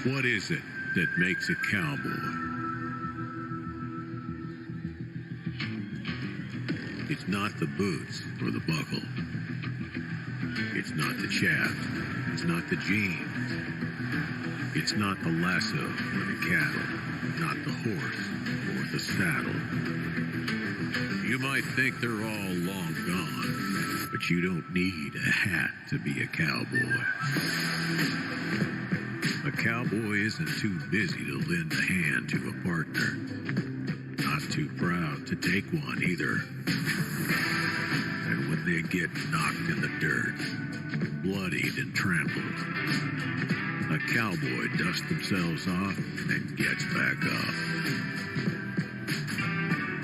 What is it that makes a cowboy? It's not the boots or the buckle. It's not the chaps. It's not the jeans. It's not the lasso or the cattle. Not the horse or the saddle. You might think they're all long gone, but you don't need a hat to be a cowboy. A cowboy isn't too busy to lend a hand to a partner. Not too proud to take one either. And when they get knocked in the dirt, bloodied and trampled, a cowboy dusts themselves off and gets back up.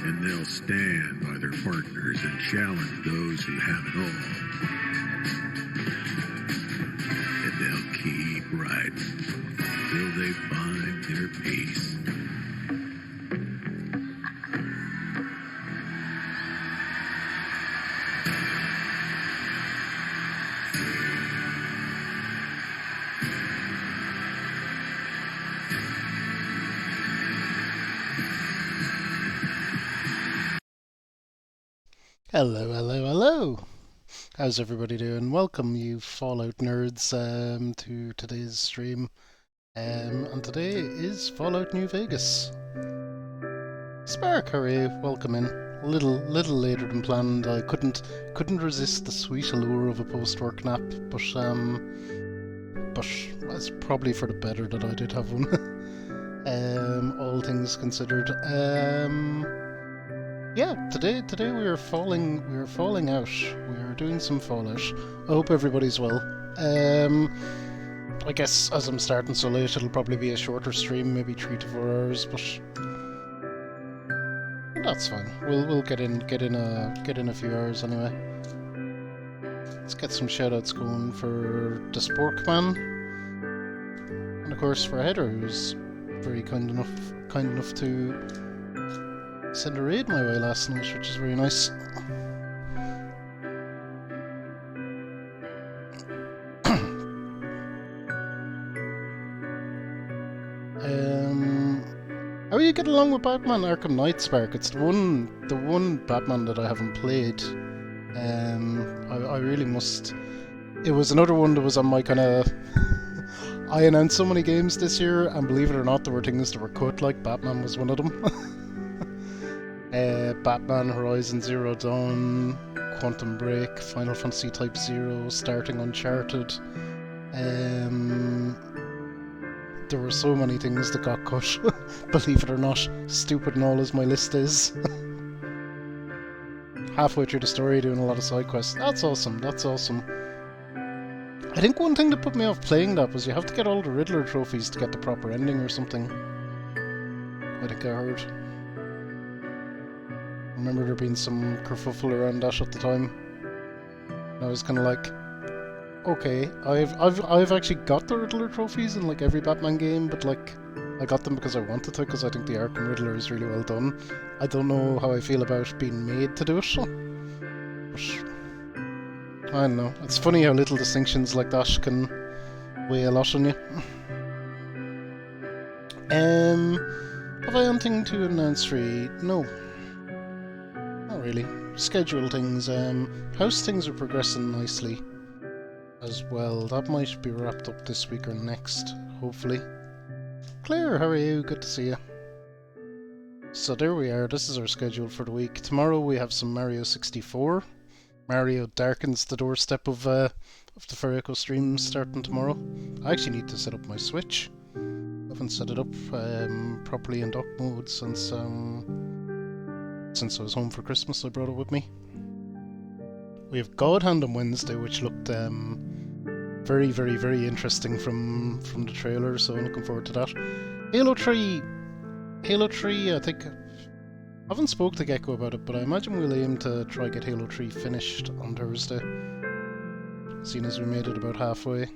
And they'll stand by their partners and challenge those who have it all. And they'll keep riding till they find their peace. Hello, hello, hello! How's everybody doing? Welcome, you Fallout nerds, to today's stream. And today is Fallout New Vegas. Spark, how are you? Welcome in. A little later than planned. I couldn't resist the sweet allure of a post-work nap, but it's probably for the better that I did have one. All things considered. Yeah, today we are falling out. We are doing some Fallout. I hope everybody's well. I guess as I'm starting so late, it'll probably be a shorter stream, maybe 3 to 4 hours, but that's fine. We'll get in a few hours anyway. Let's get some shoutouts going for the Sporkman, and of course for Heather, who's very kind enough to send a raid my way last night, which is very nice. How are you getting along with Batman Arkham Knight, Spark? It's the one Batman that I haven't played. I really must. It was another one that was on my kind of. I announced so many games this year, and believe it or not, there were things that were cut. Like Batman was one of them. Batman, Horizon Zero Dawn, Quantum Break, Final Fantasy Type 0, starting Uncharted. There were so many things that got cut, believe it or not. Stupid and all as my list is. Halfway through the story doing a lot of side quests. That's awesome. I think one thing that put me off playing that was you have to get all the Riddler trophies to get the proper ending or something. I think I heard. I remember there being some kerfuffle around that at the time. And I was kind of like, okay, I've actually got the Riddler trophies in like every Batman game, but like I got them because I wanted to, because I think the Arkham Riddler is really well done. I don't know how I feel about being made to do it, but I don't know. It's funny how little distinctions like that can weigh a lot on you. Have I anything to announce? No. Really. Schedule things. House things are progressing nicely as well. That might be wrapped up this week or next, hopefully. Claire, how are you? Good to see you. So there we are. This is our schedule for the week. Tomorrow we have some Mario 64. Mario darkens the doorstep of the Ferrico stream starting tomorrow. I actually need to set up my Switch. I haven't set it up properly in dock mode since I was home for Christmas. I brought it with me. We have God Hand on Wednesday, which looked very, very, very interesting from the trailer, so I'm looking forward to that. Halo 3, I think. I haven't spoke to Gecko about it, but I imagine we'll aim to try get Halo 3 finished on Thursday, seeing as we made it about halfway.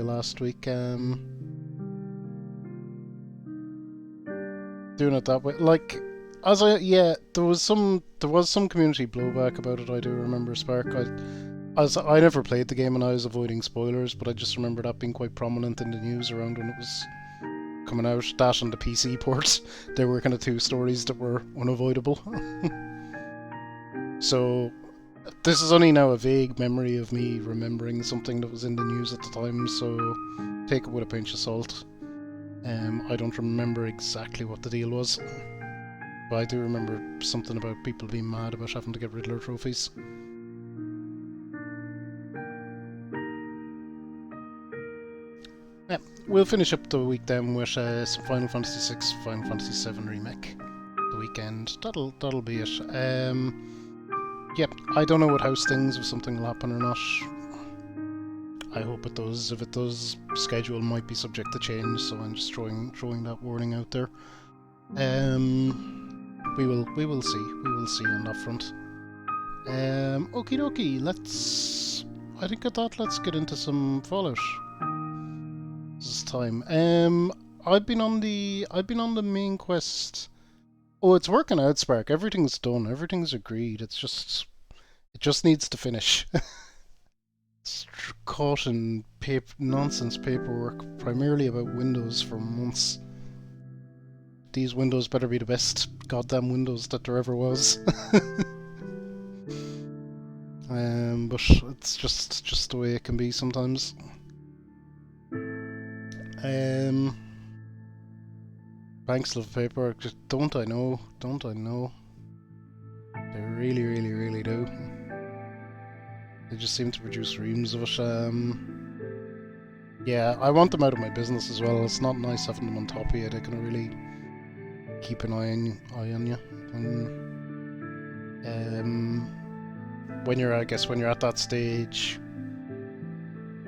Last week. Doing it that way, like, there was some community blowback about it. I do remember, Spark. I never played the game and I was avoiding spoilers, but I just remember that being quite prominent in the news around when it was coming out. That and the PC port, they were kind of two stories that were unavoidable. So this is only now a vague memory of me remembering something that was in the news at the time, so take it with a pinch of salt. I don't remember exactly what the deal was, but I do remember something about people being mad about having to get Riddler trophies. Yeah, we'll finish up the week then with some Final Fantasy VI, Final Fantasy VII Remake. The weekend. That'll be it. Yep, I don't know what house things, if something will happen or not. I hope it does. If it does, schedule might be subject to change, so I'm just throwing that warning out there. We will see. We will see on that front. Okie dokie, I think I thought let's get into some Fallout. This is time. I've been on the main quest. Oh, it's working out, Spark. Everything's done. Everything's agreed. It just needs to finish. It's caught in nonsense paperwork, primarily about Windows for months. These Windows better be the best goddamn Windows that there ever was. But it's just the way it can be sometimes. Banks love paperwork. Just don't I know? Don't I know? They really, really, really do. They just seem to produce reams of it. Yeah, I want them out of my business as well. It's not nice having them on top of you. They can really keep an eye on you. When you're at that stage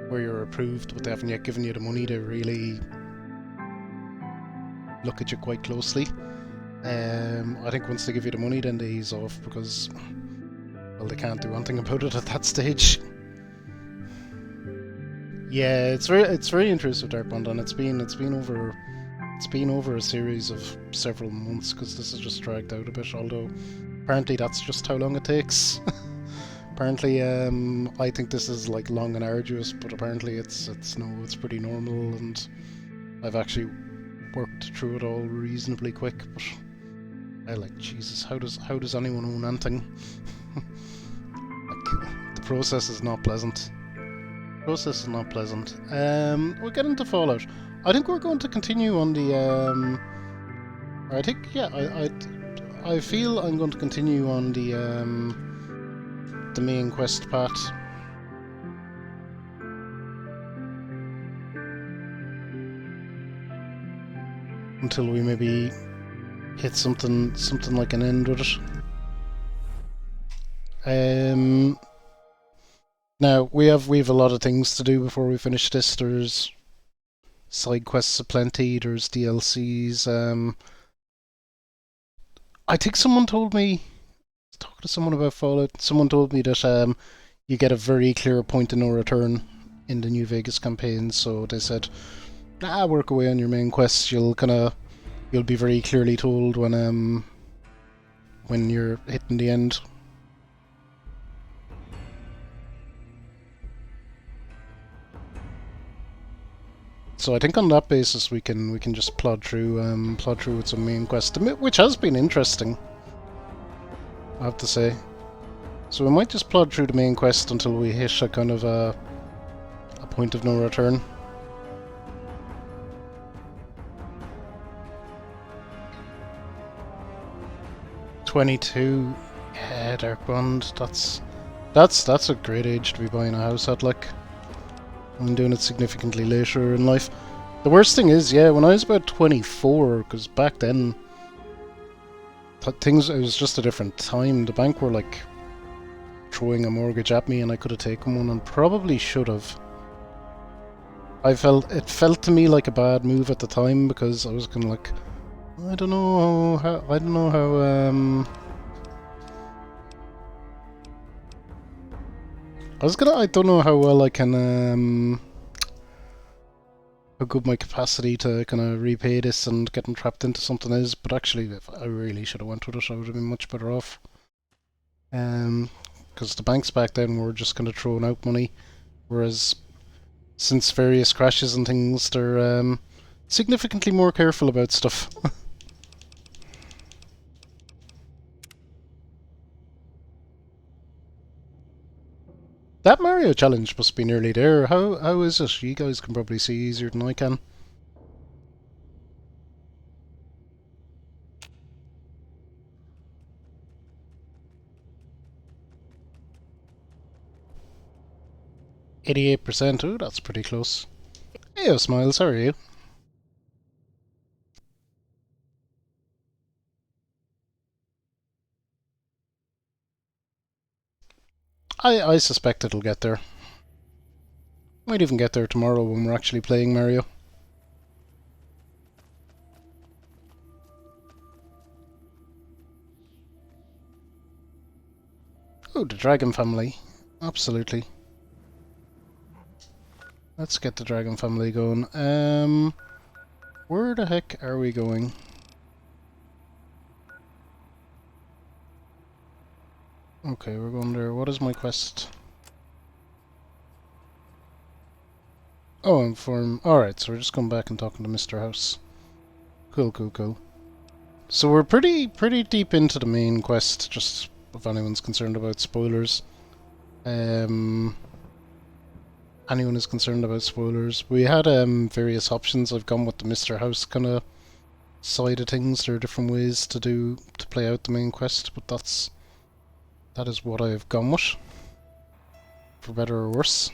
where you're approved, but they haven't yet given you the money, they really look at you quite closely. I think once they give you the money, then they ease off because, well, they can't do anything about it at that stage. Yeah, it's very intrusive, Darkbond, and it's been over a series of several months because this has just dragged out a bit. Although apparently that's just how long it takes. Apparently, I think this is like long and arduous, but apparently it's pretty normal, and I've actually worked through it all reasonably quick. But I like, Jesus, how does anyone own anything? Like, the process is not pleasant. We'll get into Fallout. I think we're going to continue on the I feel I'm going to continue on the main quest path. Until we maybe hit something like an end with it. Now we have a lot of things to do before we finish this. There's side quests aplenty. There's DLCs. I think someone told me, talking to someone about Fallout, someone told me that you get a very clear point of no return in the New Vegas campaign. So they said, work away on your main quests. You'll be very clearly told when you're hitting the end. So I think on that basis we can just plod through with some main quest, which has been interesting, I have to say. So we might just plod through the main quest until we hit a kind of a point of no return. $22, yeah, Darkbond. That's a great age to be buying a house at, like. I'm doing it significantly later in life. The worst thing is, yeah, when I was about 24, because back then, it was just a different time. The bank were like throwing a mortgage at me, and I could have taken one, and probably should have. It felt to me like a bad move at the time because I was kind of like, I don't know how well I can, how good my capacity to kind of repay this and getting trapped into something is, but actually, if I really should have went with it, I would have been much better off. Kind because the banks back then were just kind of throwing out money, whereas since various crashes and things, they're significantly more careful about stuff. That Mario challenge must be nearly there. How is it? You guys can probably see easier than I can. %. Ooh, that's pretty close. Hey, Smiles, how are you? I suspect it'll get there. Might even get there tomorrow when we're actually playing Mario. Oh, the Dragon Family. Absolutely. Let's get the Dragon Family going. Where the heck are we going? Okay, we're going there. What is my quest? Oh, inform. Alright, so we're just going back and talking to Mr. House. Cool, cool, cool. So we're pretty deep into the main quest, just if anyone's concerned about spoilers. Anyone is concerned about spoilers. We had various options. I've gone with the Mr. House kind of side of things. There are different ways to play out the main quest, but that is what I have gone with, for better or worse.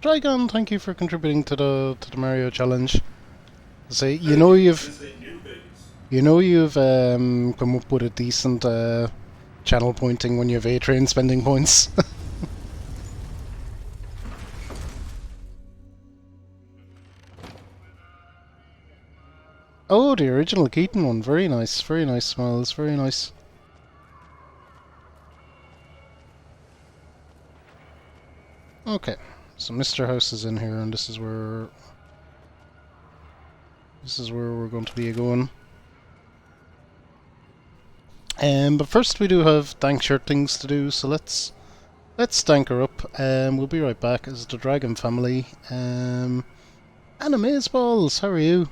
Dragon, thank you for contributing to the Mario challenge. Say, you know you've come up with a decent channel pointing when you have A-Train spending points. Oh, the original Keaton one. Very nice, Smiles, very nice. Okay, so Mr. House is in here, and this is where we're going to be going. But first we do have dank shirt things to do, so let's dank her up. We'll be right back as the Dragon Family. Animazeballs, how are you?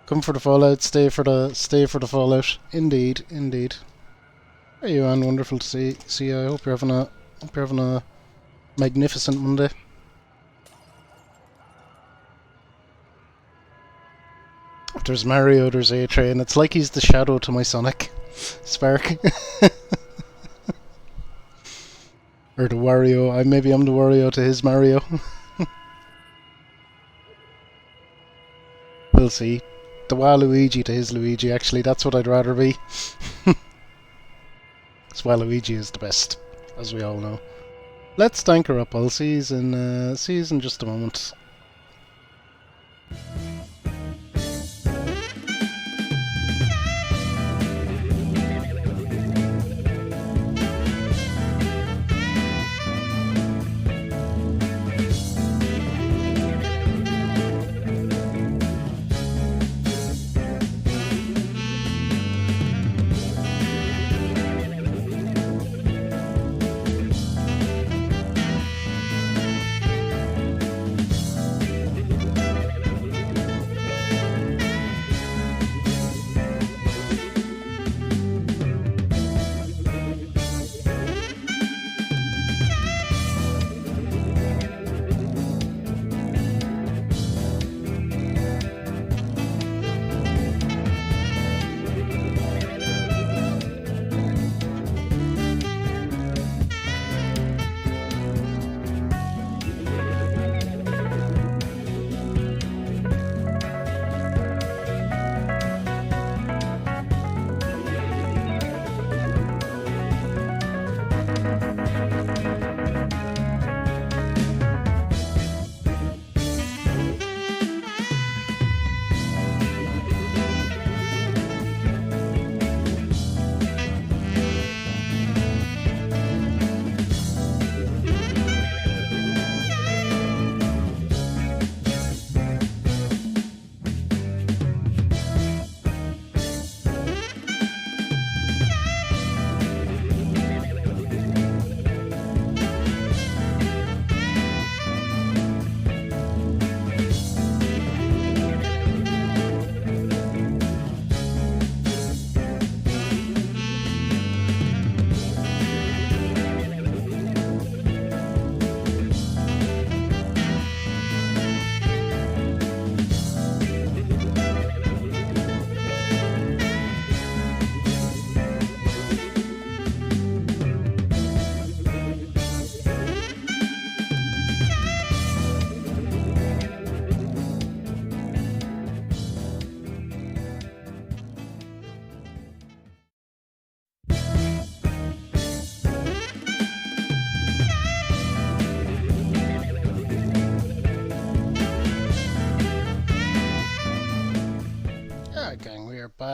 Come for the Fallout, stay for the Fallout. Indeed, indeed. How are you, Anne? Wonderful to see you. I hope you're having a magnificent Monday. If there's Mario, there's A-Train. It's like he's the shadow to my Sonic. Spark. Or the Wario. Maybe I'm the Wario to his Mario. We'll see. The Waluigi to his Luigi, actually. That's what I'd rather be. Because Waluigi is the best, as we all know. Let's dank her up. I'll see you in just a moment.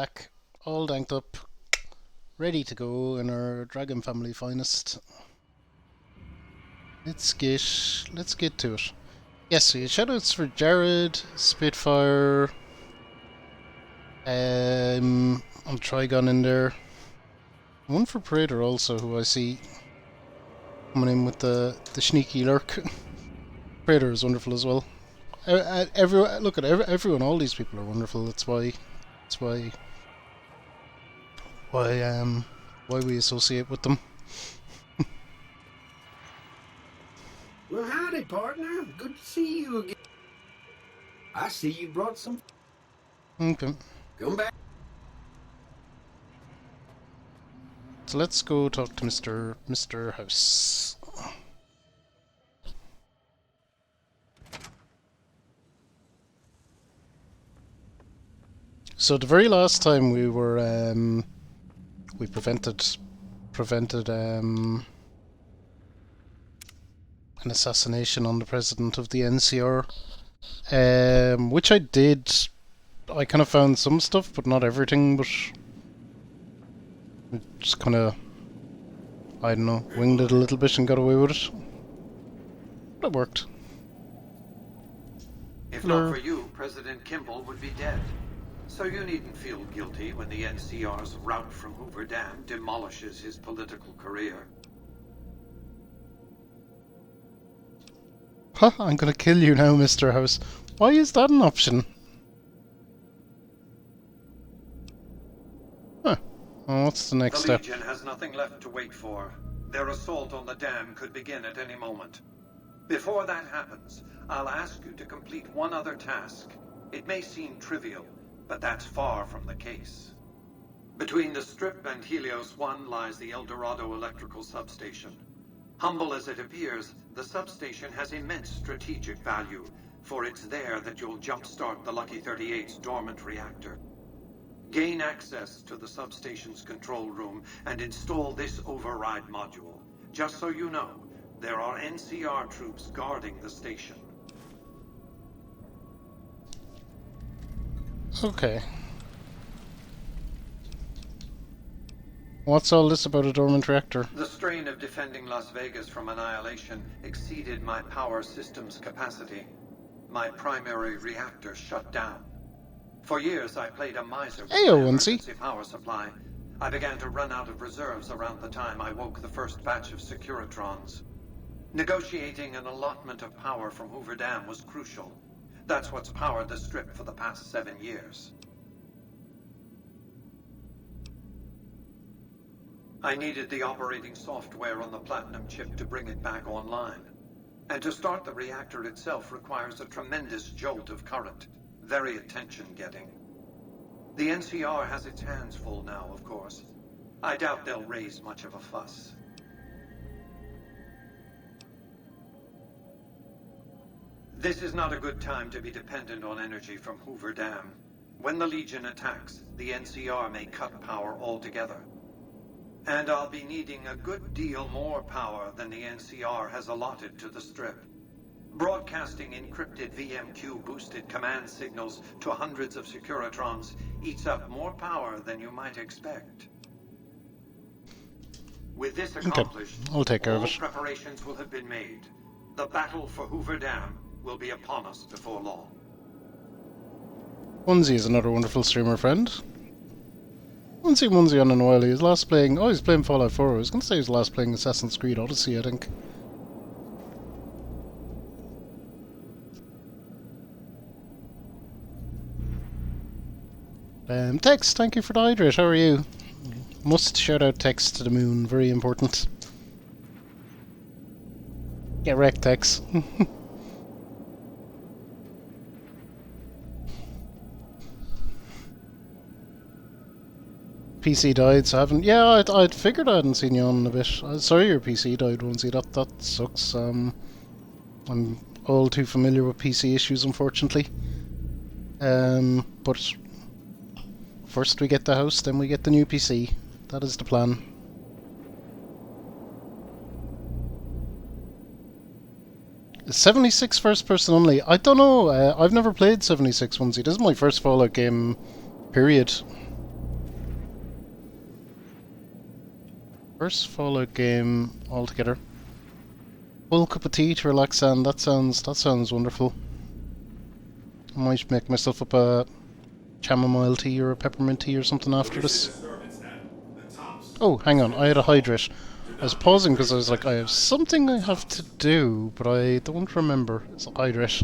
back, all danked up, ready to go in our Dragon Family finest. Let's get to it. Yes, so shoutouts for Jared, Spitfire, I'm Trigon in there. One for Praetor also, who I see coming in with the sneaky lurk. Praetor is wonderful as well. Everyone. All these people are wonderful. That's why we associate with them. Well, howdy, partner. Good to see you again. I see you brought some. Okay. Come back. So let's go talk to Mr. House. So the very last time we were we prevented an assassination on the president of the NCR, which I did. I kind of found some stuff, but not everything. But it just kind of, I don't know, winged it a little bit and got away with it. But it worked. If not for you, President Kimball would be dead. So you needn't feel guilty when the NCR's rout from Hoover Dam demolishes his political career. Ha! I'm gonna kill you now, Mr. House. Why is that an option? Huh. Well, what's the next step? The Legion has nothing left to wait for. Their assault on the dam could begin at any moment. Before that happens, I'll ask you to complete one other task. It may seem trivial, but that's far from the case. Between the Strip and Helios 1 lies the El Dorado electrical substation. Humble as it appears, the substation has immense strategic value, for it's there that you'll jumpstart the Lucky 38's dormant reactor. Gain access to the substation's control room and install this override module. Just so you know, there are NCR troops guarding the station. Okay. What's all this about a dormant reactor? The strain of defending Las Vegas from annihilation exceeded my power system's capacity. My primary reactor shut down. For years, I played a miser with my emergency power supply. I began to run out of reserves around the time I woke the first batch of Securitrons. Negotiating an allotment of power from Hoover Dam was crucial. That's what's powered the Strip for the past 7 years. I needed the operating software on the Platinum chip to bring it back online. And to start the reactor itself requires a tremendous jolt of current. Very attention-getting. The NCR has its hands full now, of course. I doubt they'll raise much of a fuss. This is not a good time to be dependent on energy from Hoover Dam. When the Legion attacks, the NCR may cut power altogether. And I'll be needing a good deal more power than the NCR has allotted to the Strip. Broadcasting encrypted VMQ-boosted command signals to hundreds of Securitrons eats up more power than you might expect. With this accomplished, I'll take care of it. all preparations will have been made. The battle for Hoover Dam will be upon us before long. Onesie is another wonderful streamer friend. I haven't seen Onesie on in a while. He was last playing... Oh, he's playing Fallout 4. I was going to say he was last playing Assassin's Creed Odyssey, I think. Tex, thank you for the hydrate. How are you? Must shout out Tex to the moon. Very important. Get wrecked, Tex. PC died, so I haven't... Yeah, I'd figured I hadn't seen you on in a bit. Sorry your PC died, Onesie. That sucks. I'm all too familiar with PC issues, unfortunately. But... First we get the house, then we get the new PC. That is the plan. Is 76 first person only? I don't know. I've never played 76 Onesie. This is my first Fallout game, period. First Fallout game altogether. Full cup of tea to relax on. That sounds wonderful. I might make myself up a chamomile tea or a peppermint tea or something after this. Oh, hang on, I had a hydrate. I was pausing because I was like, I have something I have to do, but I don't remember. It's a hydrate.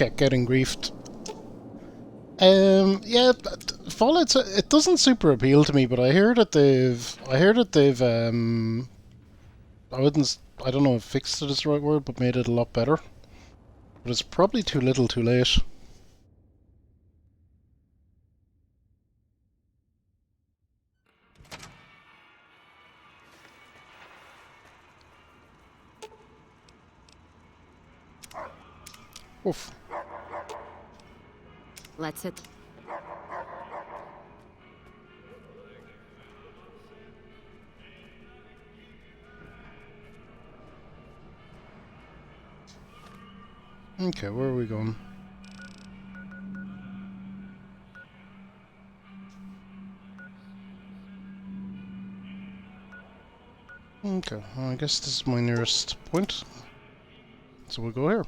Okay, getting griefed. Yeah, Fallout. It doesn't super appeal to me, but I hear that they've. I don't know if fixed it is the right word, but made it a lot better. But it's probably too little, too late. Oof. Let's hit. Okay, where are we going? Okay, well, I guess this is my nearest point. So we'll go here.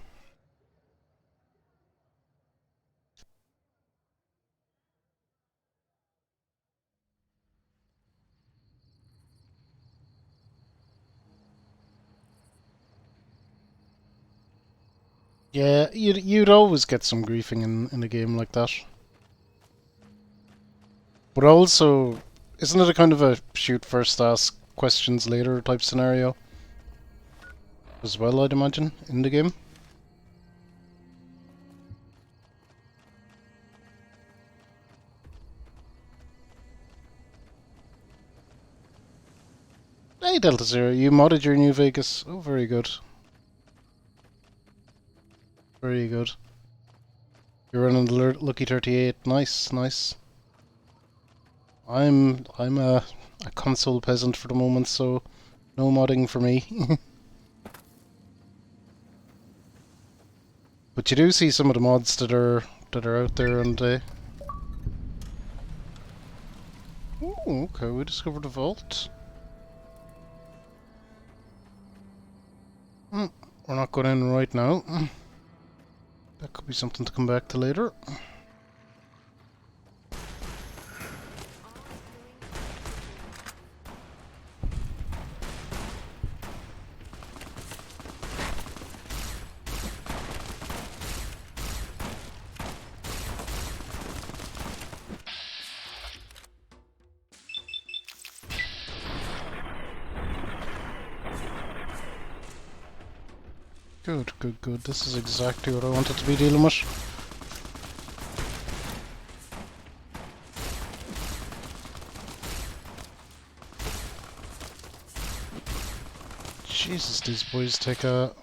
Yeah, you'd always get some griefing in a game like that. But also, isn't it a kind of a shoot first, ask questions later type scenario? As well, I'd imagine, in the game. Hey Delta Zero, you modded your New Vegas. Oh, very good. Very good. You're running the Lucky 38. Nice, nice. I'm a console peasant for the moment, so no modding for me. But you do see some of the mods that are out there, and oh, okay, we discovered a vault. We're not going in right now. That could be something to come back to later. Good, good, good. This is exactly what I wanted to be dealing with. Jesus, these boys take a...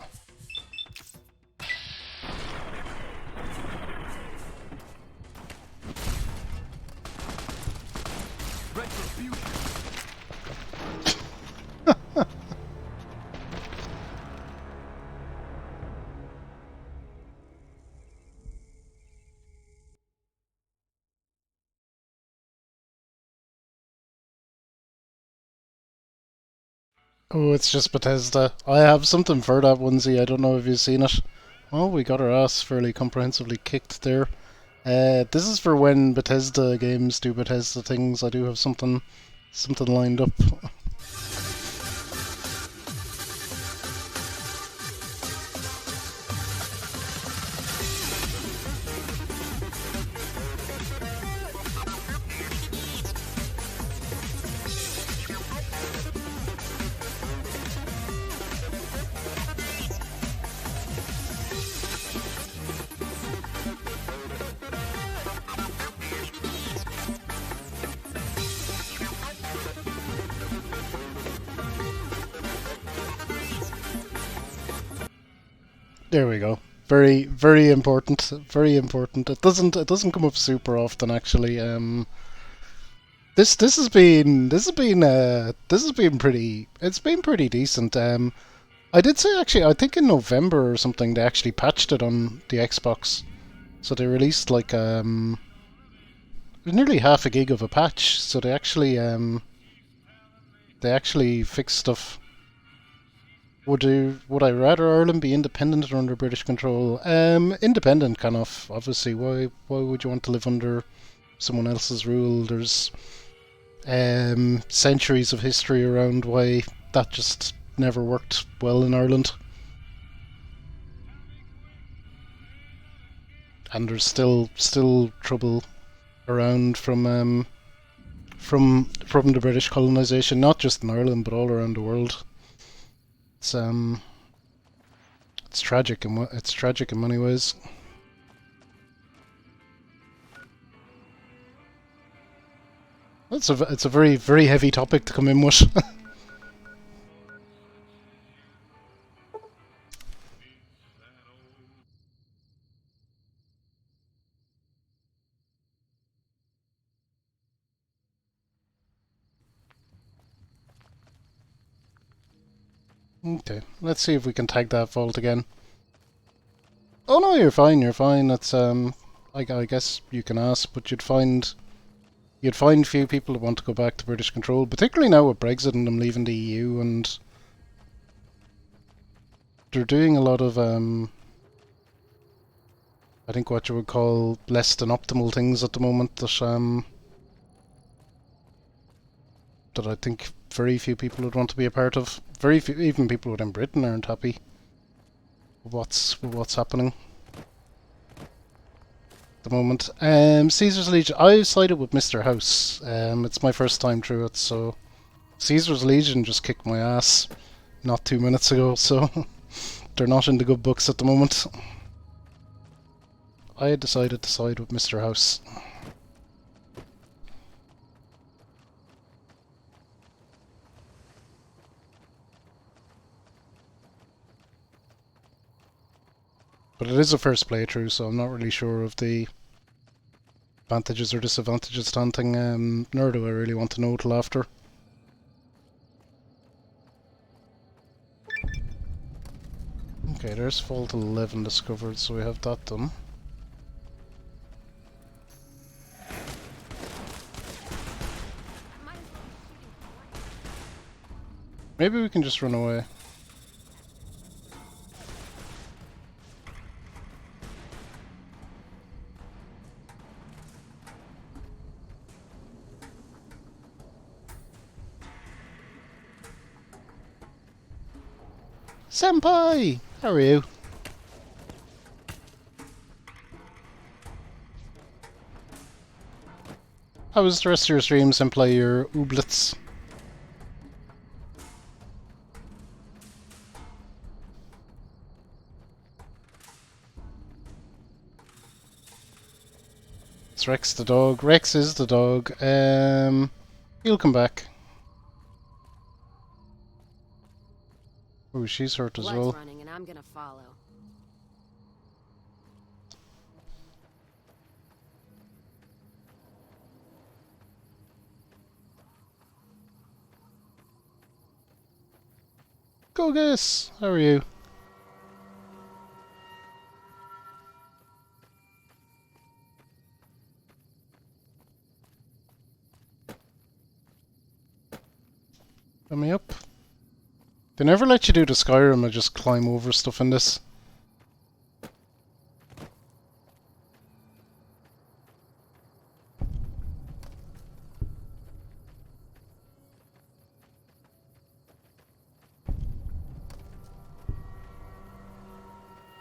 Oh, it's just Bethesda. I have something for that onesie. I don't know if you've seen it. Oh, we got our ass fairly comprehensively kicked there. This is for when Bethesda games do Bethesda things. I do have something lined up. There we go. Very, very important. Very important. It doesn't come up super often actually. this has been pretty decent. I did say actually I think in November or something they actually patched it on the Xbox, so they released like nearly half a gig of a patch. So they actually fixed stuff. Would I rather Ireland be independent or under British control? Independent, kind of. Obviously, why would you want to live under someone else's rule? There's centuries of history around why that just never worked well in Ireland, and there's still trouble around from the British colonisation, not just in Ireland but all around the world. It's tragic in many ways. It's a very heavy topic to come in with. Okay, let's see if we can tag that vault again. Oh no, you're fine. It's I guess you can ask, but you'd find few people that want to go back to British control, particularly now with Brexit and them leaving the EU, and they're doing a lot of I think what you would call less than optimal things at the moment that I think very few people would want to be a part of. Very few, even people within Britain aren't happy with what's happening at the moment. Caesar's Legion. I sided with Mr. House. It's my first time through it, so Caesar's Legion just kicked my ass not 2 minutes ago, so they're not in the good books at the moment. I had decided to side with Mr. House. But it is a first playthrough, so I'm not really sure of the advantages or disadvantages to hunting, nor do I really want to know till after. Okay, there's Vault 11 discovered, so we have that done. Maybe we can just run away. Senpai! How are you? How was the rest of your stream, Senpai, your ooblets? It's Rex the dog. Rex is the dog. He'll come back. Oh, she's hurt as well. Running and I'm gonna follow. Gogus! How are you? Let me up. They never let you do the Skyrim and just climb over stuff in this.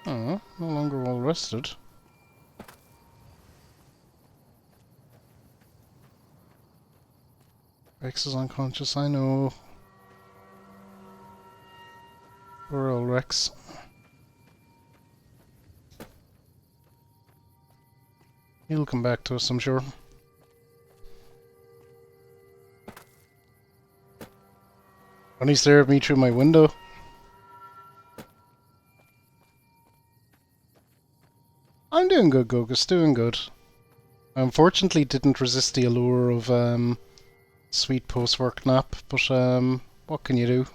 Oh, no longer well rested. Rex is unconscious, I know. Poor old Rex. He'll come back to us, I'm sure. When he stared at me through my window. I'm doing good, Gogus, doing good. I unfortunately didn't resist the allure of sweet post-work nap, but what can you do?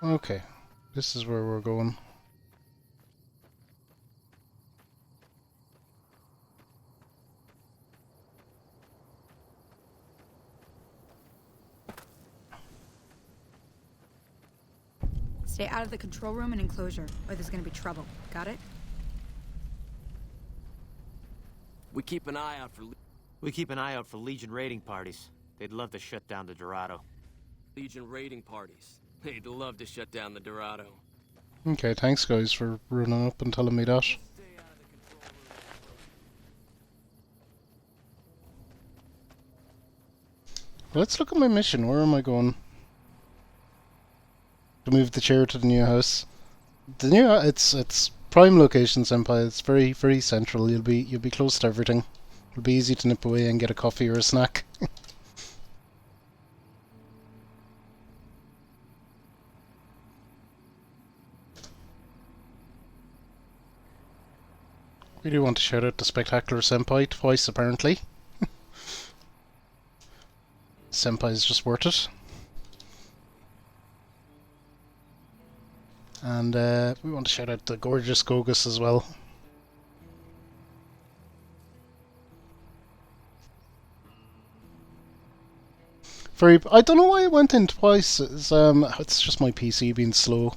Okay, this is where we're going. Stay out of the control room and enclosure, or there's gonna be trouble. Got it? We keep an eye out for Legion raiding parties. They'd love to shut down the Dorado. Legion raiding parties. They'd love to shut down the Dorado. Okay, thanks guys for running up and telling me that. Let's look at my mission. Where am I going? To move the chair to the new house. The new it's prime location, Senpai. It's very central. You'll be close to everything. It'll be easy to nip away and get a coffee or a snack. We do want to shout out the Spectacular Senpai twice, apparently. Senpai is just worth it. And we want to shout out the gorgeous Gogus as well. I don't know why it went in twice. It's just my PC being slow.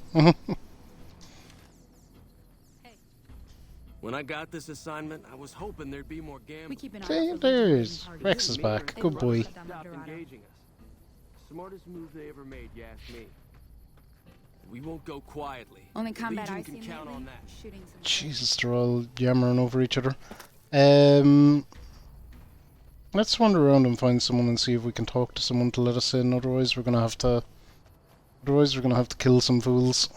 When I got this assignment, I was hoping there'd be more gambling. We keep an eye Okay, out for there's Legion raiding Rex parties. is back. They Good love boy. to shut down the Stopped Dorado. engaging us. Smartest move they ever made, you ask me. We won't go quietly. Only combat Legion I've can seen count lately, on that. shooting some Jesus, they're all yammering over each other. Let's wander around and find someone and see if we can talk to someone to let us in. Otherwise, we're gonna have to kill some fools.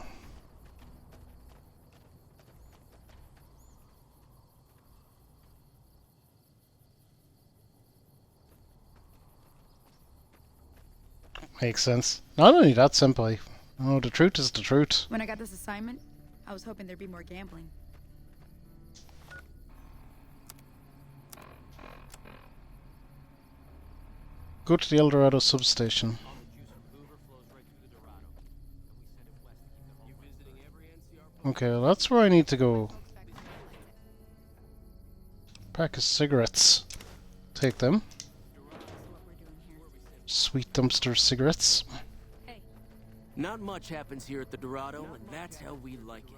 Makes sense. Not only that, Senpai. Oh, the truth is the truth. When I got this assignment, I was hoping there'd be more gambling. Go to the El Dorado substation. Okay, well, that's where I need to go. Pack of cigarettes. Take them. Sweet dumpster cigarettes. Not much happens here at the Dorado, and that's how we like it.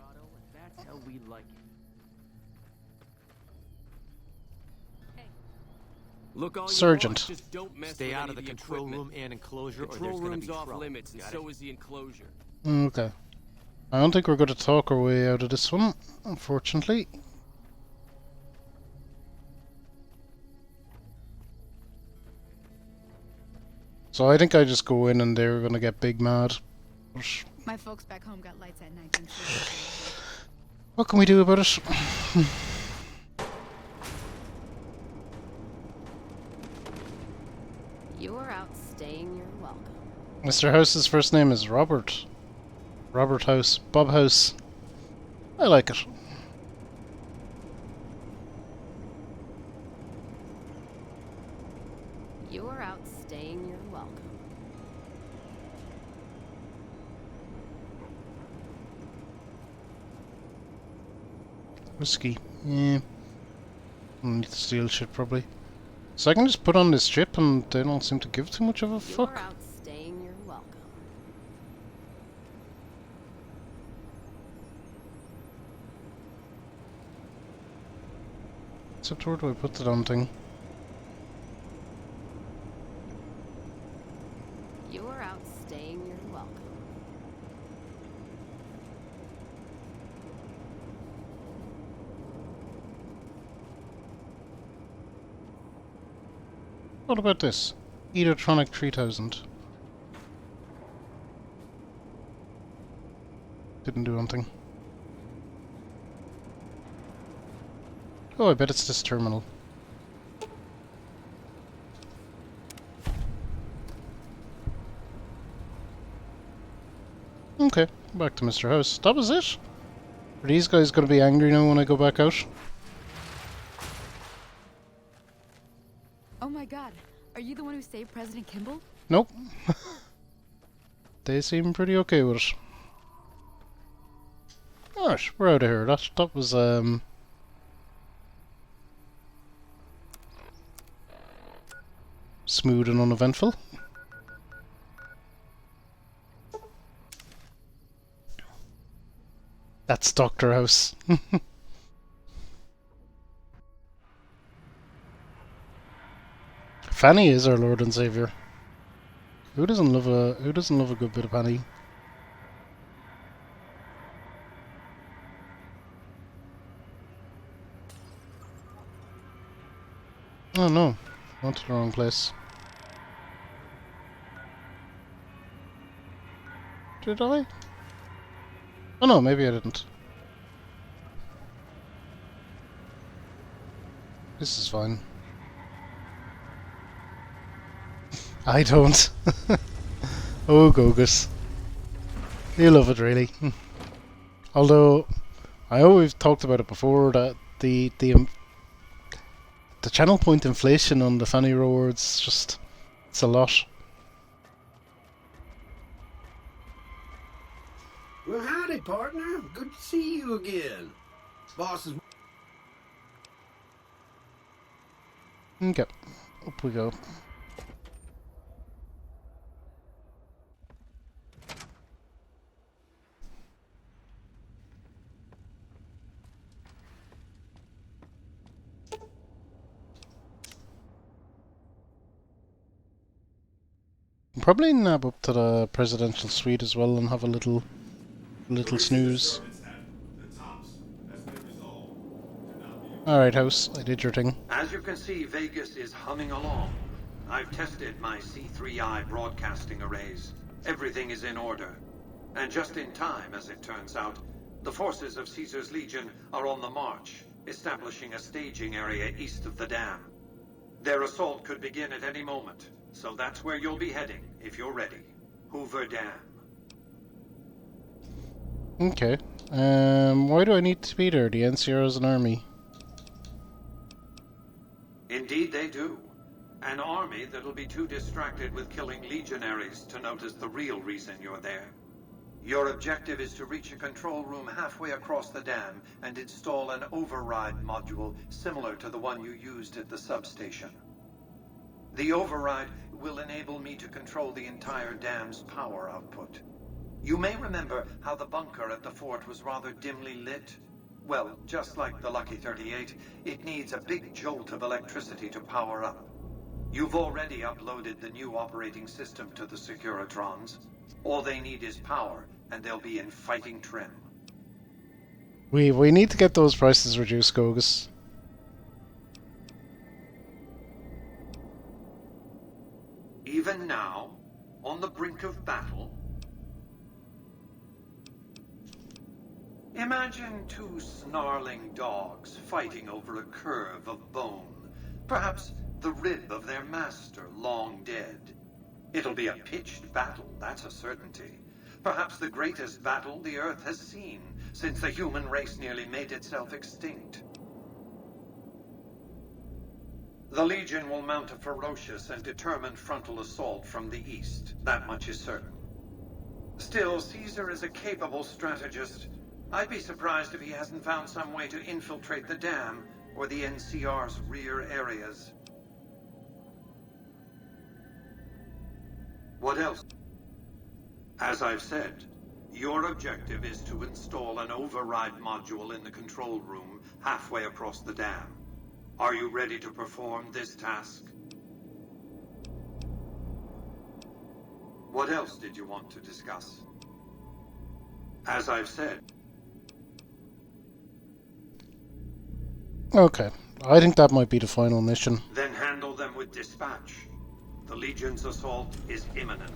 Look, all you Sergeant. want, just don't mess Stay with out any of the the control equipment. room and enclosure, or Control there's gonna room's be off trouble. limits, and Got so it? is the enclosure. Okay. I don't think we're going to talk our way out of this one, unfortunately. So I think I just go in and they're going to get big mad. But My folks back home got lights at night. what can we do about it? You are out staying your welcome. Mr. House's first name is Robert. Robert House. Bob House. I like it. You are out staying your welcome. Whiskey. Yeah. I need to steal shit probably. So I can just put on this chip and they don't seem to give too much of a You fuck. are out staying your welcome. Except where do I put the damn thing? You are out staying your welcome. What about this? Edotronic 3000. Didn't do anything. Oh, I bet it's this terminal. Okay, back to Mr. House. That was it? Are these guys gonna be angry now when I go back out? Oh my God, are you the one who saved President Kimball? Nope. They seem pretty okay with it. Alright, we're out of here. That was smooth and uneventful. That's Doctor House. Fanny is our Lord and Savior. Who doesn't love a good bit of Fanny? Oh no, went to the wrong place. Did I? Oh no, maybe I didn't. This is fine. I don't. Oh, Gogus. You love it, really. Although, I know we've talked about it before, that the channel point inflation on the Fanny rewards, just, it's a lot. Well, howdy, partner. Good to see you again. Boss is... Okay, up we go. Probably nab up to the presidential suite as well and have a little snooze. Alright, House, I did your thing. As you can see, Vegas is humming along. I've tested my C3I broadcasting arrays. Everything is in order. And just in time, as it turns out, the forces of Caesar's Legion are on the march, establishing a staging area east of the dam. Their assault could begin at any moment, so that's where you'll be heading, if you're ready. Hoover Dam. Okay. Why do I need to be there? The NCR is an army. Indeed they do. An army that'll be too distracted with killing legionaries to notice the real reason you're there. Your objective is to reach a control room halfway across the dam and install an override module similar to the one you used at the substation. The override will enable me to control the entire dam's power output. You may remember how the bunker at the fort was rather dimly lit. Well, just like the Lucky 38, it needs a big jolt of electricity to power up. You've already uploaded the new operating system to the Securitrons. All they need is power, and they'll be in fighting trim. We need to get those prices reduced, Gogus. Even now, on the brink of battle, imagine two snarling dogs fighting over a curve of bone, perhaps the rib of their master long dead. It'll be a pitched battle, that's a certainty. Perhaps the greatest battle the Earth has seen since the human race nearly made itself extinct. The Legion will mount a ferocious and determined frontal assault from the east, that much is certain. Still, Caesar is a capable strategist. I'd be surprised if he hasn't found some way to infiltrate the dam or the NCR's rear areas. What else? As I've said, your objective is to install an override module in the control room halfway across the dam. Are you ready to perform this task? What else did you want to discuss? As I've said. Okay, I think that might be the final mission. Then handle them with dispatch. The Legion's assault is imminent.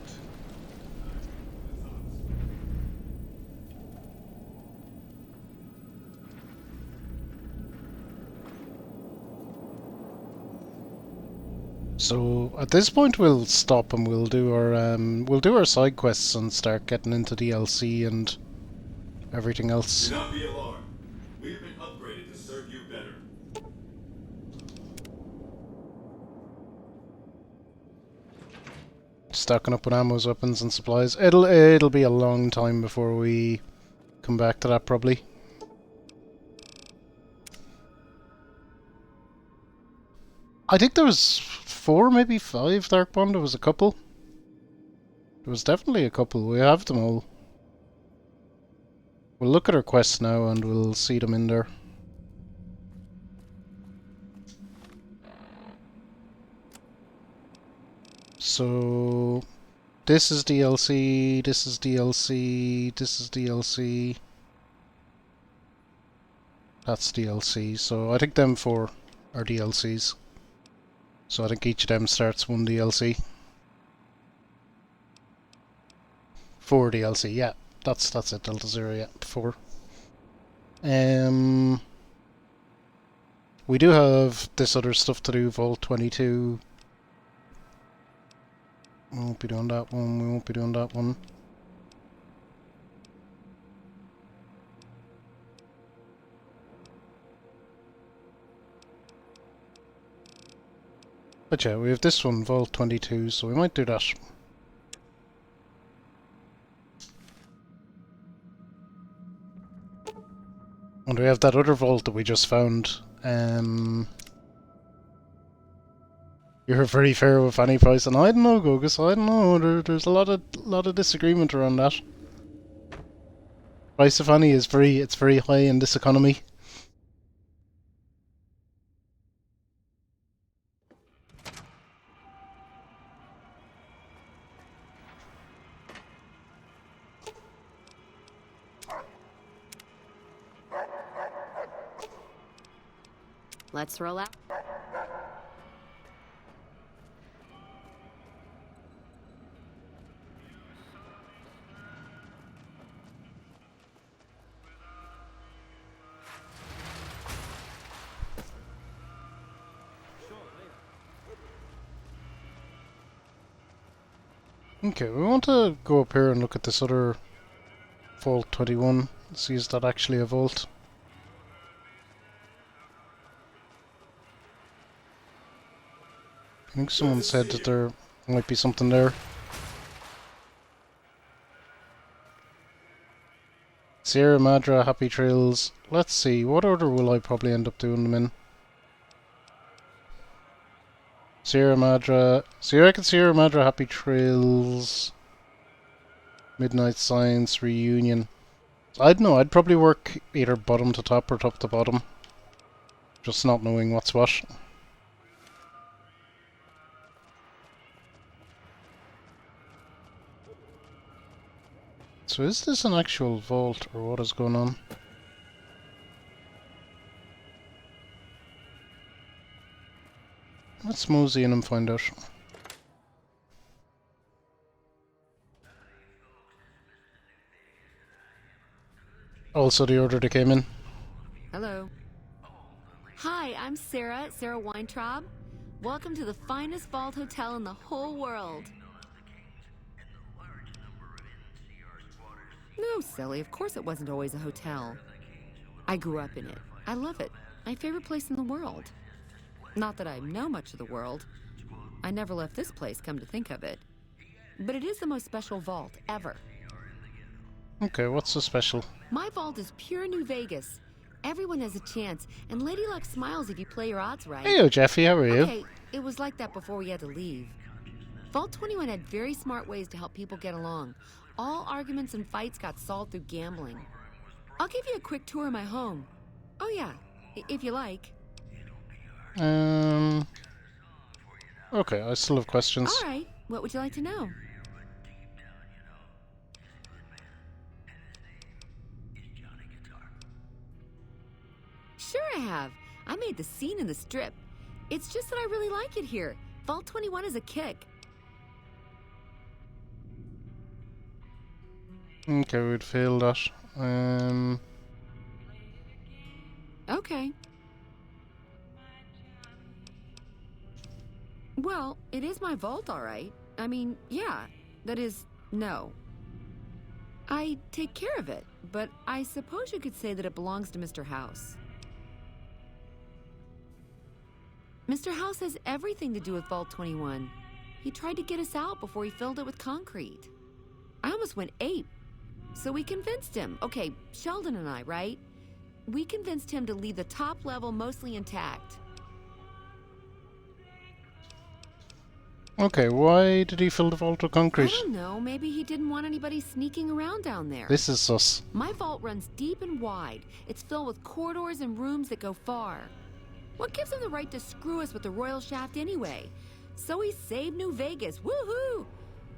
So at this point we'll stop and we'll do our side quests and start getting into DLC and everything else. Do not be alarmed. We have been upgraded to serve you better. stocking up on ammo, weapons, and supplies. It'll be a long time before we come back to that, probably. I think there was 4, maybe 5 Darkbond. There was a couple. There was definitely a couple. We have them all. We'll look at our quests now and we'll see them in there. So this is DLC, this is DLC, this is DLC. That's DLC, so I think them 4 are DLCs. So I think each of them starts 1 DLC. 4 DLC, yeah. That's it, Delta Zero, yeah, 4. We do have this other stuff to do, Vault 22. We won't be doing that one, we won't be doing that one. But yeah, we have this one, Vault 22, so we might do that. And we have that other vault that we just found. You're very fair with any price, and I don't know, Gogus. I don't know. There's a lot of disagreement around that. Price of honey is very high in this economy. Let's roll out. Okay, we want to go up here and look at this other Vault 21. See, is that actually a vault? I think someone said that there might be something there. Sierra Madre, Happy Trails. Let's see, what order will I probably end up doing them in? Sierra Madre. So you reckon Sierra Madre, Happy Trails, Midnight Science, Reunion. I don't know, I'd probably work either bottom to top or top to bottom. Just not knowing what's what. So is this an actual vault, or what is going on? Let's mosey in and find out. Also the order that came in. Hello. Hi, I'm Sarah Weintraub. Welcome to the finest vault hotel in the whole world. No, silly, of course it wasn't always a hotel. I grew up in it. I love it. My favorite place in the world. Not that I know much of the world. I never left this place, come to think of it. But it is the most special vault ever. Okay, what's so special? My vault is pure New Vegas. Everyone has a chance, and Lady Luck smiles if you play your odds right. Hey, Jeffy, how are you? Okay, it was like that before we had to leave. Vault 21 had very smart ways to help people get along. All arguments and fights got solved through gambling. I'll give you a quick tour of my home. Oh yeah, if you like. Okay, I still have questions. All right, what would you like to know? Sure I have. I made the scene in the strip. It's just that I really like it here. Vault 21 is a kick. Okay, we'd fail that. Okay. Well, it is my vault, all right. I mean, yeah. That is, no. I take care of it, but I suppose you could say that it belongs to Mr. House. Mr. House has everything to do with Vault 21. He tried to get us out before he filled it with concrete. I almost went ape. So we convinced him. Okay, Sheldon and I, right? We convinced him to leave the top level mostly intact. Okay, why did he fill the vault with I concrete? don't know, maybe he didn't want anybody sneaking around down there. This is sus. My vault runs deep and wide. It's filled with corridors and rooms that go far. What gives him the right to screw us with the royal shaft anyway? So he saved New Vegas. Woohoo!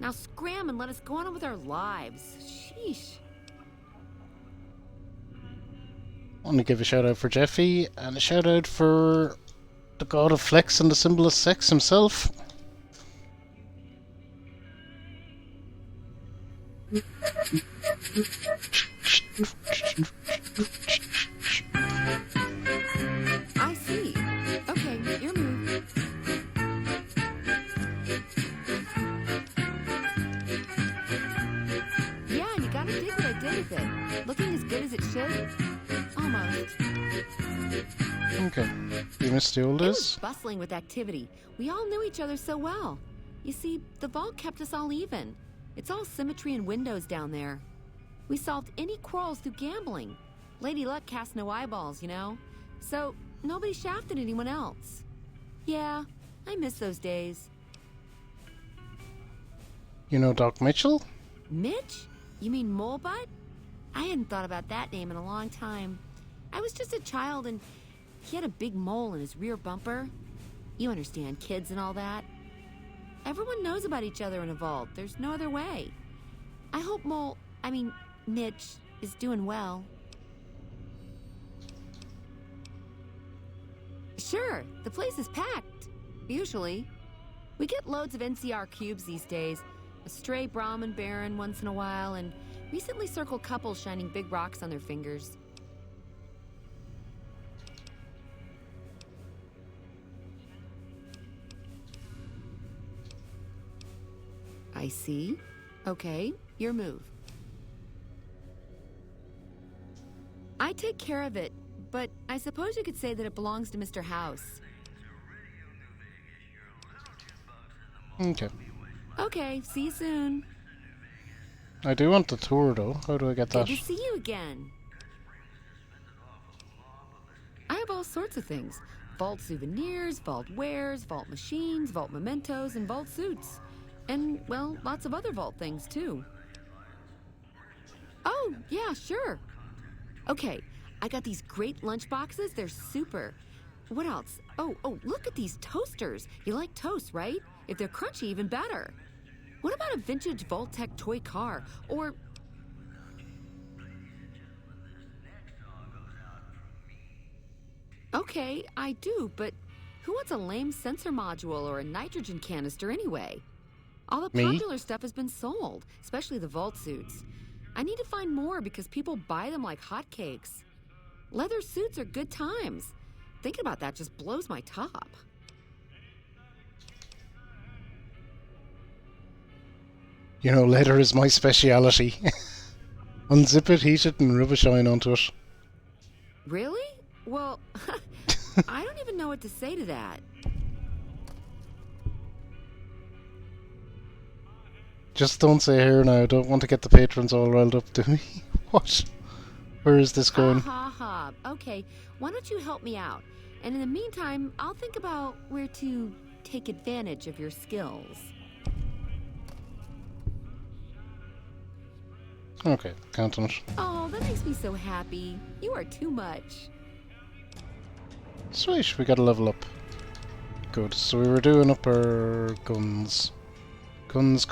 Now scram and let us go on with our lives. Sheesh. I want to give a shout out for Jeffy and a shout out for the god of flex and the symbol of sex himself. I see. Okay, your move. Yeah, you gotta dig what I did with it. Looking as good as it should. Almost. Okay, you missed the old It days? was bustling with activity. We all knew each other so well. You see, the vault kept us all even. It's all symmetry and windows down there. We solved any quarrels through gambling. Lady Luck cast no eyeballs, you know? So, nobody shafted anyone else. Yeah, I miss those days. You know Doc Mitchell? Mitch? You mean Molebutt? I hadn't thought about that name in a long time. I was just a child and he had a big mole in his rear bumper. You understand, kids and all that. Everyone knows about each other in a vault. There's no other way. I hope Mitch is doing well. Sure, the place is packed. Usually. We get loads of NCR cubes these days. A stray Brahmin Baron once in a while, and recently circled couples shining big rocks on their fingers. I see. Okay, your move. I take care of it, but I suppose you could say that it belongs to Mr. House. Okay. Okay, see you soon. I do want the tour though. How do I get Good that? to see you again. I have all sorts of things. Vault souvenirs, vault wares, vault machines, vault mementos, and vault suits. And, well, lots of other vault things, too. Oh, yeah, sure. Okay, I got these great lunch boxes. They're super. What else? Oh, look at these toasters. You like toast, right? If they're crunchy, even better. What about a vintage Vault-Tec toy car? Or... Okay, I do, but who wants a lame sensor module or a nitrogen canister anyway? All the Me? popular stuff has been sold, especially the vault suits. I need to find more because people buy them like hotcakes. Leather suits are good times. Thinking about that just blows my top. You know, leather is my speciality. Unzip it, heat it, and rub a shine onto it. Really? Well, I don't even know what to say to that. Just don't say here now. I don't want to get the patrons all riled up, do we? What? Where is this going? Ha. Okay, why don't you help me out? And in the meantime, I'll think about where to take advantage of your skills. Okay, count on it. Oh, that makes me so happy. You are too much. Sweet, we got a level up. Good, so we were doing up our guns. Guns.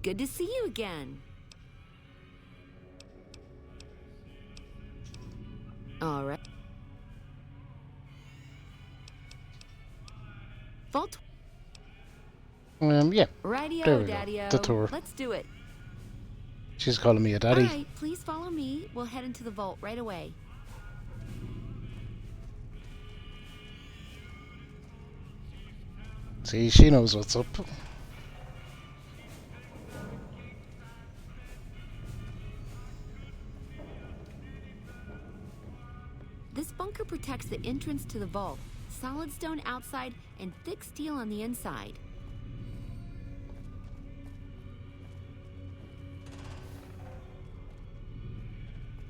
Good to see you again. All right. Vault. Yeah. Radio, There we go. Daddy-o. The tour. Let's do it. She's calling me a daddy. All right, please follow me. We'll head into the vault right away. See, she knows what's up. This bunker protects the entrance to the vault. Solid stone outside and thick steel on the inside.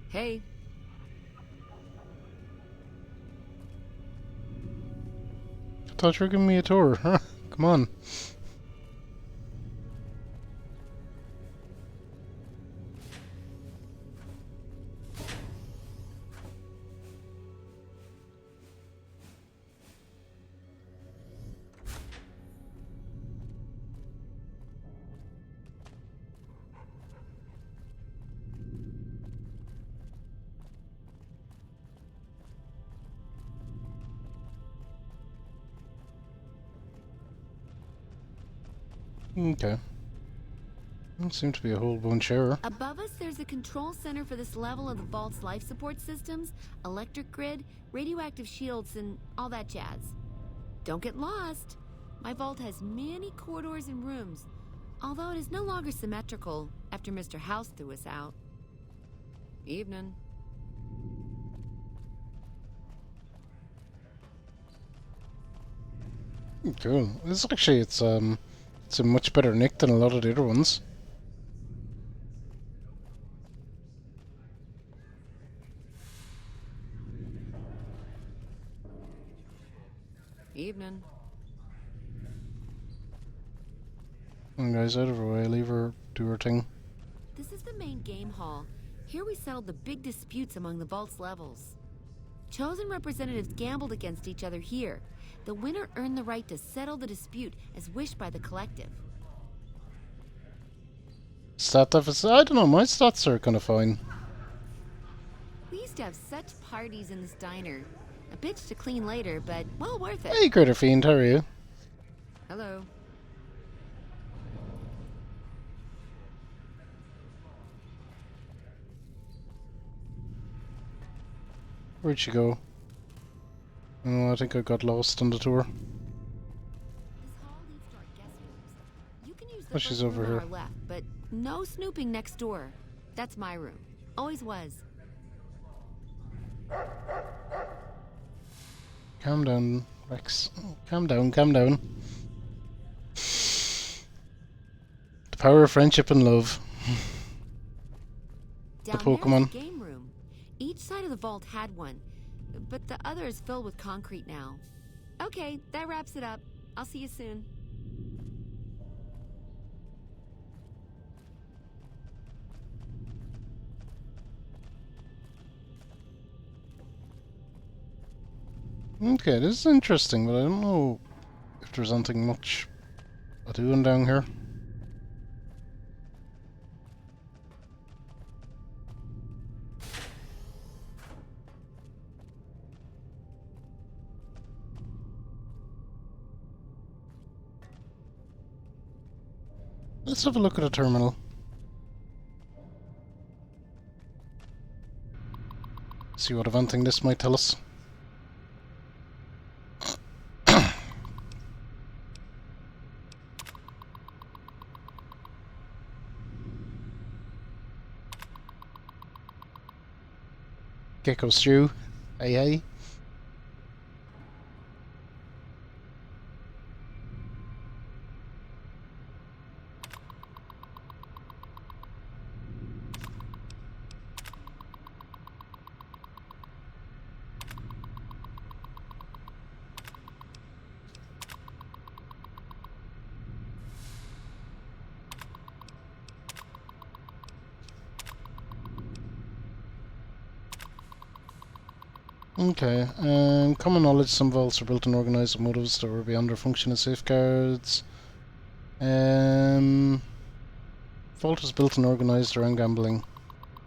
Hey. I thought you were giving me a tour, huh? Come on. Okay. Don't seem to be a whole bunch here. Above us, there's a control center for this level of the vault's life support systems, electric grid, radioactive shields, and all that jazz. Don't get lost. My vault has many corridors and rooms, although it is no longer symmetrical after Mr. House threw us out. Evening. Cool. It's in much better nick than a lot of the other ones. Evening. Come on, guys, out of her way. Leave her do her thing. This is the main game hall. Here we settled the big disputes among the vault's levels. Chosen representatives gambled against each other here. The winner earned the right to settle the dispute as wished by the collective. Stat deficit? I don't know, my stats are kind of fine. We used to have such parties in this diner. A bitch to clean later, but well worth it. Hey, Critter Fiend, how are you? Hello. Where'd she go? Oh, I think I got lost on the tour. This hall leads to our guest rooms. You can use the Oh, she's first over room here. on our left, but no snooping next door. That's my room. Always was. Calm down, Rex. Calm down, calm down. The power of friendship and love. Down Pokemon. there's the game room. Each side of the vault had one, but the other is filled with concrete now. Okay, that wraps it up. I'll see you soon. Okay, this is interesting, but I don't know if there's anything much doing down here. Let's have a look at a terminal. See what eventing this might tell us. Gecko Stew. Hey, hey. Okay, common knowledge, some vaults are built and organised with motives that were beyond their function as safeguards. Vault was built and organised around gambling.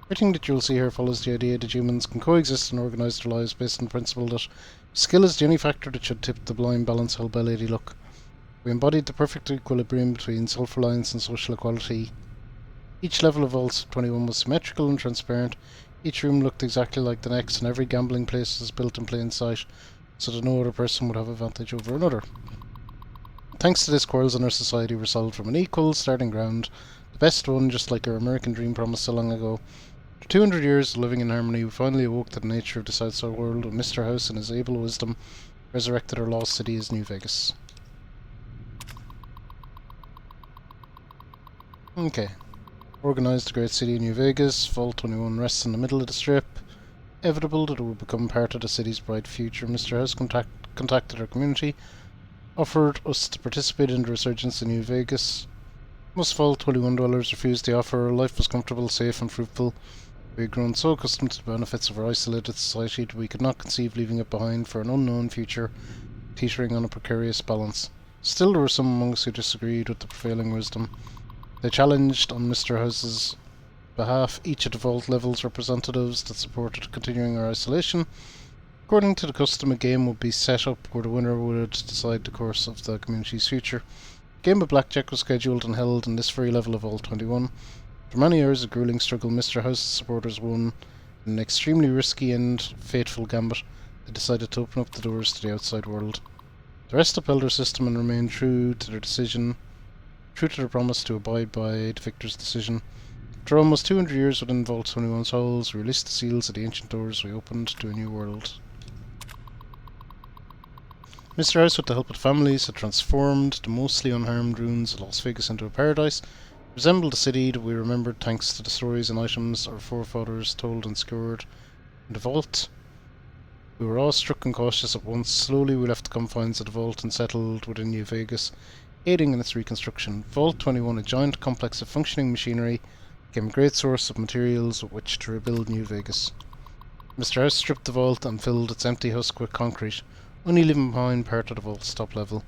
Everything that you'll see here follows the idea that humans can coexist and organise their lives based on the principle that skill is the only factor that should tip the blind balance held by Lady Luck. We embodied the perfect equilibrium between self-reliance and social equality. Each level of Vault 21 was symmetrical and transparent. Each room looked exactly like the next, and every gambling place was built in plain sight, so that no other person would have advantage over another. Thanks to this, quarrels in our society were solved from an equal starting ground. The best one, just like our American dream promised so long ago. After 200 years of living in harmony, we finally awoke to the nature of this outside world when Mr. House, in his able wisdom, resurrected our lost city as New Vegas. Okay. Organised the great city of New Vegas. Vault 21 rests in the middle of the strip. Inevitable that it will become part of the city's bright future. Mr. House contacted our community, offered us to participate in the resurgence in New Vegas. Most Vault 21 dwellers refused the offer. Life was comfortable, safe and fruitful. We had grown so accustomed to the benefits of our isolated society that we could not conceive leaving it behind for an unknown future, teetering on a precarious balance. Still, there were some among us who disagreed with the prevailing wisdom. They challenged, on Mr. House's behalf, each of the Vault level's representatives that supported continuing our isolation. According to the custom, a game would be set up where the winner would decide the course of the community's future. A game of blackjack was scheduled and held in this very level of Vault 21. After many hours of grueling struggle, Mr. House's supporters won in an extremely risky and fateful gambit. They decided to open up the doors to the outside world. The rest upheld their system and remained true to their promise to abide by the victor's decision. After almost 200 years within Vault 21's halls, we released the seals of the ancient doors we opened to a new world. Mr. House, with the help of families, had transformed the mostly unharmed ruins of Las Vegas into a paradise. It resembled a city that we remembered thanks to the stories and items our forefathers told and secured in the vault. We were awestruck and cautious at once. Slowly we left the confines of the vault and settled within New Vegas, aiding in its reconstruction. Vault 21, a giant complex of functioning machinery, became a great source of materials with which to rebuild New Vegas. Mr. House stripped the vault and filled its empty husk with concrete, only leaving behind part of the vault's top level.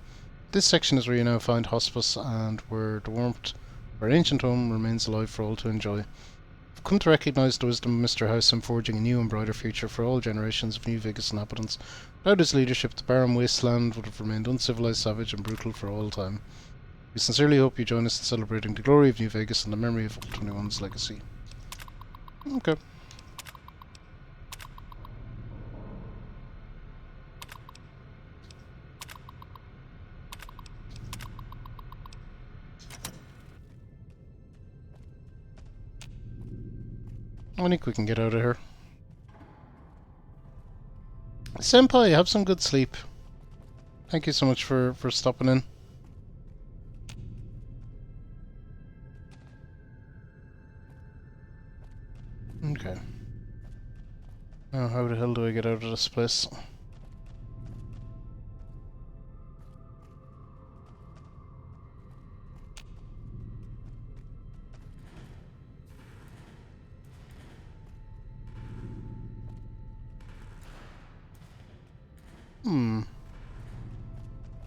This section is where you now find hospice and where the warmth of our ancient home remains alive for all to enjoy. I've come to recognise the wisdom of Mr. House in forging a new and brighter future for all generations of New Vegas inhabitants. Without his leadership, the barren wasteland would have remained uncivilized, savage and brutal for all time. We sincerely hope you join us in celebrating the glory of New Vegas and the memory of Vault 21's legacy. Okay. I think we can get out of here. Senpai, have some good sleep. Thank you so much for stopping in. Okay. Now how the hell do I get out of this place?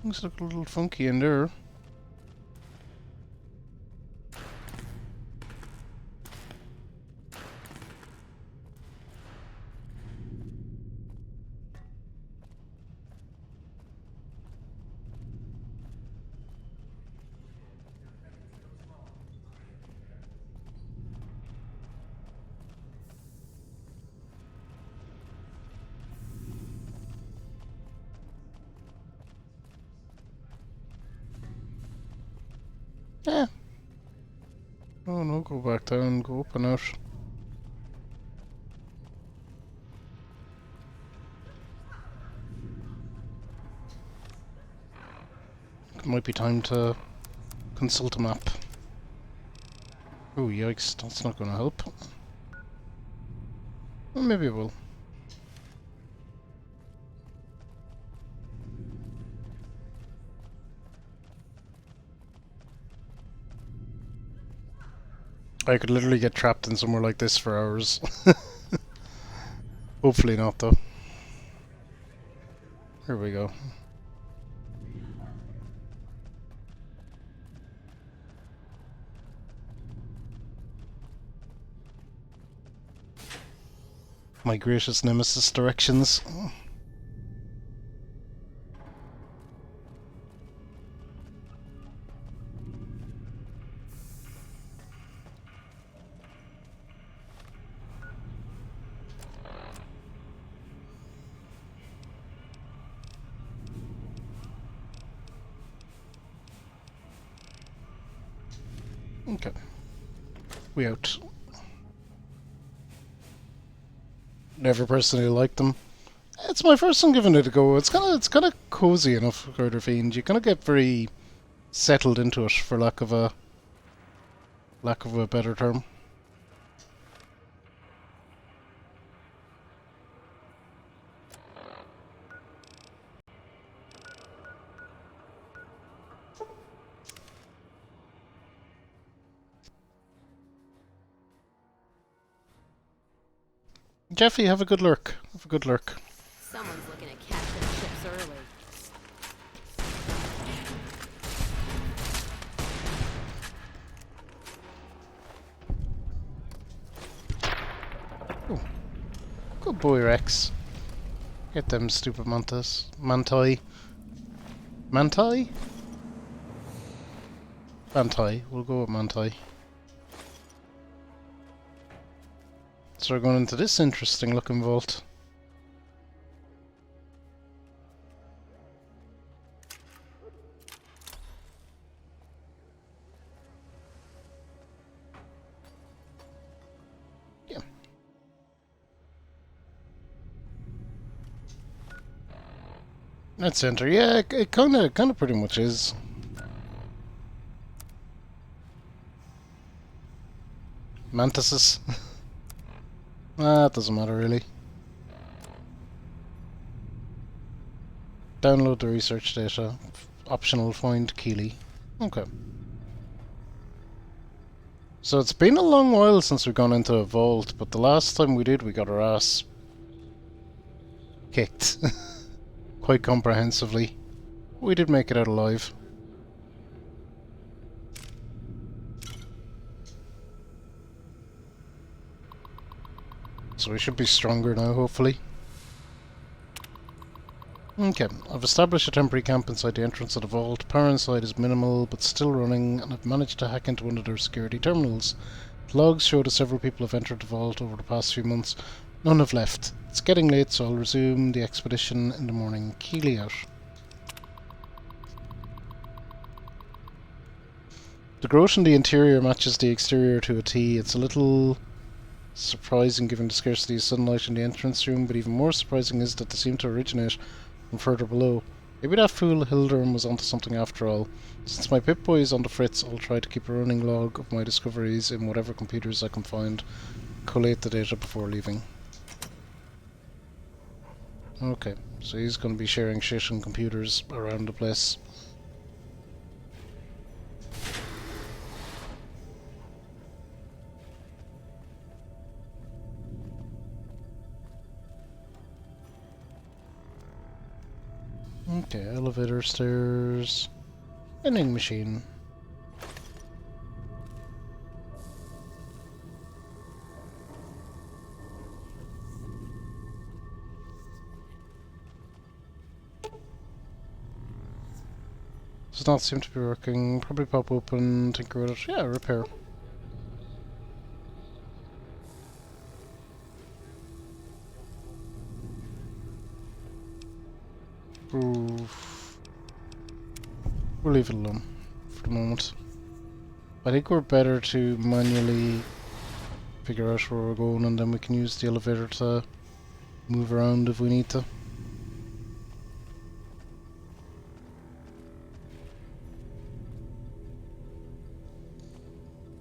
Things look a little funky in there. Yeah. Oh no, go back down, go up and out. It might be time to consult a map. Oh yikes, that's not gonna help. Well, maybe it will. I could literally get trapped in somewhere like this for hours. Hopefully not, though. Here we go. My greatest nemesis, directions. Okay. We out. Never personally liked them. It's my first time giving it a go. It's kind of cozy enough for Carter Fiend. You kind of get very settled into it, for lack of a better term. Jeffy, have a good lurk. Have a good lurk. Someone's looking at catching ships early. Oh. Good boy, Rex. Get them stupid mantas. Manti. Manti? Manti. We'll go with Manti. So we're going into this interesting looking vault. Yeah. That's center. Yeah, it kind of pretty much is. Mantises. It doesn't matter really. Download the research data. Optional find Keely. Okay. So it's been a long while since we've gone into a vault, but the last time we did, we got our ass kicked. Quite comprehensively. We did make it out alive. So we should be stronger now, hopefully. Okay, I've established a temporary camp inside the entrance of the vault. Power inside is minimal, but still running, and I've managed to hack into one of their security terminals. The logs show that several people have entered the vault over the past few months. None have left. It's getting late, so I'll resume the expedition in the morning. Keely out. The growth in the interior matches the exterior to a T. It's a little surprising given the scarcity of sunlight in the entrance room, but even more surprising is that they seem to originate from further below. Maybe that fool Hilderm was onto something after all. Since my Pip-Boy is on the fritz, I'll try to keep a running log of my discoveries in whatever computers I can find. Collate the data before leaving. Okay, so he's going to be sharing shit on computers around the place. Okay, elevator, stairs, vending machine. Does not seem to be working. Probably pop open, tinker with it. Yeah, repair. Oof. We'll leave it alone for the moment. I think we're better to manually figure out where we're going, and then we can use the elevator to move around if we need to.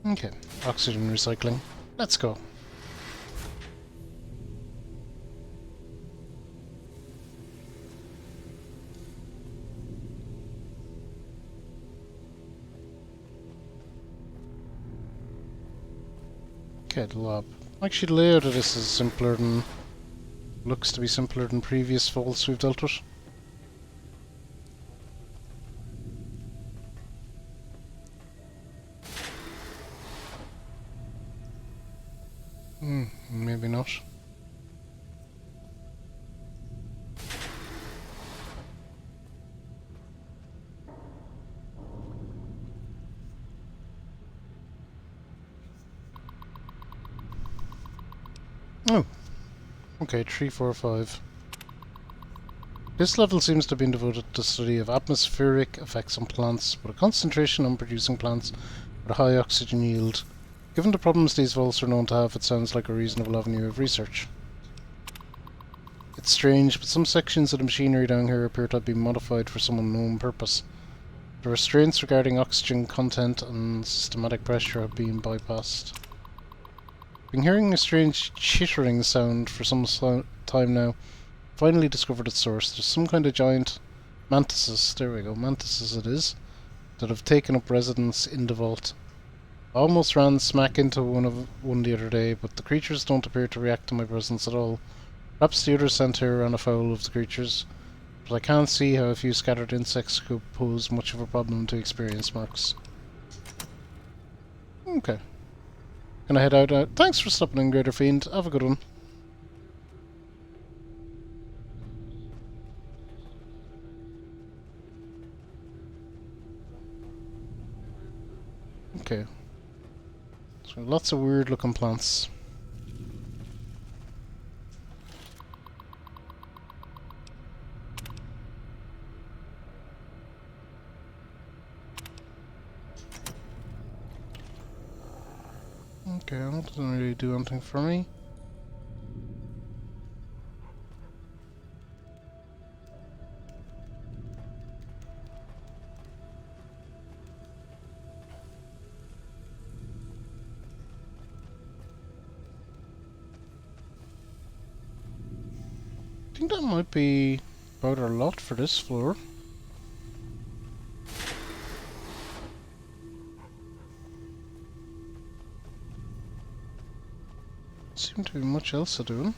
Okay, oxygen recycling. Let's go. Okay, the lab. Actually, the layout of this is simpler than... looks to be simpler than previous vaults we've dealt with. Maybe not. Oh. Okay, 3, 4, 5. This level seems to have been devoted to the study of atmospheric effects on plants, with a concentration on producing plants with a high oxygen yield. Given the problems these vaults are known to have, it sounds like a reasonable avenue of research. It's strange, but some sections of the machinery down here appear to have been modified for some unknown purpose. The restraints regarding oxygen content and systematic pressure have been bypassed. Been hearing a strange chittering sound for some time now. Finally discovered its source. There's some kind of giant mantises, there we go, mantises it is, that have taken up residence in the vault. I almost ran smack into one the other day, but the creatures don't appear to react to my presence at all. Perhaps the others sent here ran afoul of the creatures, but I can't see how a few scattered insects could pose much of a problem to experienced marks. Okay. Gonna head out now. Thanks for stopping in, Greater Fiend. Have a good one. Okay. So lots of weird looking plants. Okay, that doesn't really do anything for me. I think that might be about our lot for this floor. Seem to be much else to do.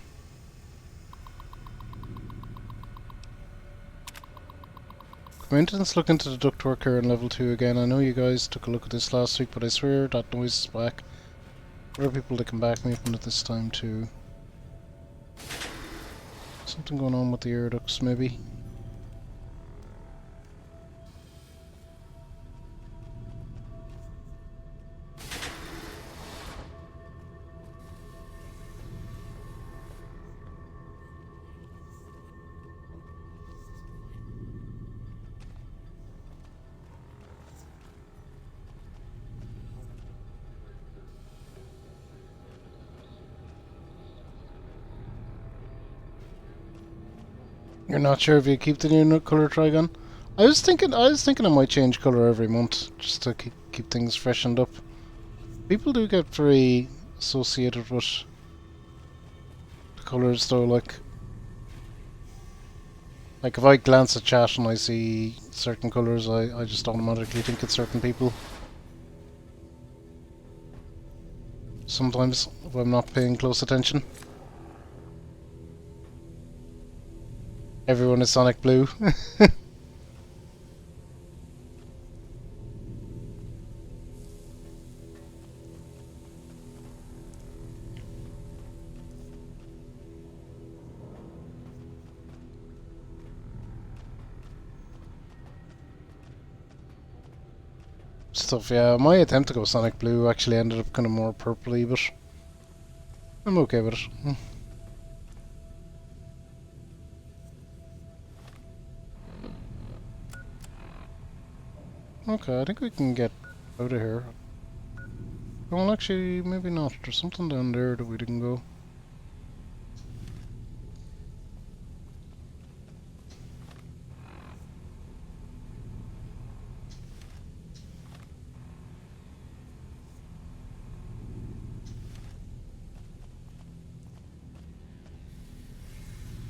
Maintenance, look into the ductwork here in level 2 again. I know you guys took a look at this last week, but I swear that noise is back. There are people that can back me up on it this time too. Something going on with the air ducts, maybe. You're not sure if you keep the new color Trigon? I was thinking I might change color every month just to keep things freshened up. People do get very associated with the colors though, like if I glance at chat and I see certain colors, I just automatically think it's certain people. Sometimes if I'm not paying close attention. Everyone is Sonic Blue. Stuff, yeah. My attempt to go Sonic Blue actually ended up kind of more purpley, but I'm okay with it. Okay, I think we can get out of here. Well, actually, maybe not. There's something down there that we didn't go.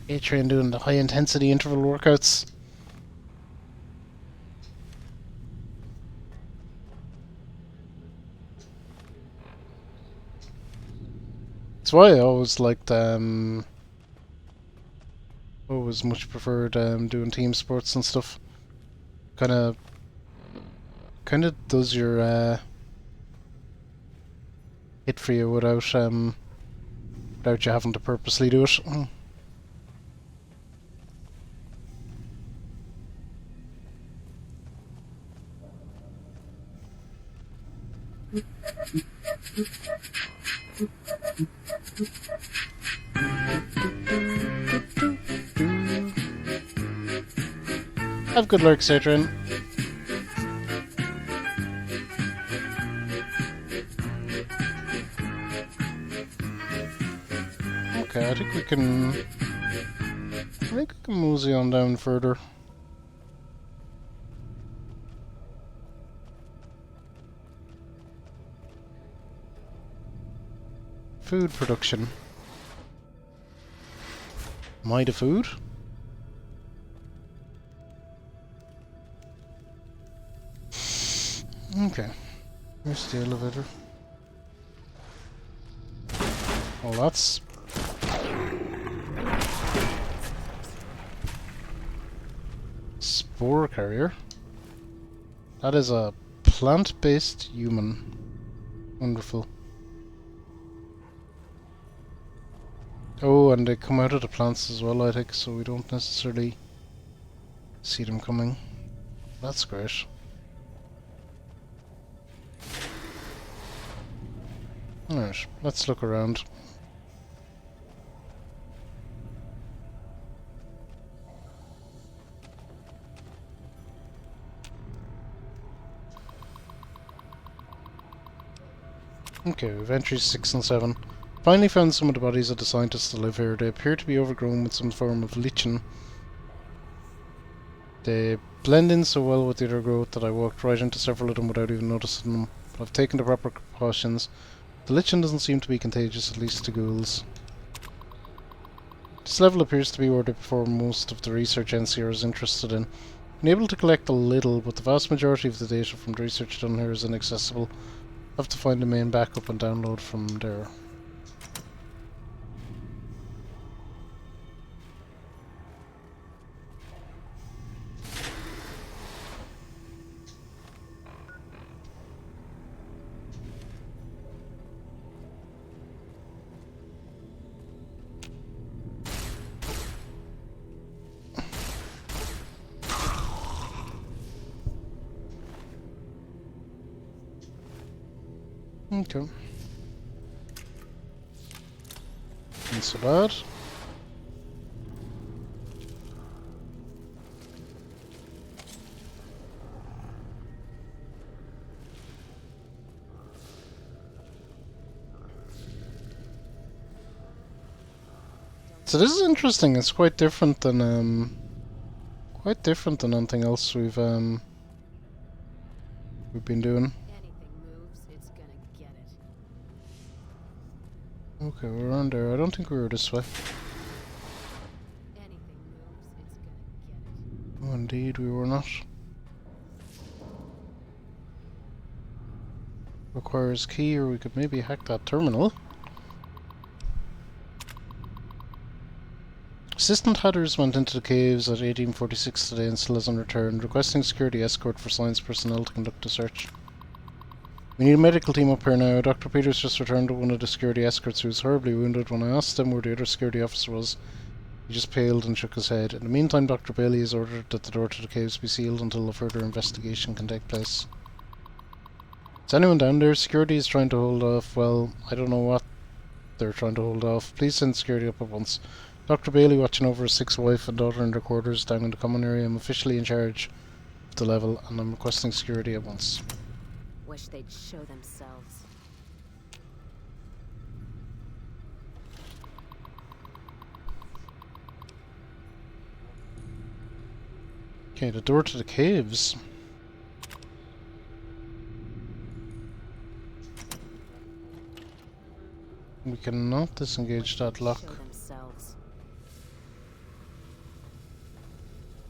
A-Train doing the high intensity interval workouts. That's why I always liked, always much preferred doing team sports and stuff. Kinda does your hit for you without you having to purposely do it. Have good luck, Citron. Okay, I think we can... mosey on down further. Food production. Am I the food? Okay. Here's the elevator. Well, that's... Spore carrier. That is a plant-based human. Wonderful. Oh, and they come out of the plants as well, I think, so we don't necessarily see them coming. That's great. Alright, let's look around. Okay, we've entries 6 and 7. Finally found some of the bodies of the scientists that live here. They appear to be overgrown with some form of lichen. They blend in so well with the other growth that I walked right into several of them without even noticing them. But I've taken the proper precautions. The lichen doesn't seem to be contagious, at least to ghouls. This level appears to be where they perform most of the research NCR is interested in. I'm able to collect a little, but the vast majority of the data from the research done here is inaccessible. I have to find the main backup and download from there. Okay. Not so bad. So this is interesting. It's quite different than anything else we've been doing. Okay, we're around there. I don't think we were this way. Oh, indeed, we were not. Requires key, or we could maybe hack that terminal. Assistant Hatters went into the caves at 1846 today and still hasn't returned, requesting security escort for science personnel to conduct a search. We need a medical team up here now. Dr. Peters just returned one of the security escorts who was horribly wounded. When I asked him where the other security officer was, he just paled and shook his head. In the meantime, Dr. Bailey has ordered that the door to the caves be sealed until a further investigation can take place. Is anyone down there? Security is trying to hold off. Well, I don't know what they're trying to hold off. Please send security up at once. Dr. Bailey watching over his 6th wife and daughter in their quarters down in the common area. I'm officially in charge of the level and I'm requesting security at once. Wish they'd show themselves. Okay, the door to the caves. We cannot disengage that lock.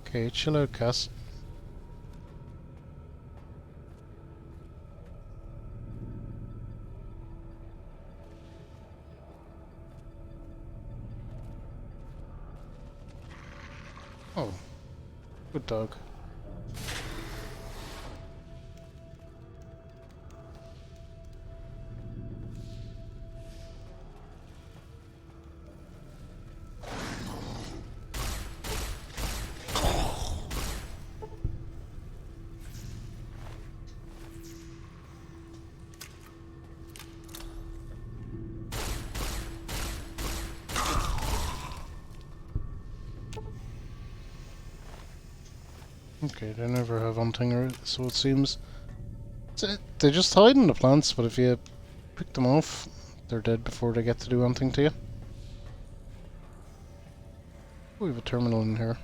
Okay, chill out, Cass. Oh, good dog. Okay, they never have hunting, so it seems. They just hide in the plants, but if you pick them off, they're dead before they get to do anything to you. We have a terminal in here.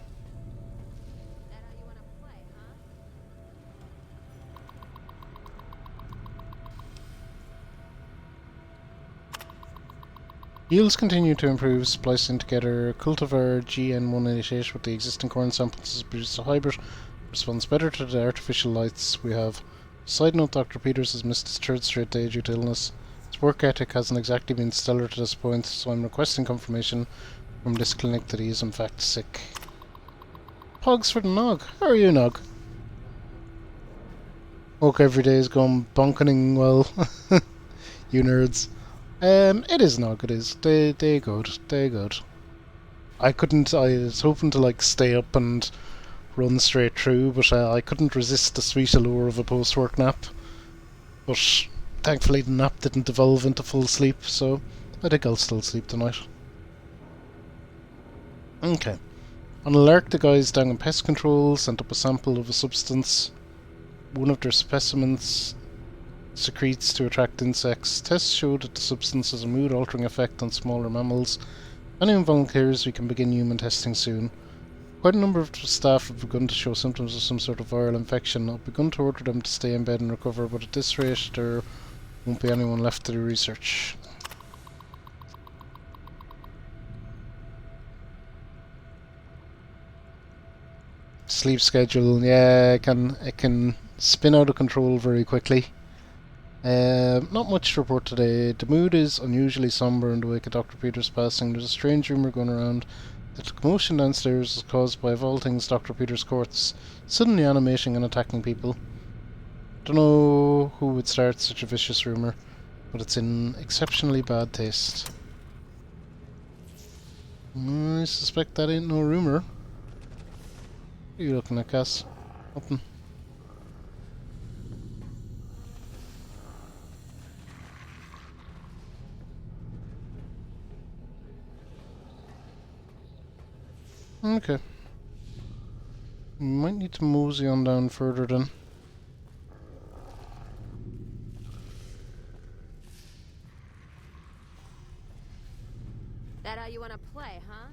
Yields continue to improve, splicing together cultivar GN188 with the existing corn samples has produced a hybrid responds better to the artificial lights we have. Side note, Dr. Peters has missed his third straight day due to illness. His work ethic hasn't exactly been stellar to this point, so I'm requesting confirmation from this clinic that he is in fact sick. Pogs for the Nog. How are you, Nog? Hope every day is going bonkening well. You nerds. It is Nog, it is. They good. They good. I was hoping to like stay up and run straight through, but I couldn't resist the sweet allure of a post-work nap. But thankfully the nap didn't devolve into full sleep, so I think I'll still sleep tonight. Okay. On alert, the guys down in pest control sent up a sample of a substance. One of their specimens secretes to attract insects. Tests showed that the substance has a mood-altering effect on smaller mammals. Anyone volunteers, we can begin human testing soon. Quite a number of staff have begun to show symptoms of some sort of viral infection. I've begun to order them to stay in bed and recover, but at this rate there won't be anyone left to do research. Sleep schedule, yeah, it can spin out of control very quickly. Not much to report today. The mood is unusually somber in the wake of Dr. Peters' passing. There's a strange rumour going around that the commotion downstairs is caused by, of all things, Dr. Peters' corpse suddenly animating and attacking people. Don't know who would start such a vicious rumour, but it's in exceptionally bad taste. I suspect that ain't no rumour. What are you looking at, Cass? Nothing. Okay. We might need to mosey on down further then. That how you wanna play, huh?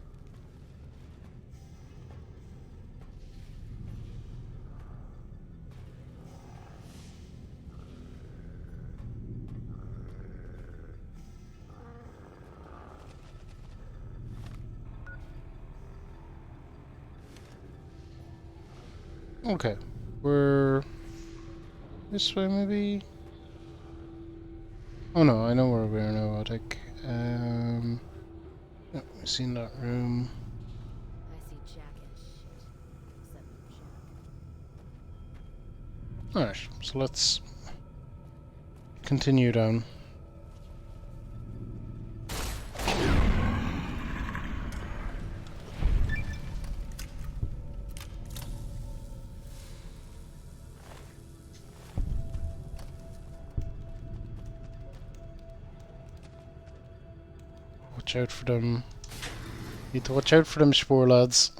Okay, we're this way maybe? Oh no, I know where we are now, I think. Yep, we've seen that room. I see Jack and shit. Except for Jack. Alright, so let's continue down. Watch out for them. Need to watch out for them spore lads.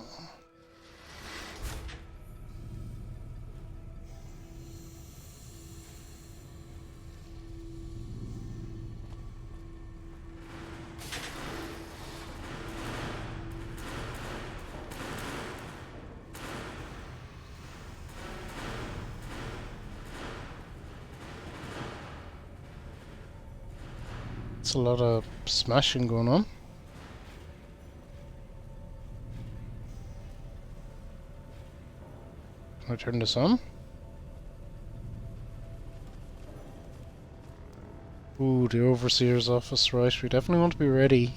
It's a lot of smashing going on. Can I turn this on? Ooh, the Overseer's office, right. We definitely want to be ready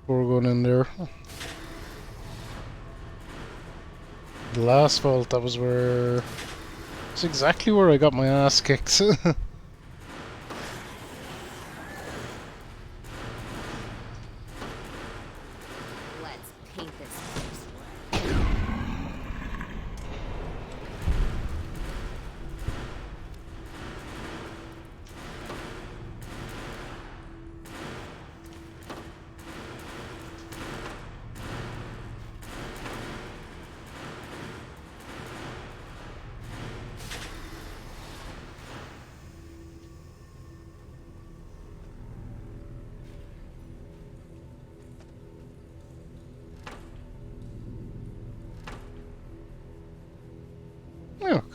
before going in there. The last vault, that was where... That's exactly where I got my ass kicked.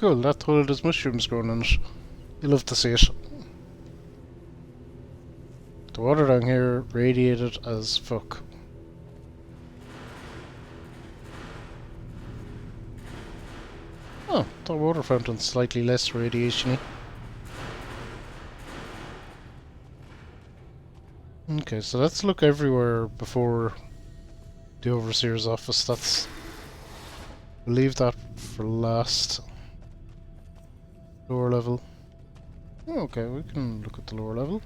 cool. That toilet has mushrooms growing in it. You love to see it. The water down here radiated as fuck. Oh, the water fountain's slightly less radiation-y. Okay, so let's look everywhere before the Overseer's office. We'll leave that for last. Lower level. Oh, okay, we can look at the lower level.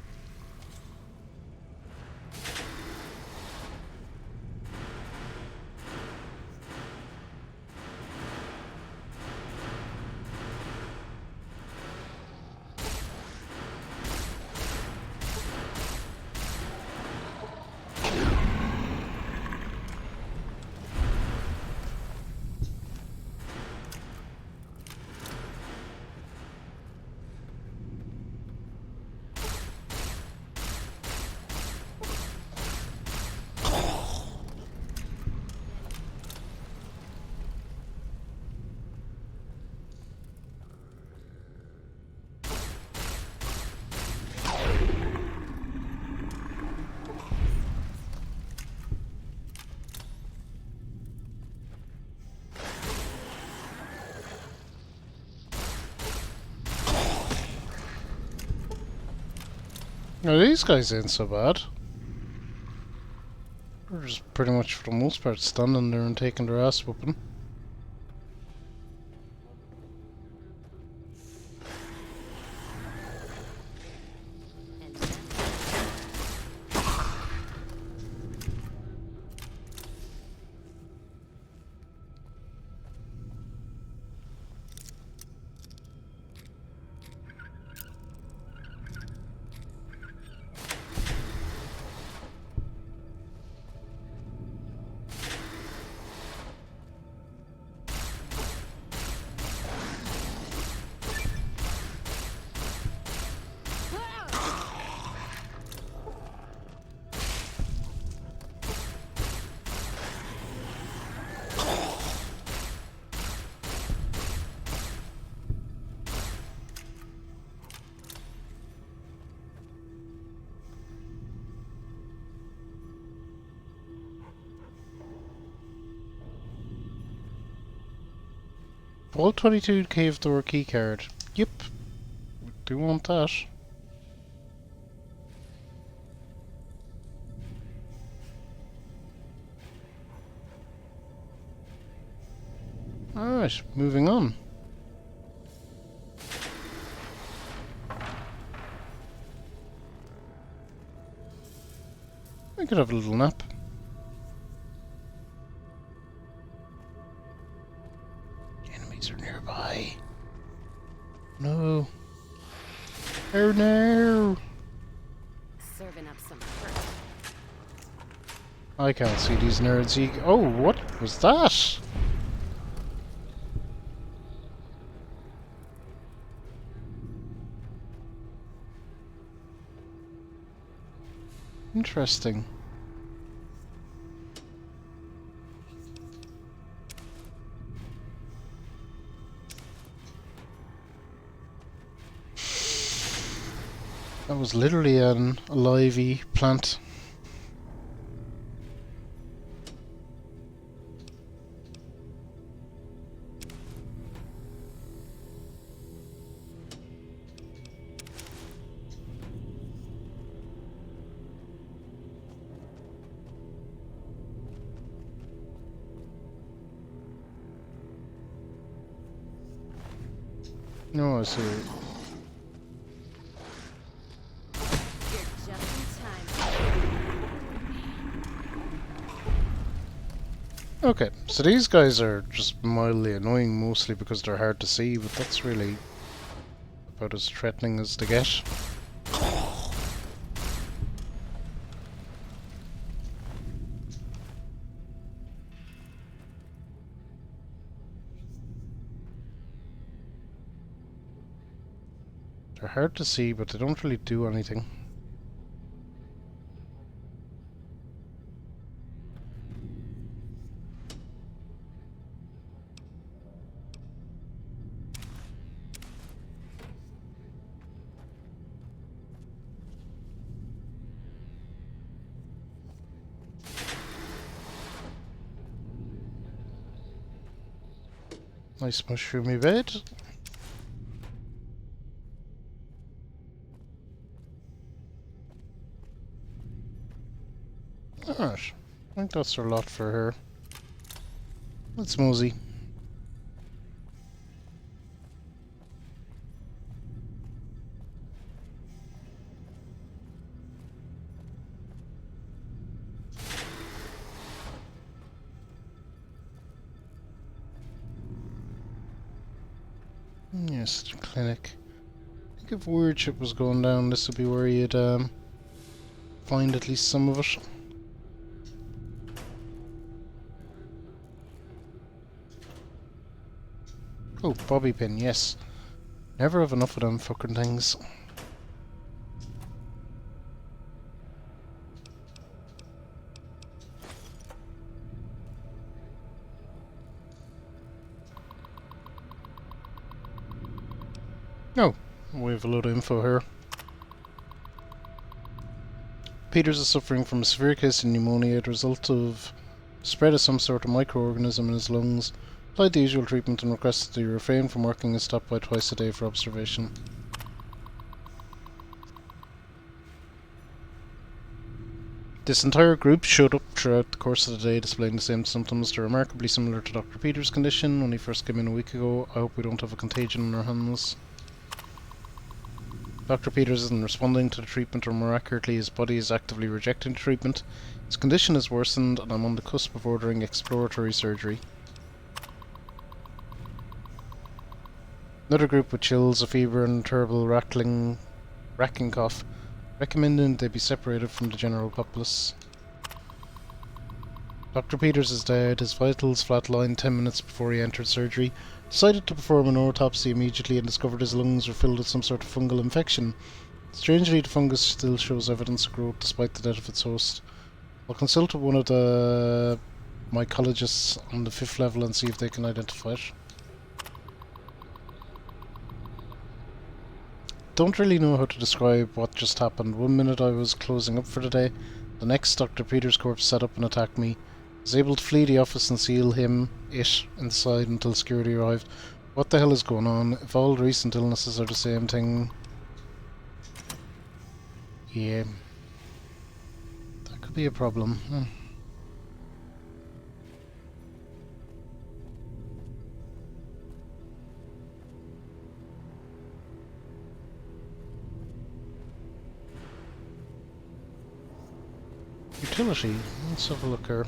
Now these guys ain't so bad. They're just pretty much for the most part standing there and taking their ass whooping. Vault 22 cave door keycard. Yep. Do want that. Alright, moving on. We could have a little nap. Enemies are nearby. No. Oh no! Serving up some hurt. I can't see these nerds. Oh, what was that? Interesting. That was literally an livey plant. No, I see. You're just in time. Okay, so these guys are just mildly annoying, mostly because they're hard to see, but that's really about as threatening as they get. They're hard to see, but they don't really do anything. Nice mushroomy bed. Alright. I think that's a lot for her. Let's mosey. Yes, the clinic. I think if word ship was going down, this would be where you'd find at least some of it. Oh, bobby pin, yes. Never have enough of them fucking things. Oh, we have a lot of info here. Peters is suffering from a severe case of pneumonia, the result of spread of some sort of microorganism in his lungs. Applied the usual treatment and requested that he refrain from working and stop by twice a day for observation. This entire group showed up throughout the course of the day displaying the same symptoms. They're remarkably similar to Dr. Peters' condition when he first came in a week ago. I hope we don't have a contagion on our hands. Dr. Peters isn't responding to the treatment, or more accurately, his body is actively rejecting the treatment. His condition has worsened and I'm on the cusp of ordering exploratory surgery. Another group with chills, a fever and terrible racking cough, recommending they be separated from the general populace. Dr. Peters is dead, his vitals flatlined 10 minutes before he entered surgery. Decided to perform an autopsy immediately and discovered his lungs were filled with some sort of fungal infection. Strangely, the fungus still shows evidence of growth despite the death of its host. I'll consult with one of the mycologists on the 5th level and see if they can identify it. Don't really know how to describe what just happened. One minute I was closing up for the day, the next Dr. Peters' corpse set up and attacked me. I was able to flee the office and seal it inside until security arrived. What the hell is going on? If all recent illnesses are the same thing... Yeah. That could be a problem. Utility. Let's have a look here.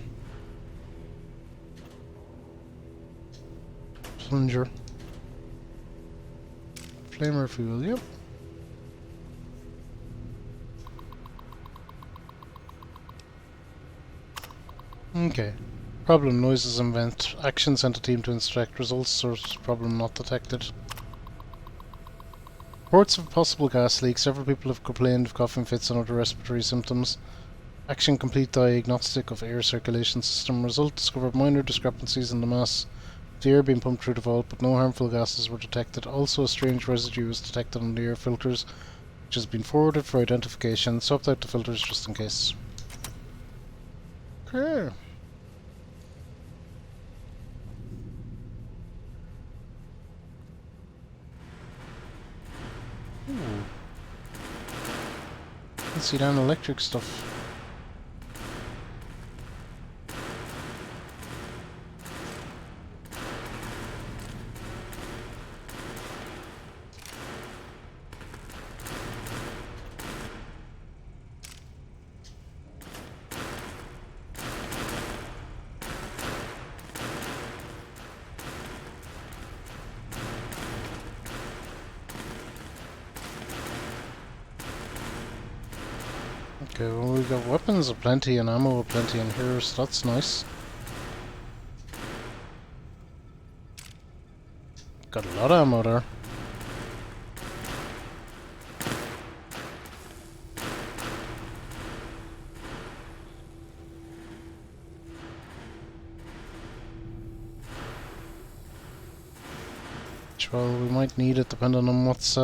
Plunger. Flamer fuel, yep. Okay. Problem noises and vent. Action sent a team to inspect. Results source problem not detected. Reports of possible gas leak. Several people have complained of coughing fits and other respiratory symptoms. Action complete diagnostic of air circulation system. Result discovered minor discrepancies in the mass of the air being pumped through the vault, but no harmful gases were detected. Also, a strange residue was detected on the air filters, which has been forwarded for identification. Swapped out the filters just in case. Okay. Ooh. Let's see down electric stuff. Okay, well we got weapons aplenty and ammo aplenty in here, so that's nice. Got a lot of ammo there. Well, we might need it depending on what's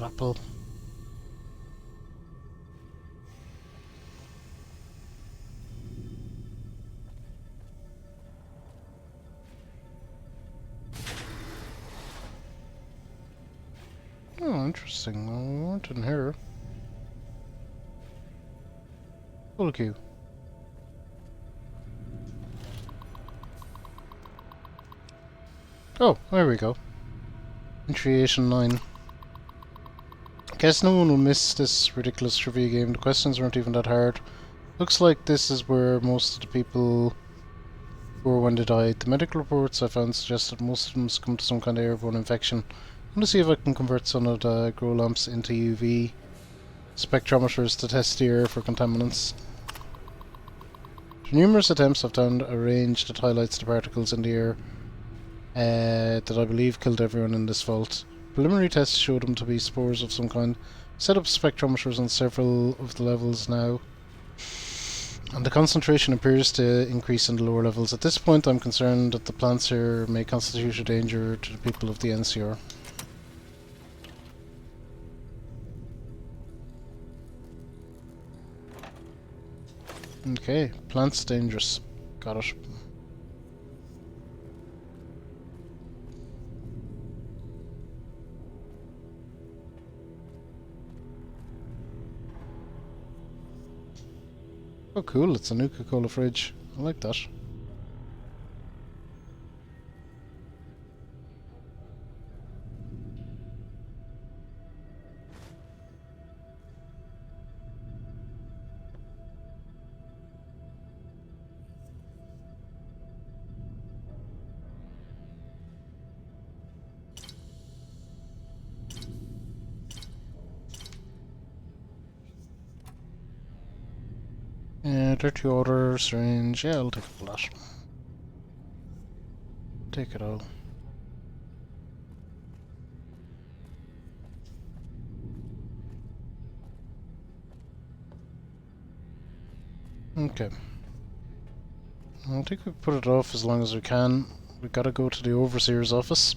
apple. Oh, interesting. Well, we weren't in here. Full queue. Oh, there we go. Initiation 9. Guess no one will miss this ridiculous trivia game. The questions weren't even that hard. Looks like this is where most of the people were when they died. The medical reports I found suggest that most of them succumbed to some kind of airborne infection. I'm going to see if I can convert some of the grow lamps into UV spectrometers to test the air for contaminants. Through numerous attempts I've found a range that highlights the particles in the air that I believe killed everyone in this vault. Preliminary tests showed them to be spores of some kind. Set up spectrometers on several of the levels now, and the concentration appears to increase in the lower levels. At this point I'm concerned that the plants here may constitute a danger to the people of the NCR. Okay, plants dangerous. Got it. Oh cool, it's a Nuka-Cola fridge. I like that. Yeah, dirty water, syringe. Yeah, I'll take all that. Take it all. Okay. I think we put it off as long as we can. We gotta go to the Overseer's office.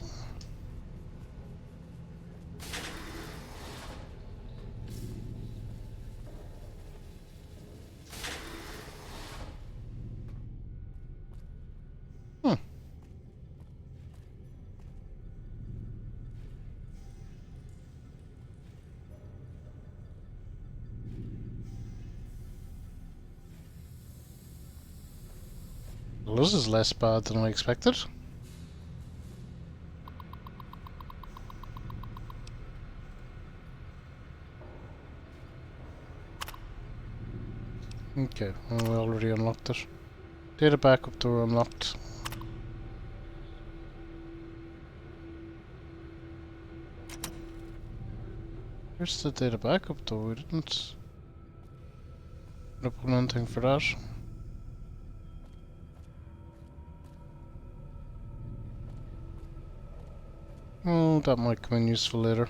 Well, this is less bad than I expected. Okay, well, we already unlocked it. Data backup door unlocked. Here's the data backup door. We didn't put anything for that. Oh, that might come in useful later.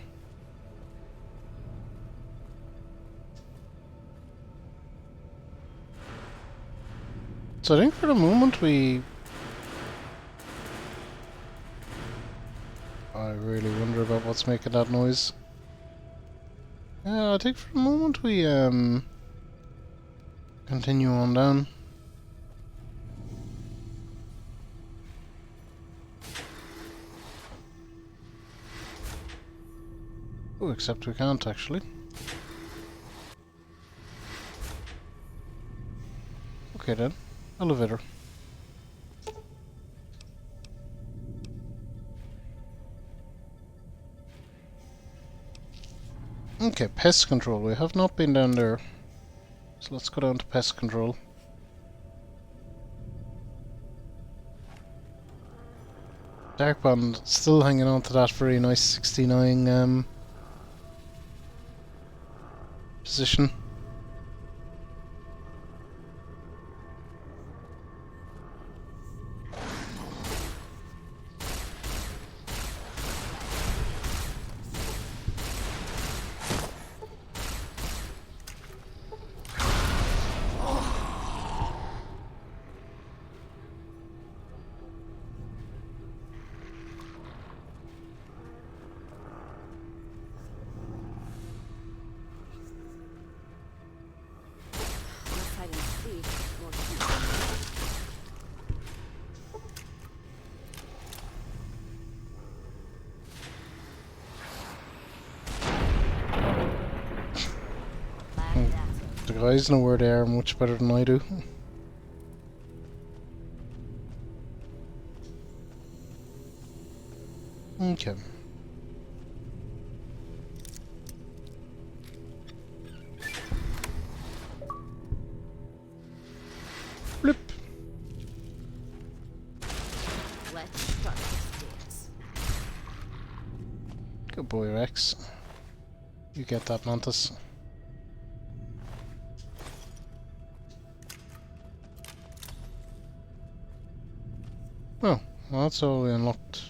So I think for the moment I really wonder about what's making that noise. Yeah, I think for the moment we continue on down. Oh, except we can't actually. Okay then, elevator. Okay, pest control. We have not been down there. So let's go down to pest control. Dark Bond still hanging on to that very nice 69 position. won't shoot. Glad that's over. The guys know where they are much better than I do. Okay. Blip. Let's start this dance. Good boy, Rex. You get that, Mantis. Oh, well, that's all we unlocked.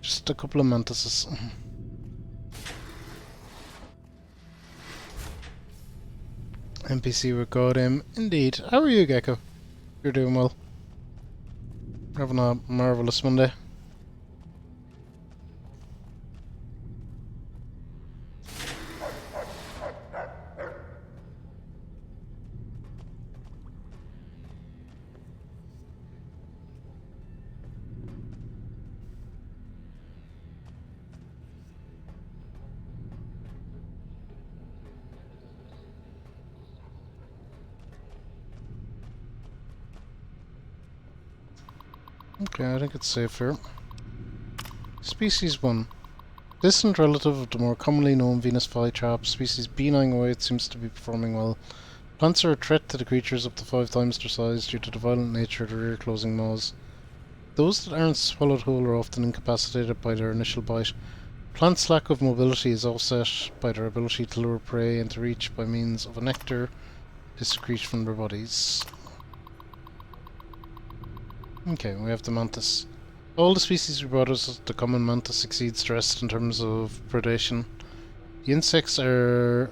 Just a couple of mantises. NPC record him. Indeed. How are you, Gecko? You're doing well. Having a marvelous Monday. Okay, I think it's safe here. Species 1. Distant relative of the more commonly known Venus flytrap, species B908 seems to be performing well. Plants are a threat to the creatures up to 5 times their size due to the violent nature of the rear closing maws. Those that aren't swallowed whole are often incapacitated by their initial bite. Plants' lack of mobility is offset by their ability to lure prey into reach by means of a nectar they secrete from their bodies. Okay, we have the mantis. All the species we brought us, the common mantis exceeds the rest in terms of predation. The insects are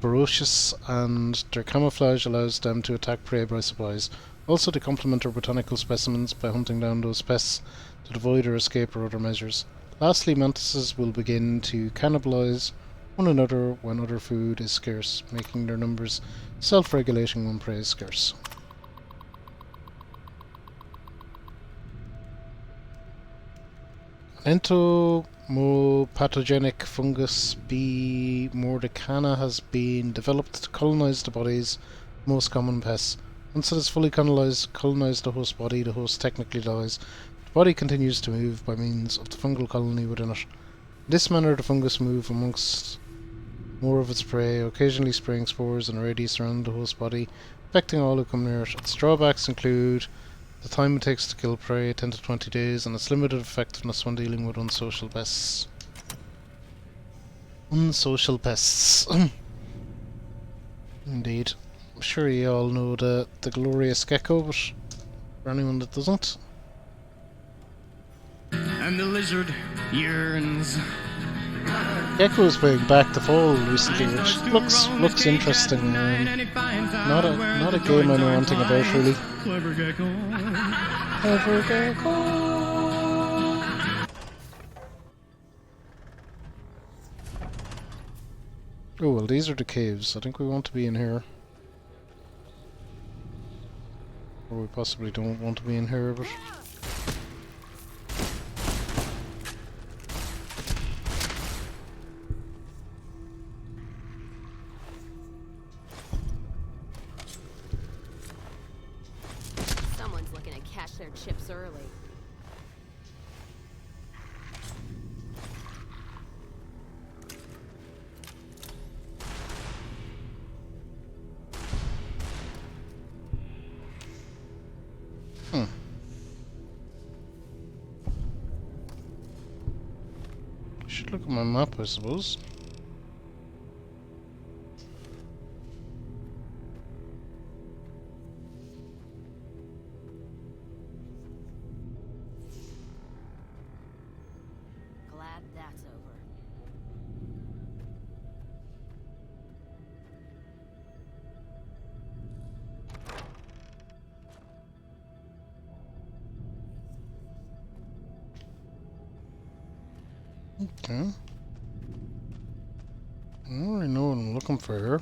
ferocious and their camouflage allows them to attack prey by surprise. Also, they complement our botanical specimens by hunting down those pests to avoid or escape or other measures. Lastly, mantises will begin to cannibalize one another when other food is scarce, making their numbers self-regulating when prey is scarce. Entomopathogenic fungus B. mordicana has been developed to colonize the body's most common pests. Once it is fully colonized the host body, the host technically dies. The body continues to move by means of the fungal colony within it. In this manner, the fungus moves amongst more of its prey, occasionally spraying spores in a radius around the host body, affecting all who come near it. Its drawbacks include the time it takes to kill prey, 10 to 20 days, and its limited effectiveness when dealing with unsocial pests. Unsocial pests. Indeed. I'm sure you all know the glorious gecko, but for anyone that doesn't. And the lizard yearns. Gecko's playing Back to Fall recently, which looks interesting. Not a game I know anything about really. Clever gecko. Clever gecko. Oh well, these are the caves. I think we want to be in here. Or we possibly don't want to be in here, but... Someone's looking to cash their chips early. Should look at my map, I suppose. Glad that's over. Okay. I already know what I'm looking for here.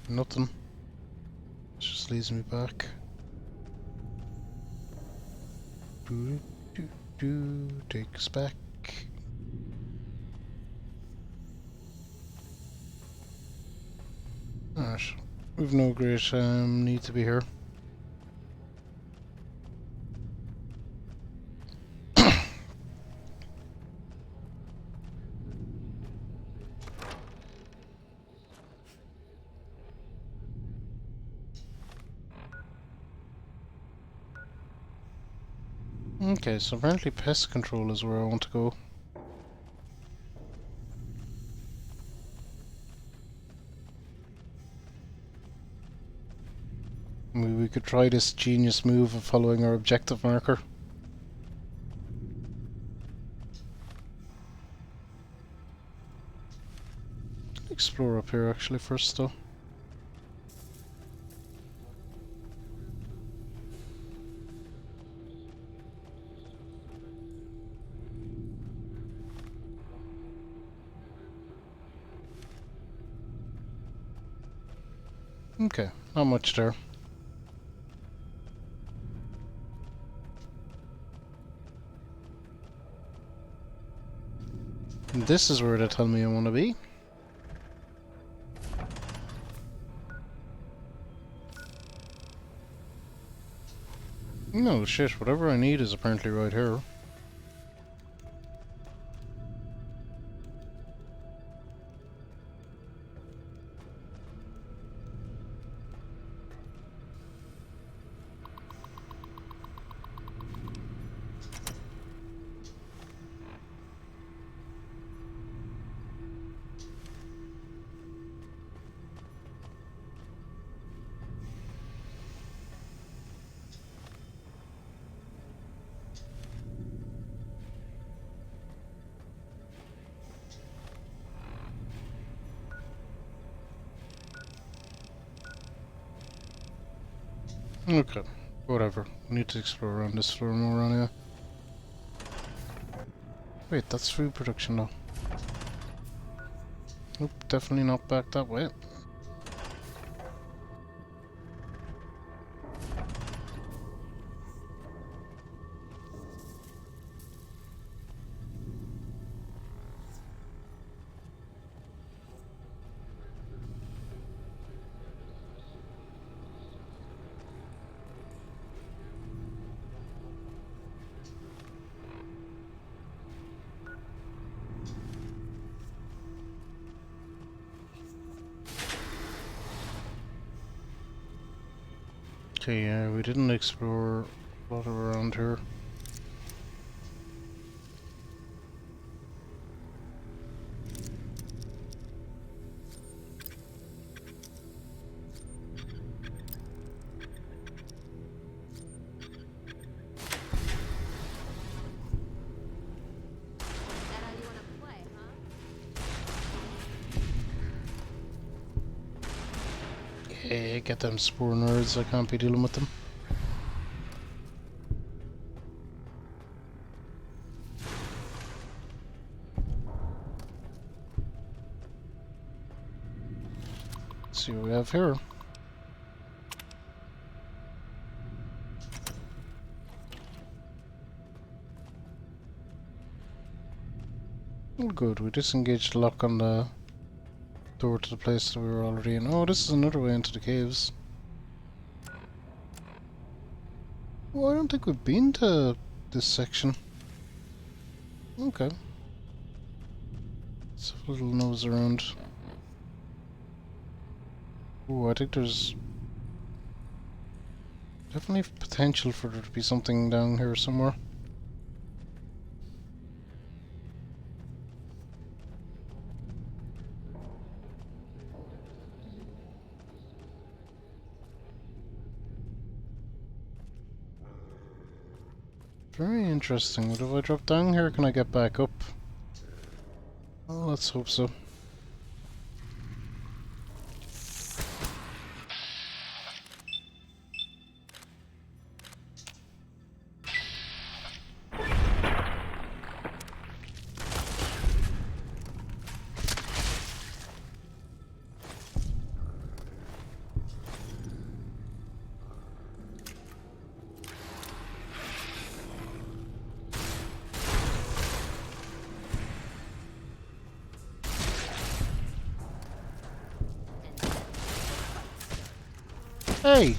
Nothing. Just leads me back. Take us back. Alright. We've no great need to be here. Okay, so apparently pest control is where I want to go. Maybe we could try this genius move of following our objective marker. Explore up here actually first though. Okay, not much there. And this is where they tell me I want to be. No shit, whatever I need is apparently right here. Okay, whatever. We need to explore around this floor more anyway. Wait, that's food production though. Nope, definitely not back that way. Okay, yeah, we didn't explore a lot around here. Yeah, get them spore nerds, I can't be dealing with them. Let's see what we have here. Oh, good, we disengaged the lock on the door to the place that we were already in. Oh, this is another way into the caves. Oh, I don't think we've been to this section. Okay. Let's have a little nose around. Oh, I think there's definitely potential for there to be something down here somewhere. Very interesting. But if I drop down here, can I get back up? Oh, let's hope so. Hey!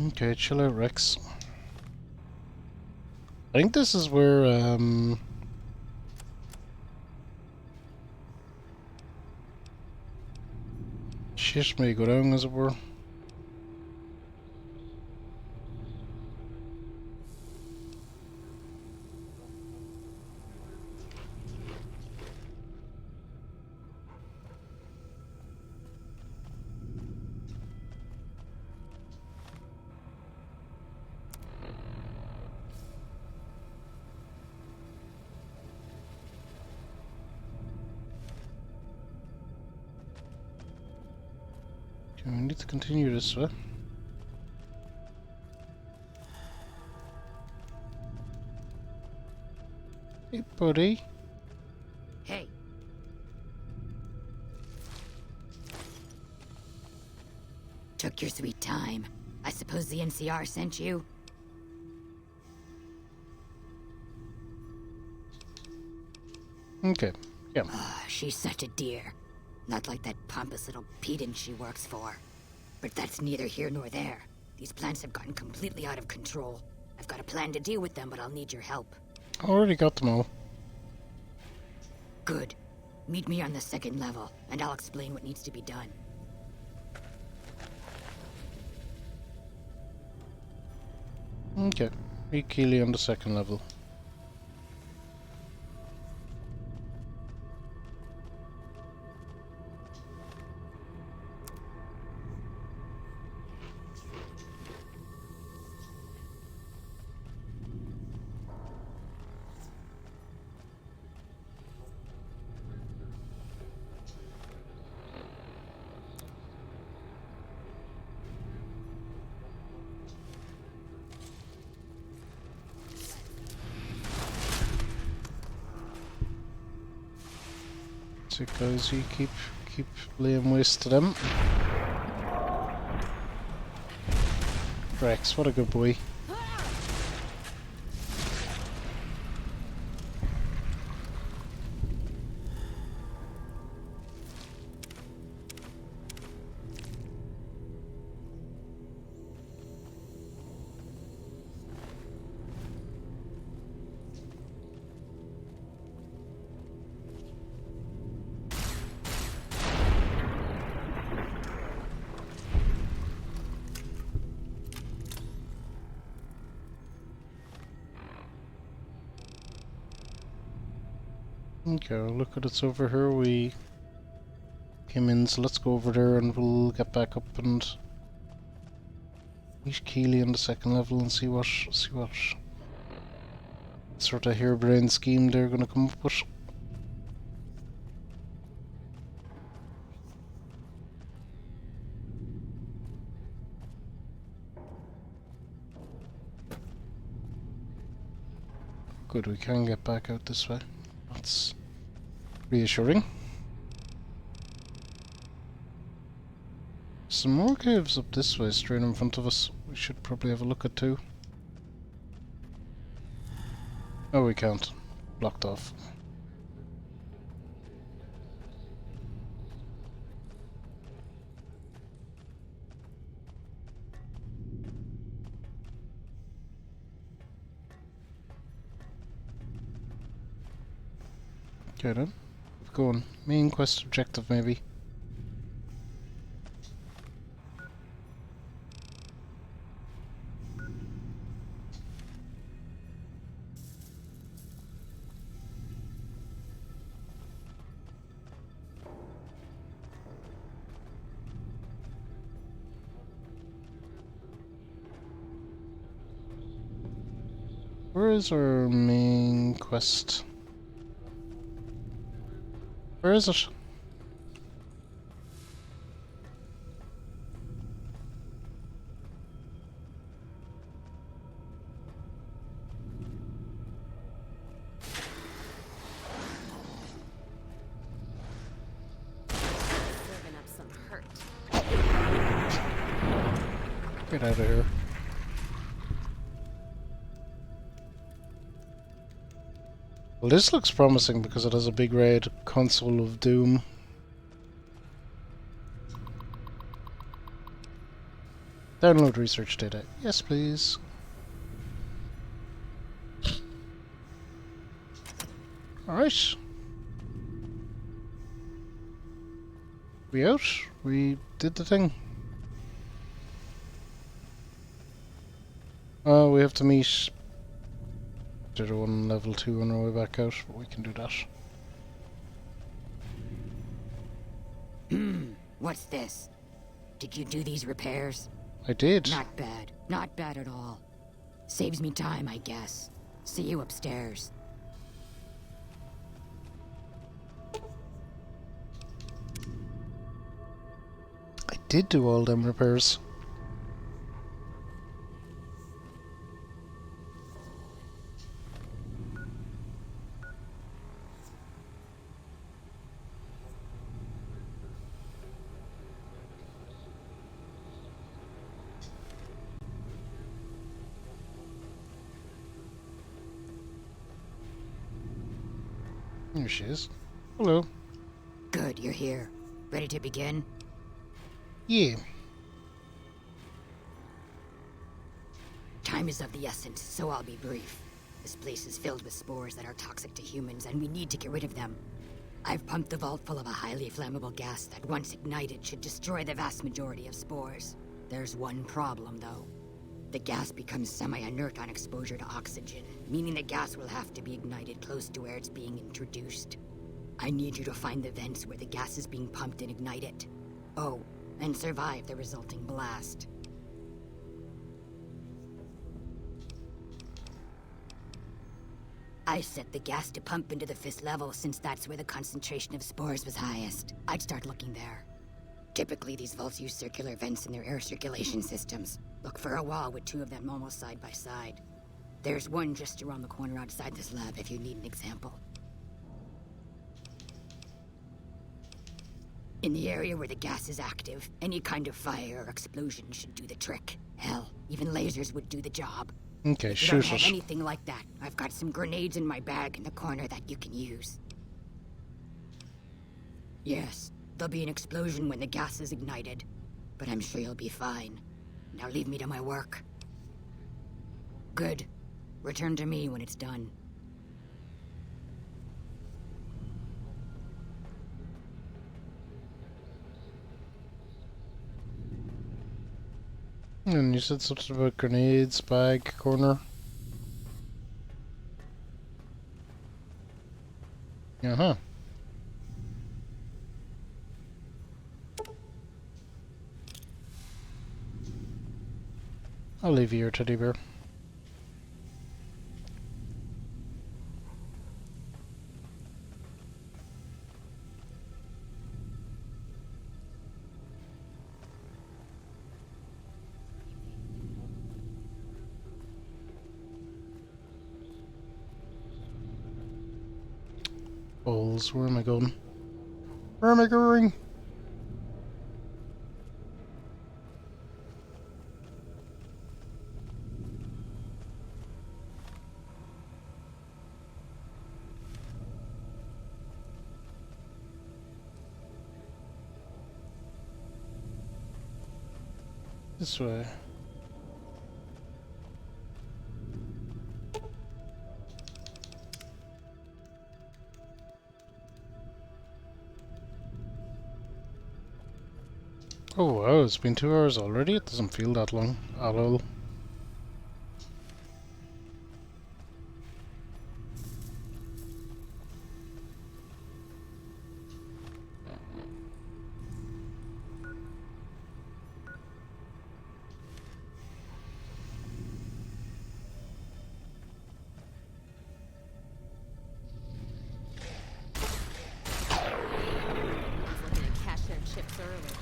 Okay, chill out, Rex. I think this is where, shit may go down, as it were. Okay, we need to continue this way. Hey, buddy. Hey. Took your sweet time. I suppose the NCR sent you? Okay, yeah. She's such a dear. Not like that pompous little pedant she works for. But that's neither here nor there. These plants have gotten completely out of control. I've got a plan to deal with them, but I'll need your help. Already got them all. Good. Meet me on the second level, and I'll explain what needs to be done. Okay, meet Keely on the second level. So guys, you keep laying waste to them. Rex, what a good boy. Okay, look at it's over here. We came in, so let's go over there and we'll get back up and meet Keely on the second level and see what sort of harebrained scheme they're gonna come up with. Good, we can get back out this way. That's reassuring. Some more caves up this way, straight in front of us. We should probably have a look at too. Oh, we can't. Blocked off. Okay then. Keep going. Main quest objective maybe. Where is our main quest? Where is it? Get out of here. Well, this looks promising because it has a big red console of doom. Download research data. Yes, please. Alright. We out? We did the thing. Oh, we have to meet Zero and level 2 on our way back out, but we can do that. What's this? Did you do these repairs? I did. Not bad. Not bad at all. Saves me time, I guess. See you upstairs. I did do all them repairs. Here she is. Hello. Good, you're here. Ready to begin? Yeah. Time is of the essence, so I'll be brief. This place is filled with spores that are toxic to humans, and we need to get rid of them. I've pumped the vault full of a highly flammable gas that, once ignited, should destroy the vast majority of spores. There's one problem, though. The gas becomes semi-inert on exposure to oxygen, meaning the gas will have to be ignited close to where it's being introduced. I need you to find the vents where the gas is being pumped and ignite it. Oh, and survive the resulting blast. I set the gas to pump into the 5th level since that's where the concentration of spores was highest. I'd start looking there. Typically, these vaults use circular vents in their air circulation systems. Look for a wall with 2 of them almost side by side. There's one just around the corner outside this lab if you need an example. In the area where the gas is active, any kind of fire or explosion should do the trick. Hell, even lasers would do the job. Okay, If you don't shoot have us. anything like that, I've got some grenades in my bag in the corner that you can use. Yes, there'll be an explosion when the gas is ignited, but I'm sure you'll be fine. Now leave me to my work. Good. Return to me when it's done. And you said something about grenades, bag, corner. Uh-huh. I'll leave you here, teddy bear. Balls, where am I going? Where am I going? This way. Oh wow, it's been 2 hours already? It doesn't feel that long at all. Looking to cash their chips early.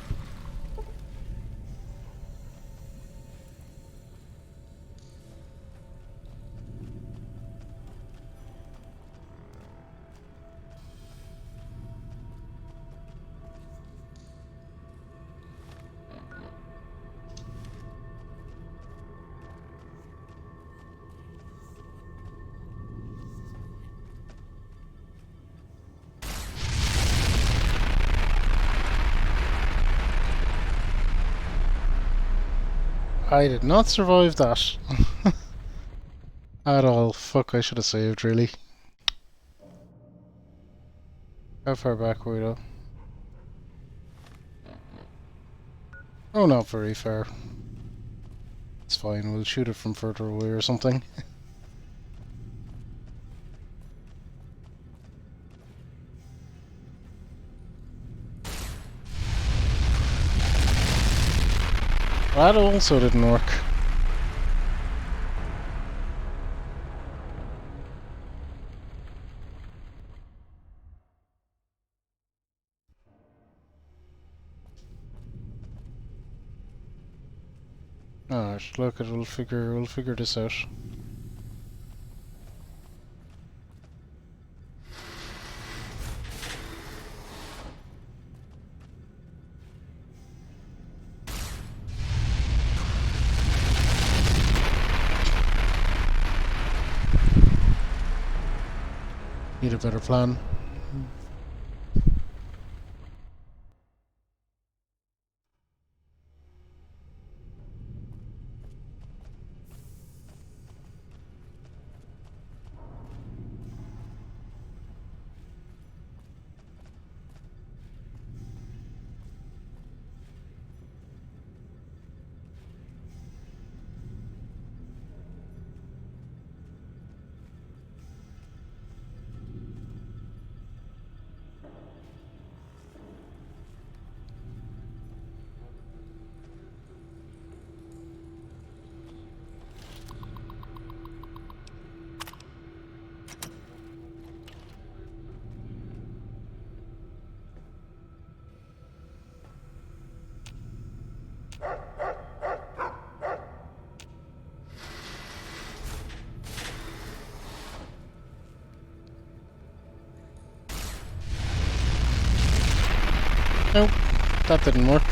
I did not survive that. At all. Fuck, I should have saved, really. How far back were we, though? Oh, not very far. It's fine, we'll shoot it from further away or something. That also didn't work. Alright, look, we'll figure this out. Need a better plan. Nope, that didn't work.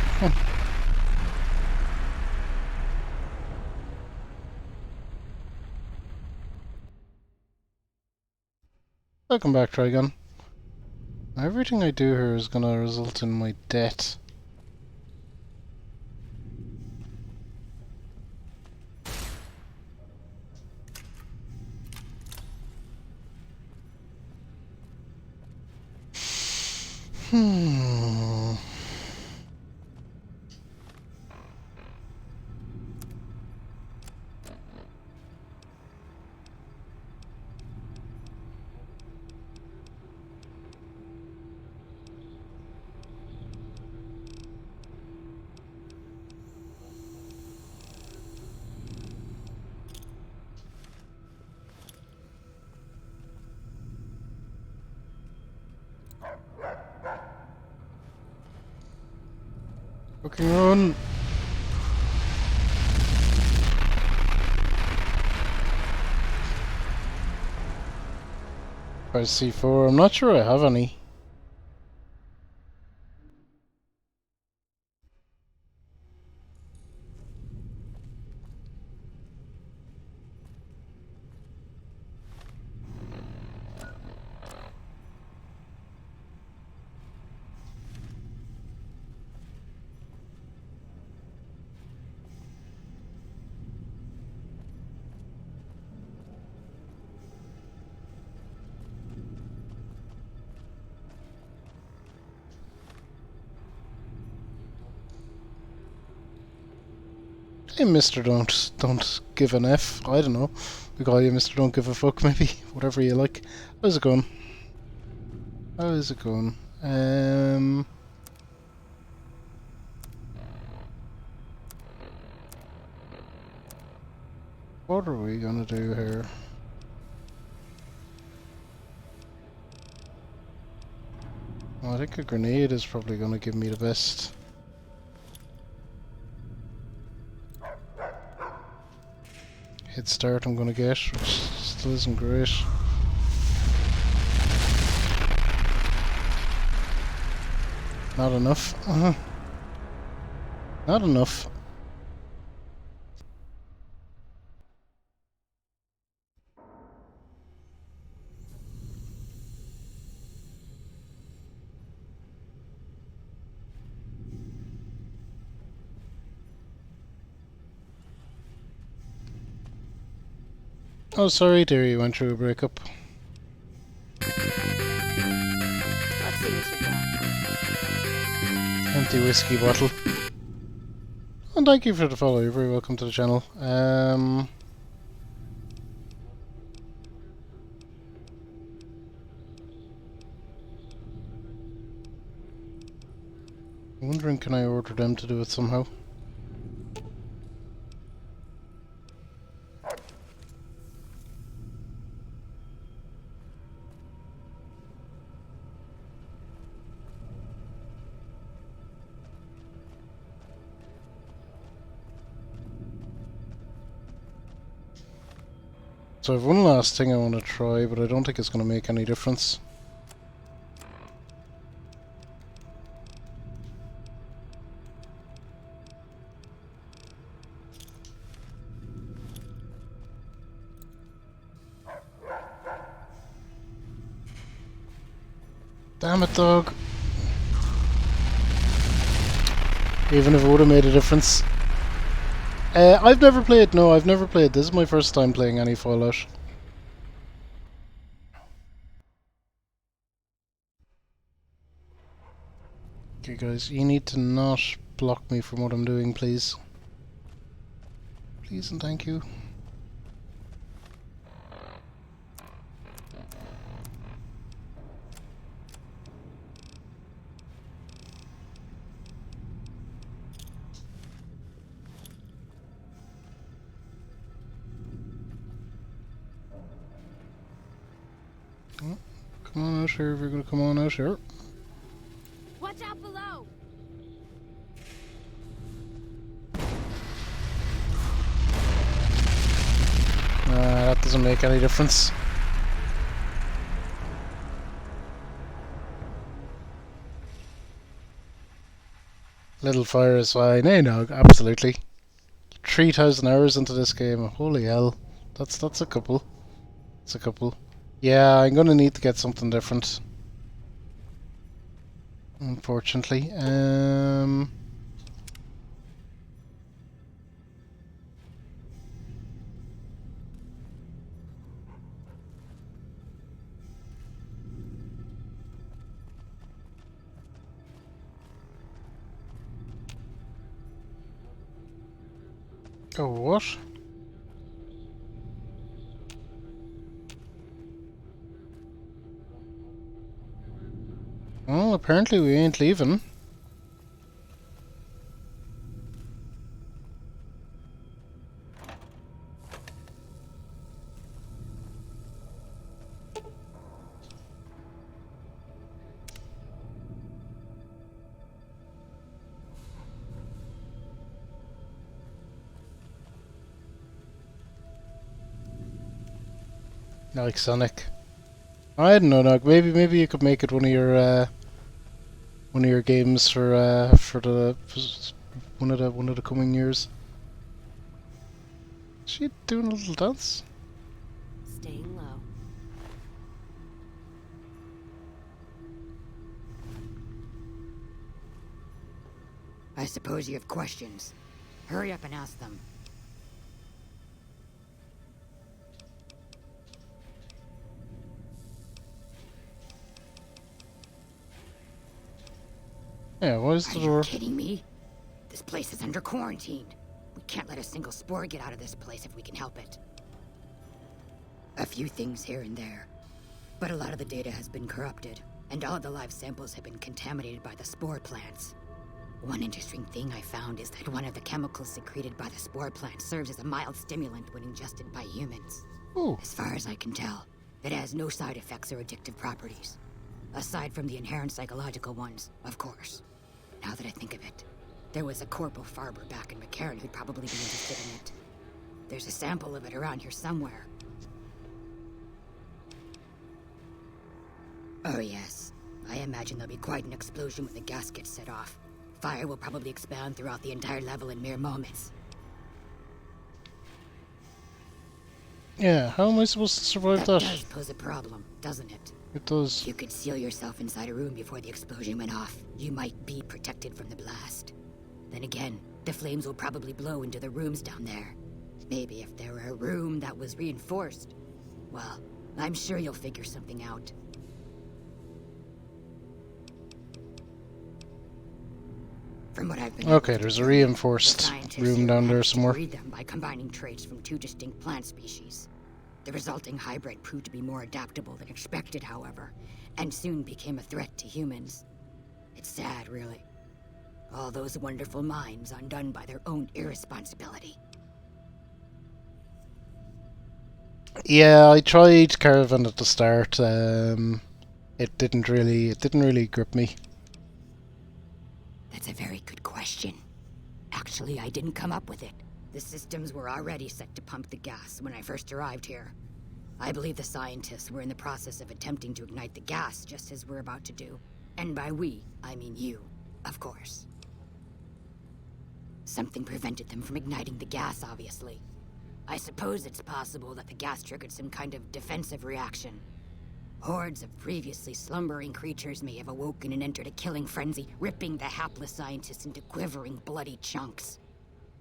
Welcome back, Trigon. Everything I do here is gonna result in my death. Fucking run! Press C4. I'm not sure I have any. Hey, Mr. Don't give an F. I don't know. We call you Mr. Don't give a fuck, maybe. Whatever you like. How's it going? How is it going? What are we gonna do here? Well, I think a grenade is probably gonna give me the best. Head start I'm gonna get, which still isn't great. Not enough. Not enough. Oh, sorry, dear, you went through a breakup. Let's see what you got. Empty whiskey bottle. And thank you for the follow. You're very welcome to the channel. I'm wondering, can I order them to do it somehow? So I have one last thing I want to try, but I don't think it's going to make any difference. Damn it, dog. Even if it would have made a difference. I've never played, no, I've never played. This is my first time playing any Fallout. Okay guys, you need to not block me from what I'm doing, please. Please and thank you. Come on out here if you're gonna come on out here. Watch out below! That doesn't make any difference. Little fire is fine. Hey, no, absolutely. 3,000 hours into this game. Holy hell. That's a couple. That's a couple. Yeah, I'm gonna need to get something different. Unfortunately. Oh, what? Well, apparently we ain't leaving. Like Sonic. I don't know, Doug. Maybe you could make it one of your games for the one of the coming years. Is she doing a little dance? Staying low. I suppose you have questions. Hurry up and ask them. Yeah, why is the door? Are you kidding me? This place is under quarantine. We can't let a single spore get out of this place if we can help it. A few things here and there, but a lot of the data has been corrupted, and all of the live samples have been contaminated by the spore plants. One interesting thing I found is that one of the chemicals secreted by the spore plant serves as a mild stimulant when ingested by humans. Ooh. As far as I can tell, it has no side effects or addictive properties. Aside from the inherent psychological ones, of course. Now that I think of it, there was a Corporal Farber back in McCarran who'd probably be interested in it. There's a sample of it around here somewhere. Oh yes, I imagine there'll be quite an explosion when the gas gets set off. Fire will probably expand throughout the entire level in mere moments. Yeah, how am I supposed to survive that? That does pose a problem, doesn't it? It does. If you could seal yourself inside a room before the explosion went off, you might be protected from the blast. Then again, the flames will probably blow into the rooms down there. Maybe if there were a room that was reinforced. Well, I'm sure you'll figure something out. From what I've been Okay, there's a reinforced room down there somewhere. Breed them by combining traits from 2 distinct plant species. The resulting hybrid proved to be more adaptable than expected, however, and soon became a threat to humans. It's sad, really. All those wonderful minds undone by their own irresponsibility. Yeah, I tried Caravan at the start. It didn't really grip me. That's a very good question. Actually, I didn't come up with it. The systems were already set to pump the gas when I first arrived here. I believe the scientists were in the process of attempting to ignite the gas just as we're about to do. And by we, I mean you, of course. Something prevented them from igniting the gas, obviously. I suppose it's possible that the gas triggered some kind of defensive reaction. Hordes of previously slumbering creatures may have awoken and entered a killing frenzy, ripping the hapless scientists into quivering, bloody chunks.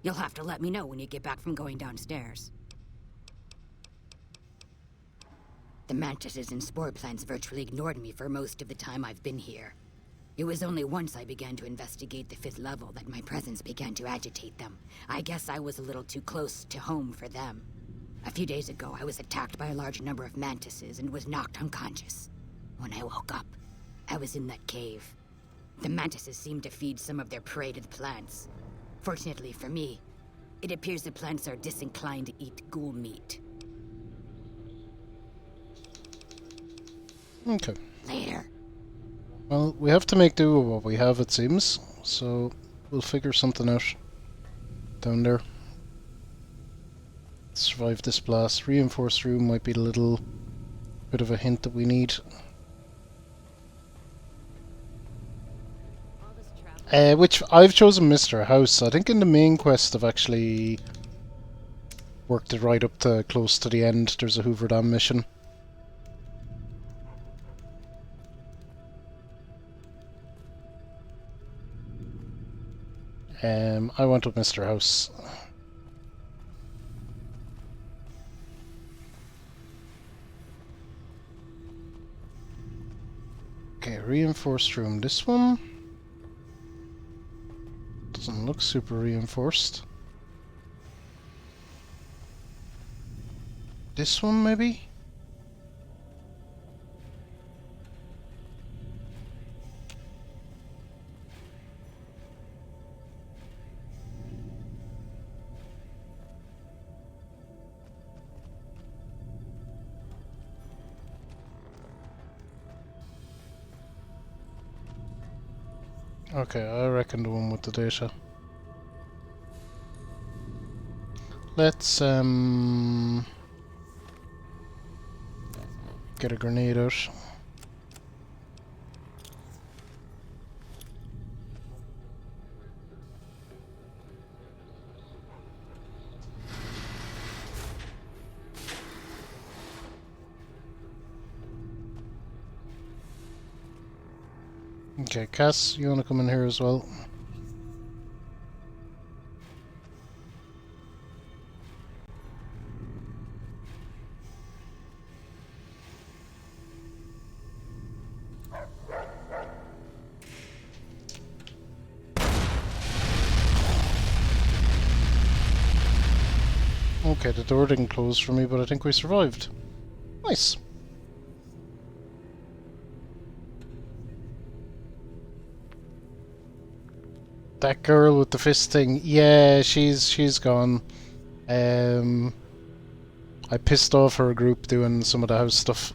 You'll have to let me know when you get back from going downstairs. The mantises and spore plants virtually ignored me for most of the time I've been here. It was only once I began to investigate the 5th level that my presence began to agitate them. I guess I was a little too close to home for them. A few days ago, I was attacked by a large number of mantises and was knocked unconscious. When I woke up, I was in that cave. The mantises seemed to feed some of their prey to the plants. Fortunately for me, it appears the plants are disinclined to eat ghoul meat. Okay. Later. Well, we have to make do with what we have, it seems. So, we'll figure something out down there. Survive this blast. Reinforced room might be a little bit of a hint that we need. Which I've chosen Mr. House. I think in the main quest I've actually worked it right up to close to the end. There's a Hoover Dam mission. I went with Mr. House. Okay, reinforced room. This one doesn't look super reinforced. This one, maybe? Okay, I reckon the one with the data. Let's get a grenade out. Okay, Cass, you wanna come in here as well? Okay, the door didn't close for me, but I think we survived. Nice. That girl with the fist thing, yeah, she's gone. I pissed off her group doing some of the house stuff.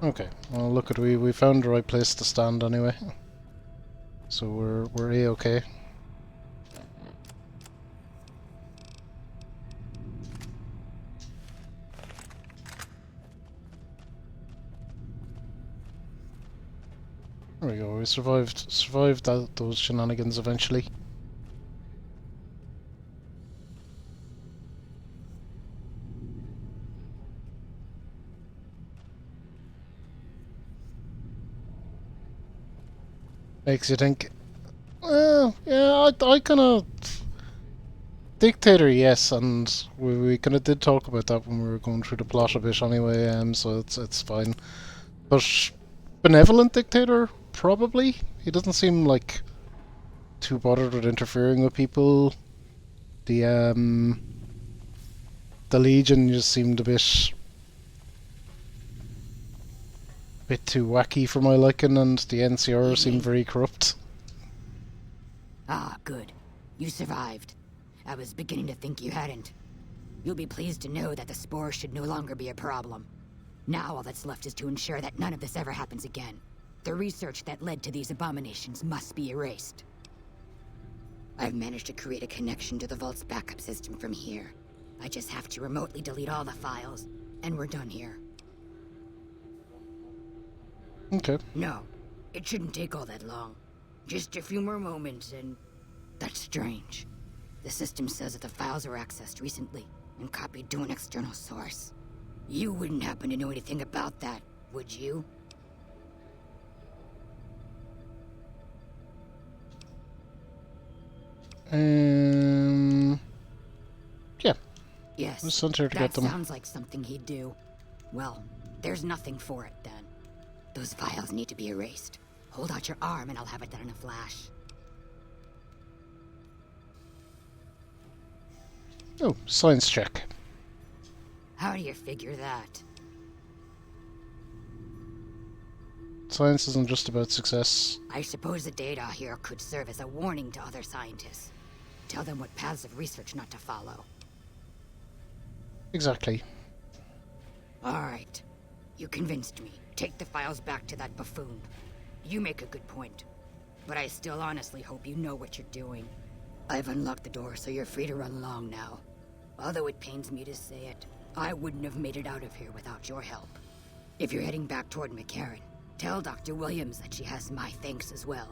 Okay, well look at we found the right place to stand anyway. So we're A-okay. There we go, we survived those shenanigans eventually. Makes you think, yeah, I kind of Dictator, yes, and we kind of did talk about that when we were going through the plot a bit anyway. So it's fine. But benevolent dictator, probably. He doesn't seem like too bothered with interfering with people. The Legion just seemed a bit too wacky for my liking, and the NCR seemed very corrupt. Ah, good. You survived. I was beginning to think you hadn't. You'll be pleased to know that the spore should no longer be a problem. Now all that's left is to ensure that none of this ever happens again. The research that led to these abominations must be erased. I've managed to create a connection to the Vault's backup system from here. I just have to remotely delete all the files, and we're done here. Okay. No, it shouldn't take all that long. Just a few more moments, and... That's strange. The system says that the files were accessed recently, and copied to an external source. You wouldn't happen to know anything about that, would you? Yeah. Yes, I sent her to get that them. sounds like something he'd do. Well, there's nothing for it then. Those files need to be erased. Hold out your arm and I'll have it done in a flash. Oh, science check. How do you figure that? Science isn't just about success. I suppose the data here could serve as a warning to other scientists. Tell them what paths of research not to follow. Exactly. Alright. You convinced me. Take the files back to that buffoon. You make a good point. But I still honestly hope you know what you're doing. I've unlocked the door, so you're free to run along now. Although it pains me to say it, I wouldn't have made it out of here without your help. If you're heading back toward McCarran, tell Dr. Williams that she has my thanks as well.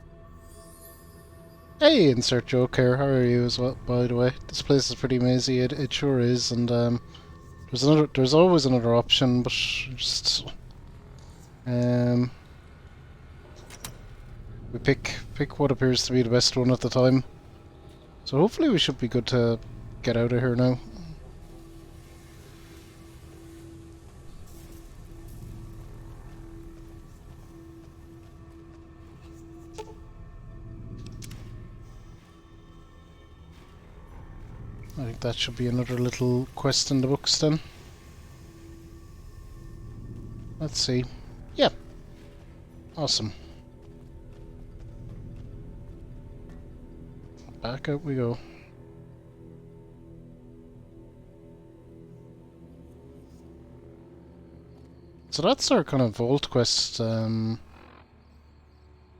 Hey, insert joke here. How are you as well, by the way? This place is pretty mazy. It sure is, and there's always another option, but just we pick what appears to be the best one at the time. So hopefully we should be good to get out of here now. I think that should be another little quest in the books then. Let's see. Yeah. Awesome. Back out we go. So that's our kind of vault quest,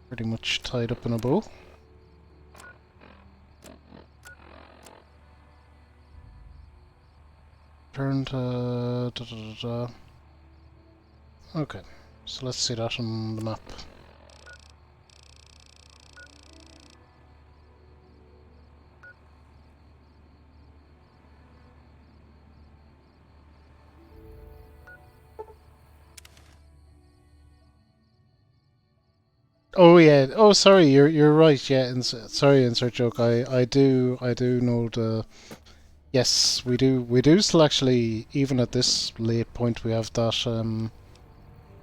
pretty much tied up in a bow. Turn to... Okay, so let's see that on the map. Oh yeah. Oh, sorry. You're right. Yeah. Sorry, insert joke. I do know the. Yes, we do still actually, even at this late point, we have that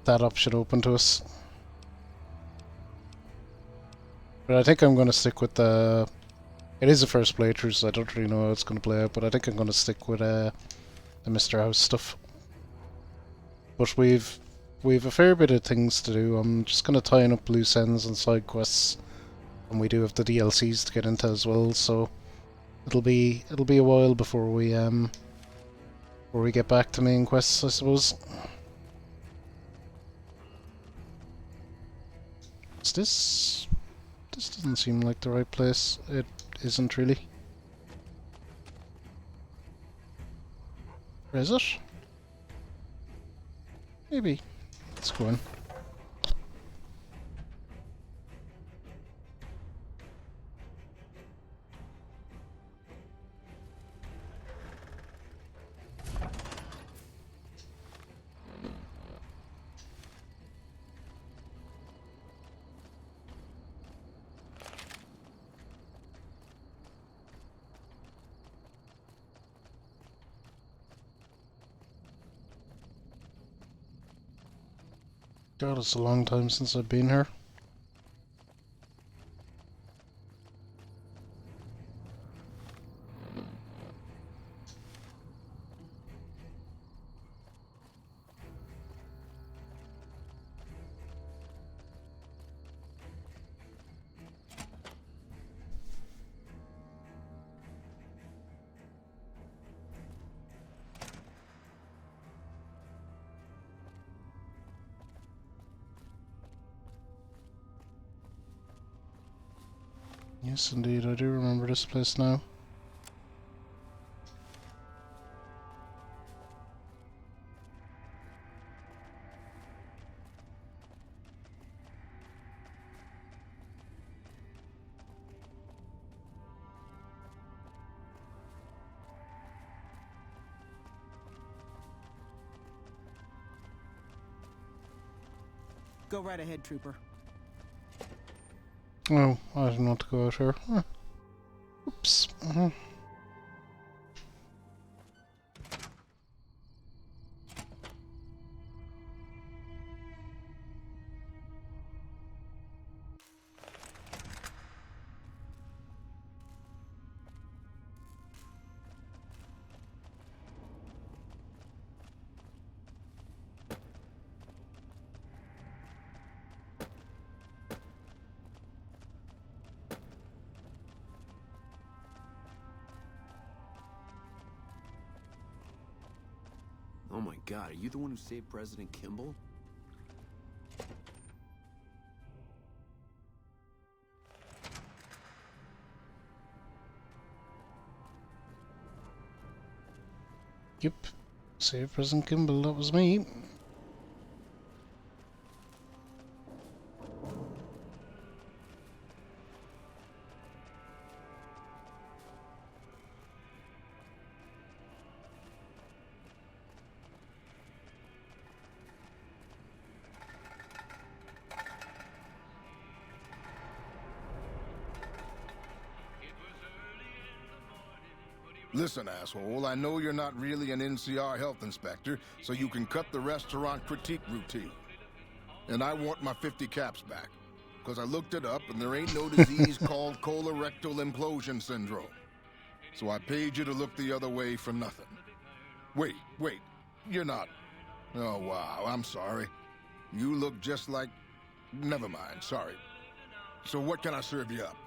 that option open to us. But I think I'm going to stick with the. It is the first playthrough, so I don't really know how it's going to play out. But I think I'm going to stick with the Mr. House stuff. But we've a fair bit of things to do. I'm just going to tie up loose ends and side quests, and we do have the DLCs to get into as well. So it'll be a while before we get back to main quests, I suppose. Is this? This doesn't seem like the right place. It isn't really. Where is it? Maybe. Let's go in. God, it's a long time since I've been here. Yes, indeed, I do remember this place now. Go right ahead, Trooper. Oh, I didn't want to go out here. Huh. Oops. Oh my god, are you the one who saved President Kimball? Yep. Save President Kimball, that was me. Listen, asshole, I know you're not really an NCR health inspector, so you can cut the restaurant critique routine. And I want my 50 caps back, because I looked it up and there ain't no disease called colorectal implosion syndrome. So I paid you to look the other way for nothing. Wait, you're not... Oh, wow, I'm sorry. You look just like... Never mind, sorry. So what can I serve you up?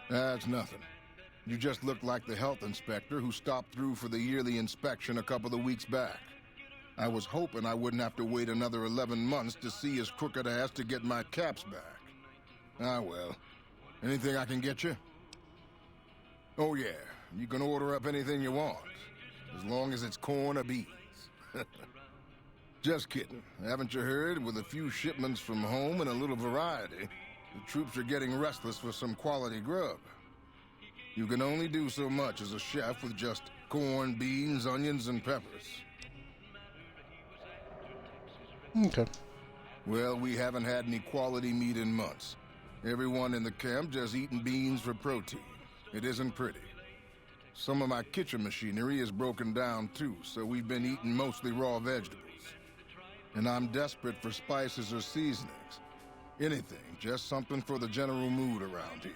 That's nothing. You just look like the health inspector who stopped through for the yearly inspection a couple of weeks back. I was hoping I wouldn't have to wait another 11 months to see his crooked ass to get my caps back. Ah, well. Anything I can get you? Oh, yeah. You can order up anything you want. As long as it's corn or beans. Just kidding. Haven't you heard? With a few shipments from home and a little variety, the troops are getting restless for some quality grub. You can only do so much as a chef with just corn, beans, onions, and peppers. Okay. Well, we haven't had any quality meat in months. Everyone in the camp just eating beans for protein. It isn't pretty. Some of my kitchen machinery is broken down too, so we've been eating mostly raw vegetables. And I'm desperate for spices or seasonings. Anything, just something for the general mood around here.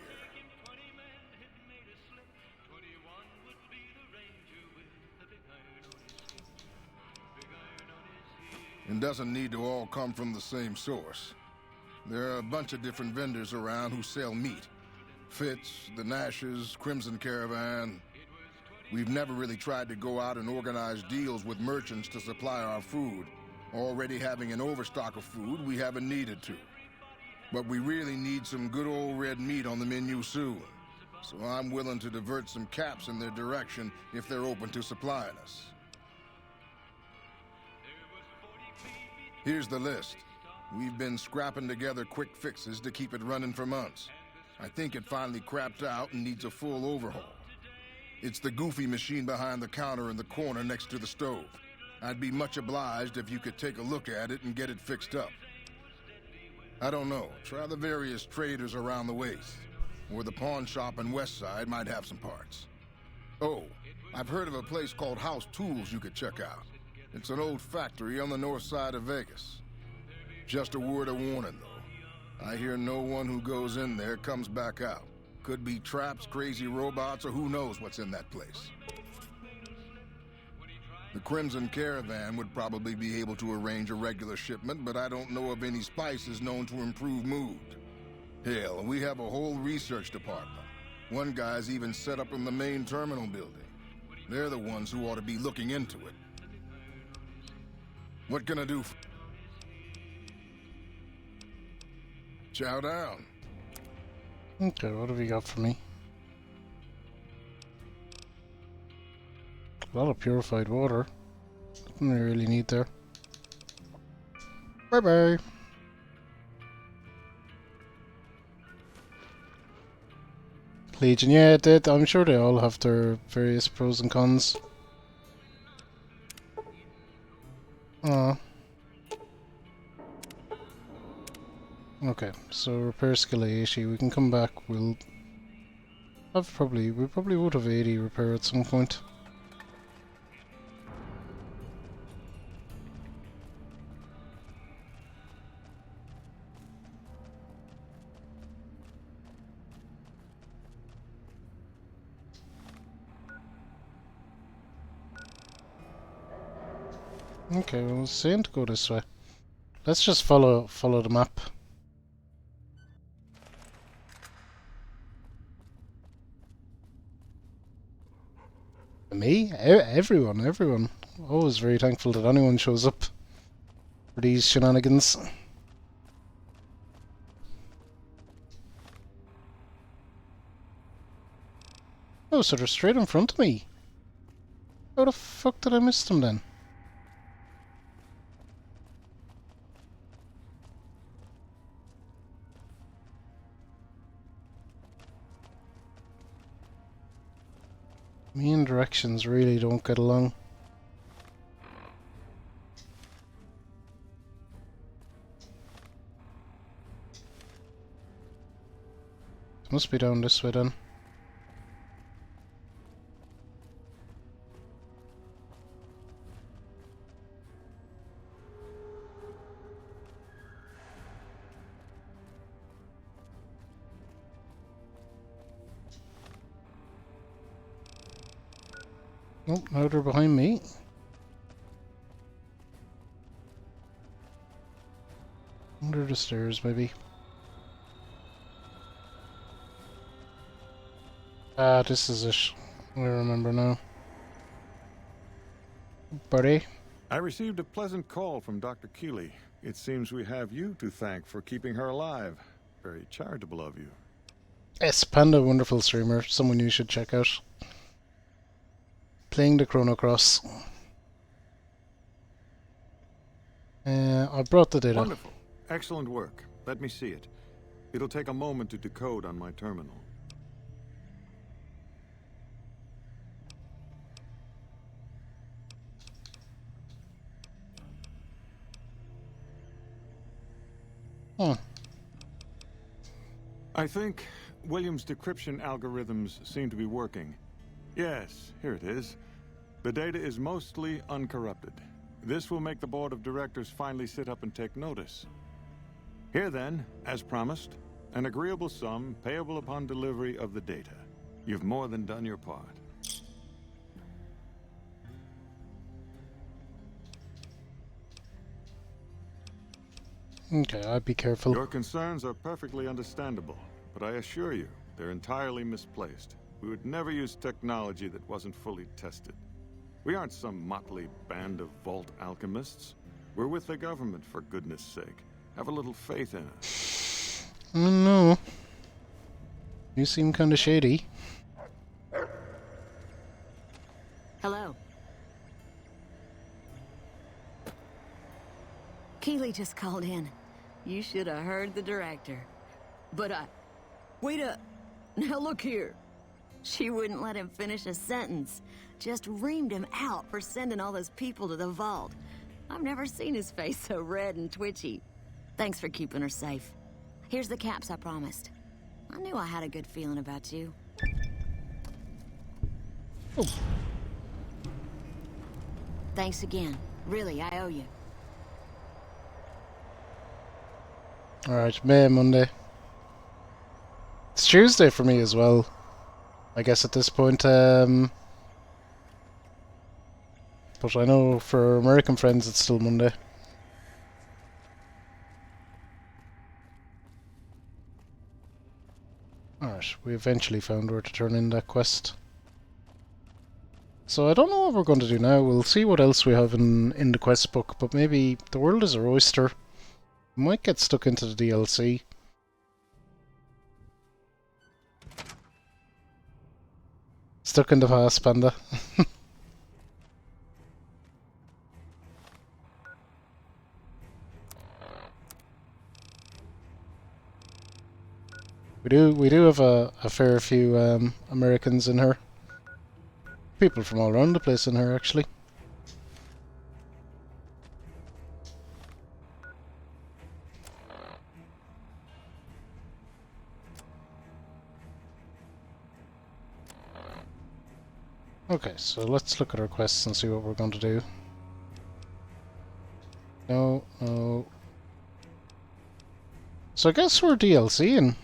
It doesn't need to all come from the same source. There are a bunch of different vendors around who sell meat. Fitz, the Nashes, Crimson Caravan. We've never really tried to go out and organize deals with merchants to supply our food. Already having an overstock of food, we haven't needed to. But we really need some good old red meat on the menu soon. So I'm willing to divert some caps in their direction if they're open to supplying us. Here's the list. We've been scrapping together quick fixes to keep it running for months. I think it finally crapped out and needs a full overhaul. It's the goofy machine behind the counter in the corner next to the stove. I'd be much obliged if you could take a look at it and get it fixed up. I don't know. Try the various traders around the waste. Or the pawn shop in Westside might have some parts. Oh, I've heard of a place called House Tools you could check out. It's an old factory on the north side of Vegas. Just a word of warning, though. I hear no one who goes in there comes back out. Could be traps, crazy robots, or who knows what's in that place. The Crimson Caravan would probably be able to arrange a regular shipment, but I don't know of any spices known to improve mood. Hell, we have a whole research department. One guy's even set up in the main terminal building. They're the ones who ought to be looking into it. What can I do? Chow down. Okay, what have you got for me? A lot of purified water. Nothing I really need there. Bye bye. Legion, yeah, I'm sure they all have their various pros and cons. Okay, so repair skill 80. We can come back. We probably would have 80 repair at some point. Okay, well, I was saying to go this way. Let's just follow the map. Me? Everyone. Always very thankful that anyone shows up for these shenanigans. Oh, so they're straight in front of me. How the fuck did I miss them then? Me and directions really don't get along. It must be down this way then. Nope, now they're behind me. Under the stairs, maybe. Ah, this is it. I remember now. Buddy? I received a pleasant call from Dr. Keeley. It seems we have you to thank for keeping her alive. Very charitable of you. Yes, Panda, wonderful streamer. Someone you should check out. Playing the Chrono Cross. I brought the data. Wonderful. Excellent work. Let me see it. It'll take a moment to decode on my terminal. I think Williams' decryption algorithms seem to be working. Yes, here it is. The data is mostly uncorrupted. This will make the board of directors finally sit up and take notice. Here then, as promised, an agreeable sum payable upon delivery of the data. You've more than done your part. Okay, I'd be careful. Your concerns are perfectly understandable, but I assure you, they're entirely misplaced. We would never use technology that wasn't fully tested. We aren't some motley band of vault alchemists. We're with the government, for goodness sake. Have a little faith in us. No. You seem kind of shady. Hello. Keeley just called in. You should have heard the director. But wait up. Now look here. She wouldn't let him finish a sentence. Just reamed him out for sending all those people to the vault. I've never seen his face so red and twitchy. Thanks for keeping her safe. Here's the caps I promised. I knew I had a good feeling about you. Oh. Thanks again. Really, I owe you. Alright, May, Monday. It's Tuesday for me as well. I guess at this point, but I know for American friends it's still Monday. Alright, we eventually found where to turn in that quest. So I don't know what we're going to do now. We'll see what else we have in the quest book, but maybe the world is our oyster. We might get stuck into the DLC. Stuck in the past, Panda. We do have a fair few Americans in here. People from all around the place in here, actually. Okay, so let's look at our quests and see what we're going to do. No, no. So I guess we're DLCing.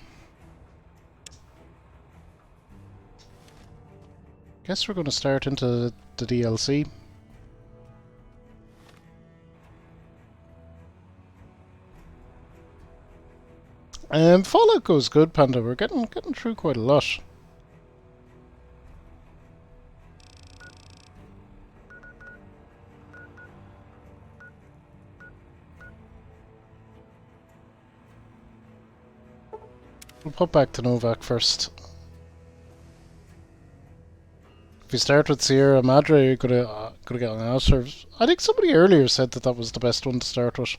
Guess we're going to start into the DLC. Fallout goes good, Panda. We're getting through quite a lot. We'll pop back to Novak first. If you start with Sierra Madre, you're gonna get an answer. I think somebody earlier said that was the best one to start with.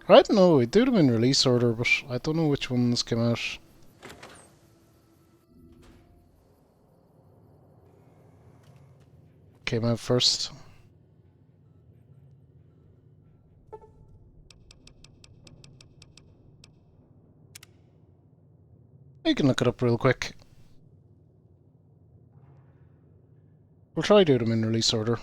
I don't know, we do them in release order, but I don't know which ones came out. Came out first. You can look it up real quick. We'll try do them in release order.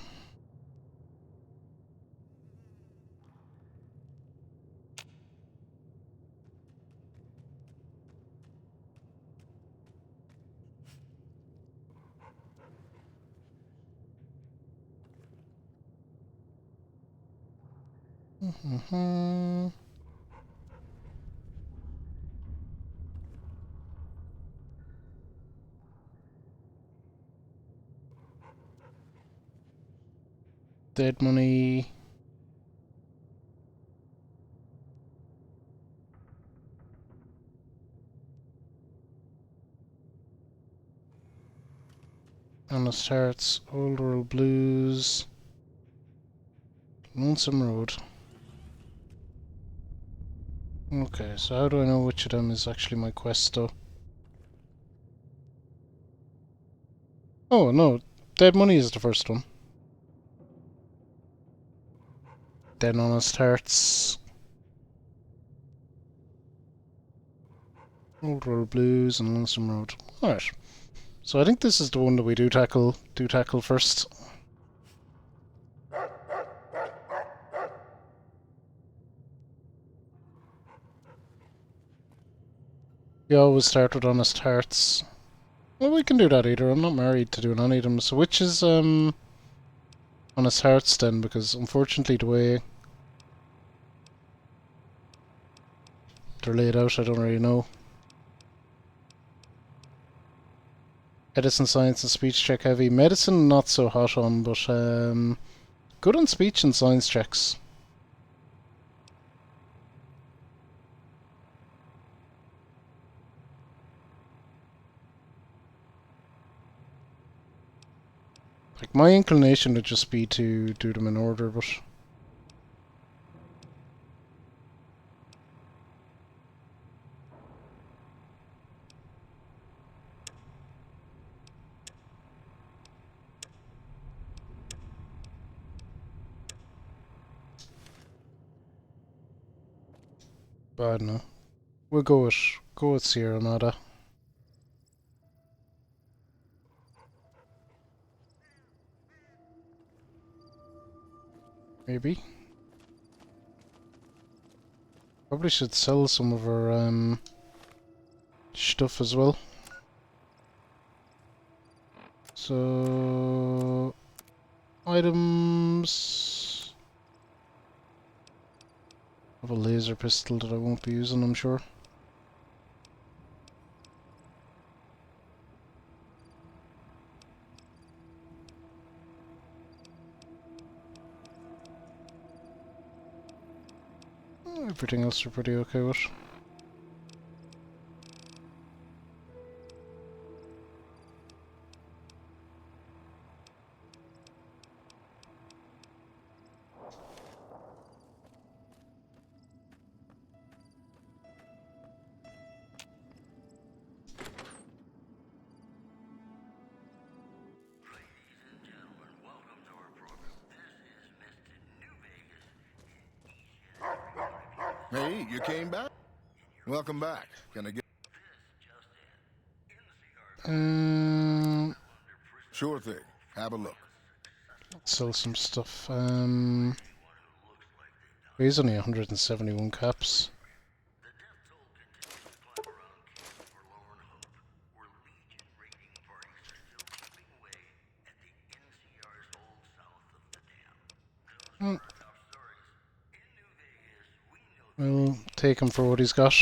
Dead Money. Honest Hearts, Old World Blues, Lonesome Road. Okay, so how do I know which of them is actually my quest though? Oh no, Dead Money is the first one. Then Honest Hearts, Old World Blues, and Lonesome Road. Alright. So I think this is the one that we do tackle first. We always start with Honest Hearts. Well, we can do that either. I'm not married to doing any of them. So which is Honest Hearts then? Because unfortunately the way they're laid out, I don't really know. Medicine, Science and Speech check heavy. Medicine not so hot on, but good on speech and science checks. Like, my inclination would just be to do them in order, but I don't know. We'll go with Sierra Madre. Maybe. Probably should sell some of our stuff as well. So items. I have a laser pistol that I won't be using, I'm sure. Everything else we're pretty okay with. Hey, you came back? Welcome back. Can I get... Sure thing. Have a look. Sell some stuff. He's only 171 caps. We'll take him for what he's got.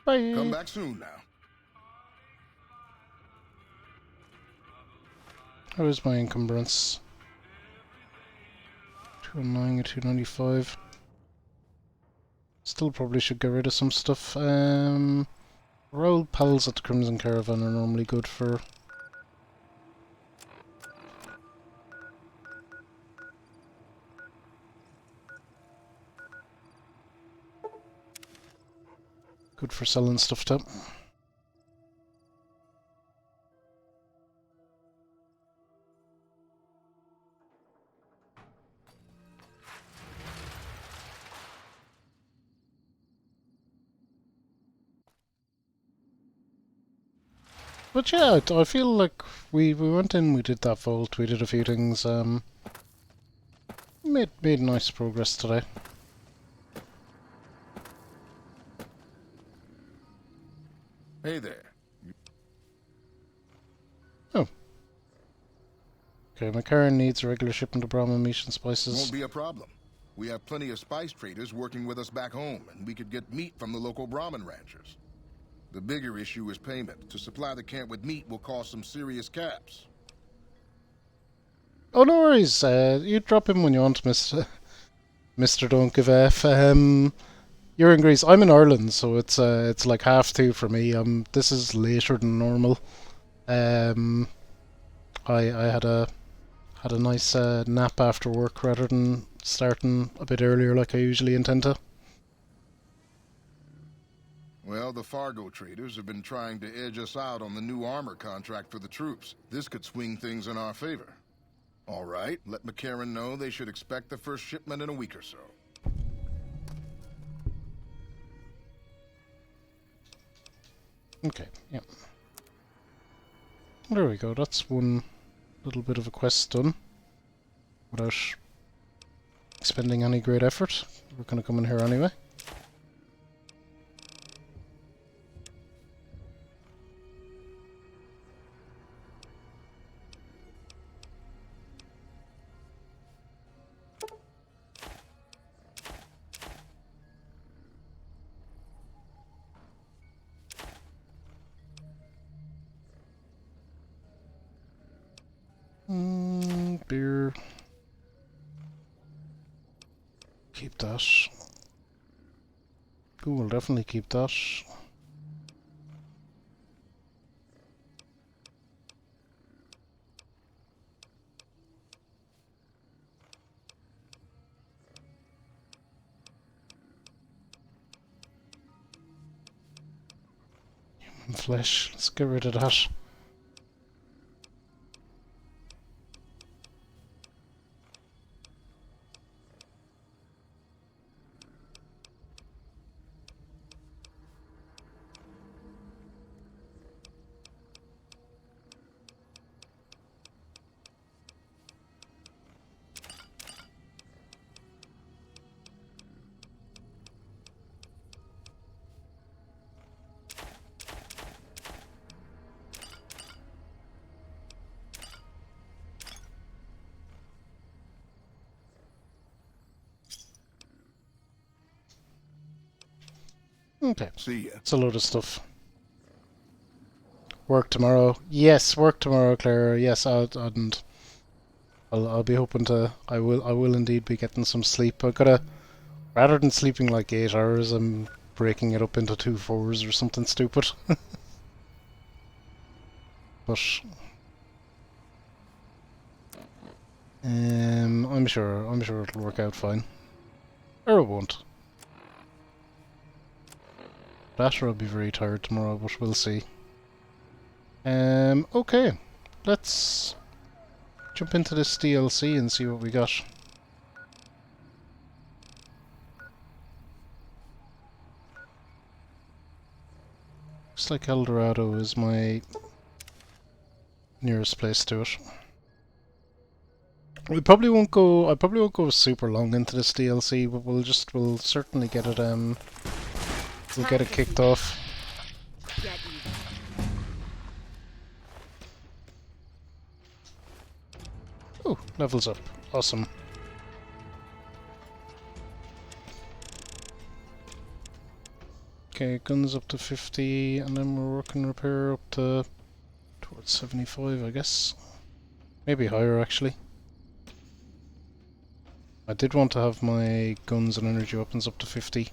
Bye. Come back soon now. How is my encumbrance? 209 or 295. Still probably should get rid of some stuff. Our old pals at the Crimson Caravan are normally good for... good for selling stuff too. But yeah, I feel like we went in, we did that vault, we did a few things, made nice progress today. Hey there. Oh. Okay, McCarran needs a regular shipment of Brahmin meat and spices. Won't be a problem. We have plenty of spice traders working with us back home, and we could get meat from the local Brahmin ranchers. The bigger issue is payment. To supply the camp with meat will cost some serious caps. Oh, no worries. You drop in when you want, Mr. Don't Give a F. You're in Greece. I'm in Ireland, so it's like 2:30 for me. This is later than normal. I had a nice nap after work rather than starting a bit earlier like I usually intend to. Well, the Fargo traders have been trying to edge us out on the new armor contract for the troops. This could swing things in our favor. All right, let McCarran know they should expect the first shipment in a week or so. Okay, yeah. There we go, that's one little bit of a quest done. Without expending any great effort. We're gonna come in here anyway. Beer. Keep that. Ooh, we'll definitely keep that. Human flesh. Let's get rid of that. Okay. See ya. It's a load of stuff. Work tomorrow. Yes, work tomorrow, Claire. Yes, I'll be hoping to. I will indeed be getting some sleep. I gotta, rather than sleeping like 8 hours, I'm breaking it up into 2 4s or something stupid. But I'm sure it'll work out fine. Or it won't. Dasher will be very tired tomorrow, but we'll see. Okay. Let's jump into this DLC and see what we got. Looks like El Dorado is my nearest place to it. I probably won't go super long into this DLC, but we'll certainly get it we'll get it kicked off. Oh, levels up. Awesome. Okay, guns up to 50, and then we're working repair up to towards 75, I guess. Maybe higher, actually. I did want to have my guns and energy weapons up to 50.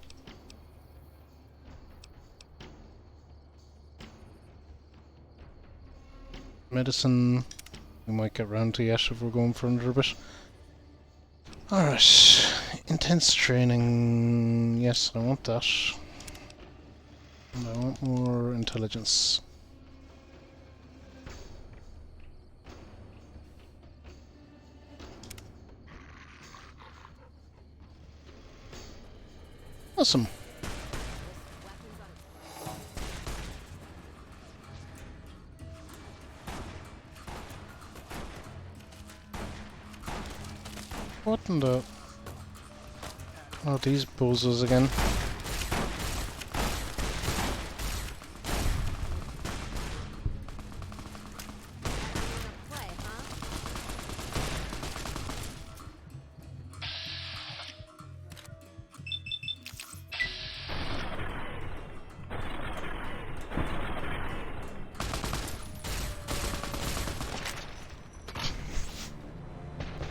Medicine, we might get round to yet if we're going for another bit. Alright, intense training, yes, I want that. And I want more intelligence. Awesome. What in the... Oh, these bozos again.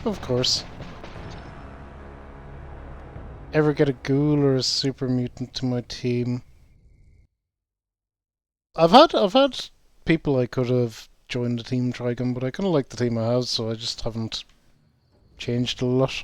Of course. Ever get a ghoul or a super mutant to my team? I've had people I could have joined the team Trigun, but I kinda like the team I have, so I just haven't changed a lot.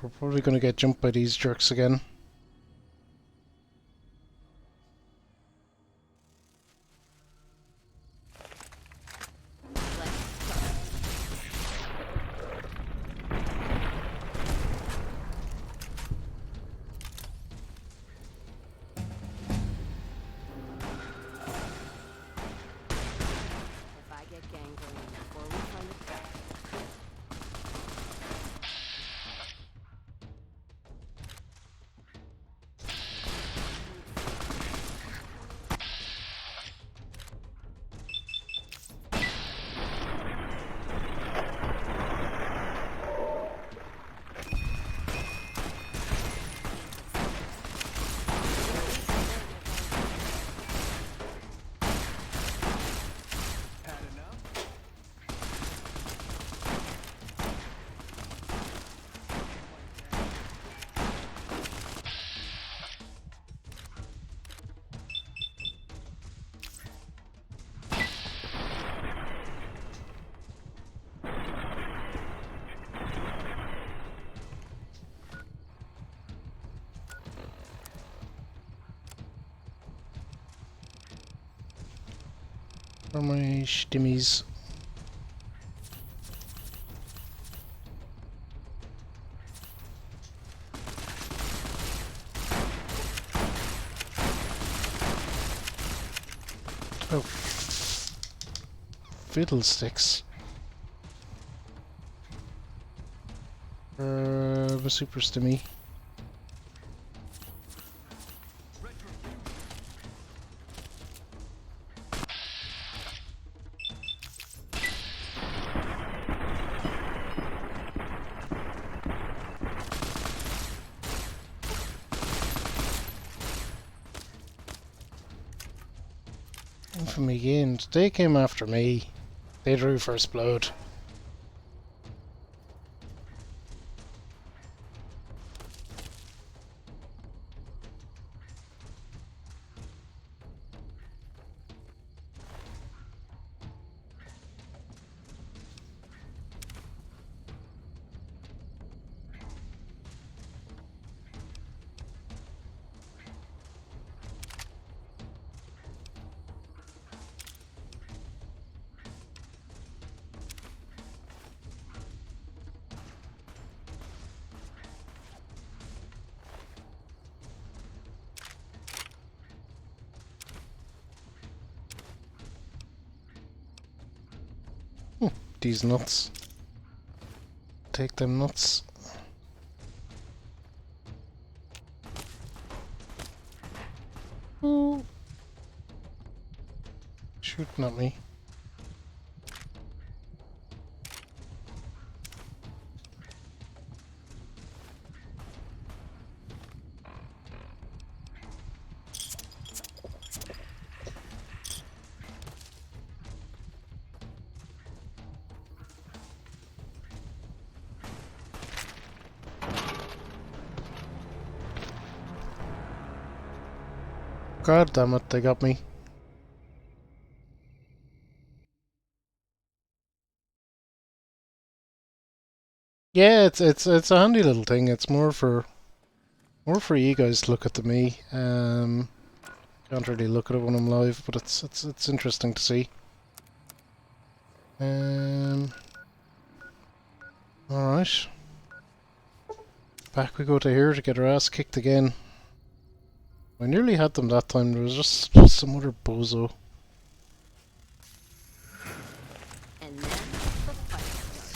We're probably gonna get jumped by these jerks again. Where are my stimmies? Oh. Fiddlesticks. A super stimmy. Infamy gained. They came after me. They drew first blood. These nuts. Take them nuts. Oh. Shooting at me. God damn it, they got me. Yeah, it's a handy little thing. It's more for you guys to look at than me. Can't really look at it when I'm live, but it's interesting to see. Alright. Back we go to here to get our ass kicked again. I nearly had them that time, there was just some other bozo. And then the fight starts.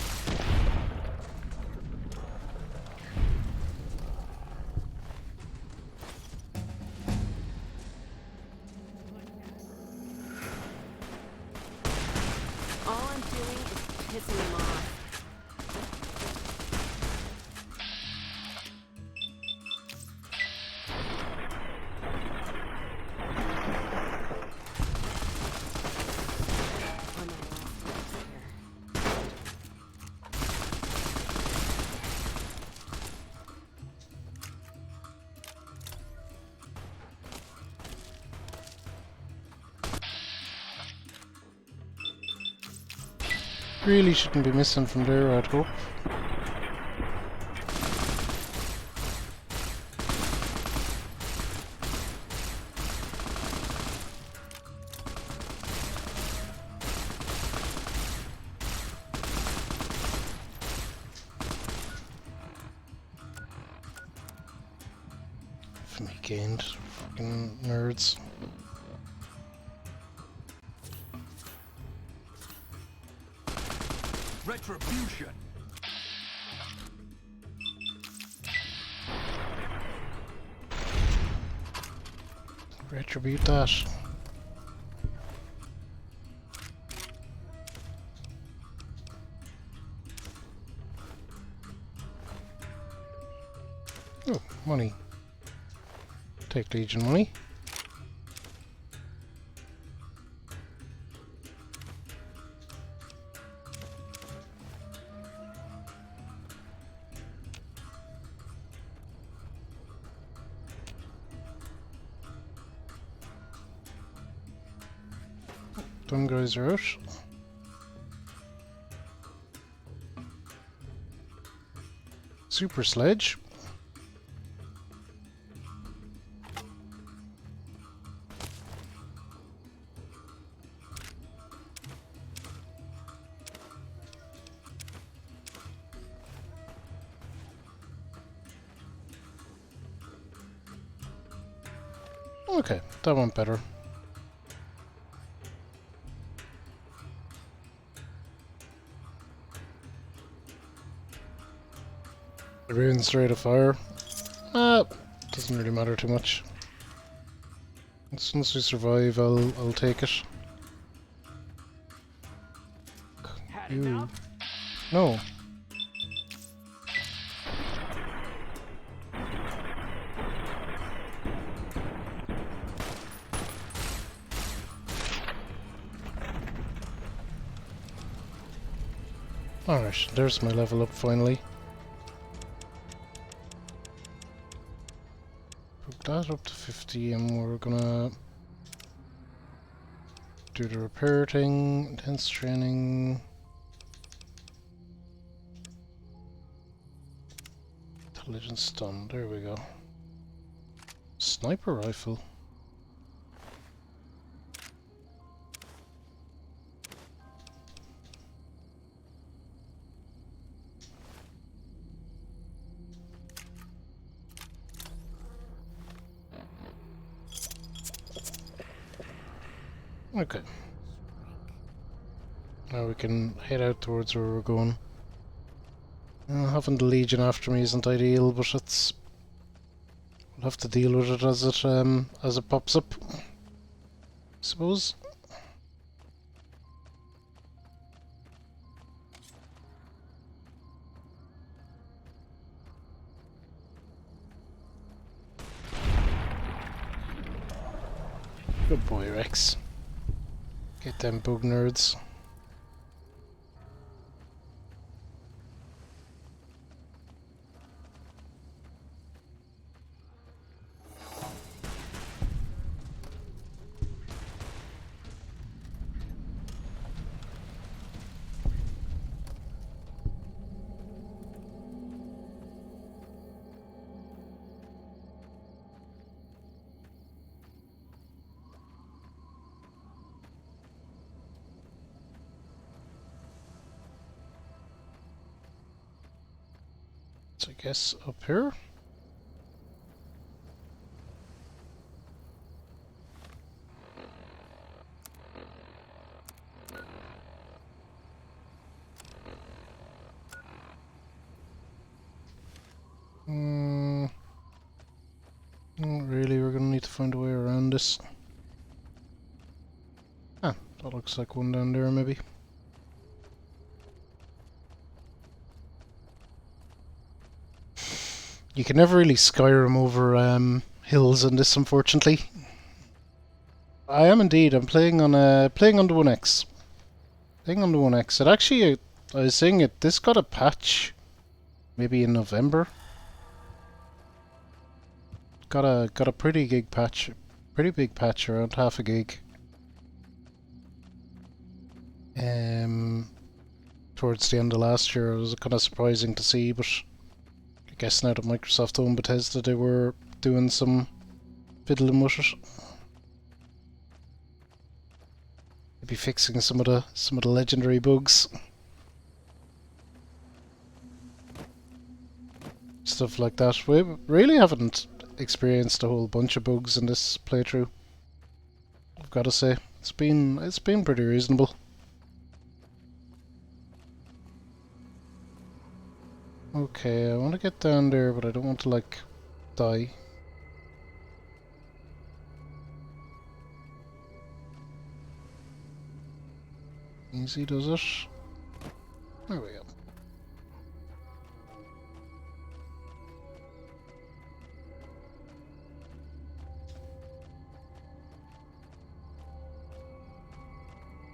All I'm doing is pissing him off. Really shouldn't be missing from there, I'd hope. Me gained. Fucking nerds. Retribution. Retribute that. Oh, money. Take Legion money. Them guys are out. Super Sledge. Okay, that went better. Ruins Rate of Fire. Doesn't really matter too much. As soon as we survive, I'll take it. You. No. Alright, there's my level up finally. Put that up to 50 and we're gonna do the repair thing, intense training. Intelligence done, there we go. Sniper rifle. Okay. Now we can head out towards where we're going. Having the Legion after me isn't ideal, but it's... we'll have to deal with it as it pops up, I suppose. Good boy, Rex. Get them bug nerds. So I guess up here? Not really, we're gonna need to find a way around this. Ah, that looks like one down there maybe. You can never really Skyrim over hills in this, unfortunately. I am indeed. I'm playing on the One X. Playing on the One X. It actually, I was saying it. This got a patch, maybe in November. Got a pretty big patch, around half a gig. Towards the end of last year, it was kind of surprising to see, but I guess now that Microsoft owned Bethesda, they were doing some fiddling with it. Maybe fixing some of the legendary bugs. Stuff like that. We really haven't experienced a whole bunch of bugs in this playthrough, I've got to say. It's been pretty reasonable. Okay, I want to get down there, but I don't want to, like, die. Easy does it. There we go.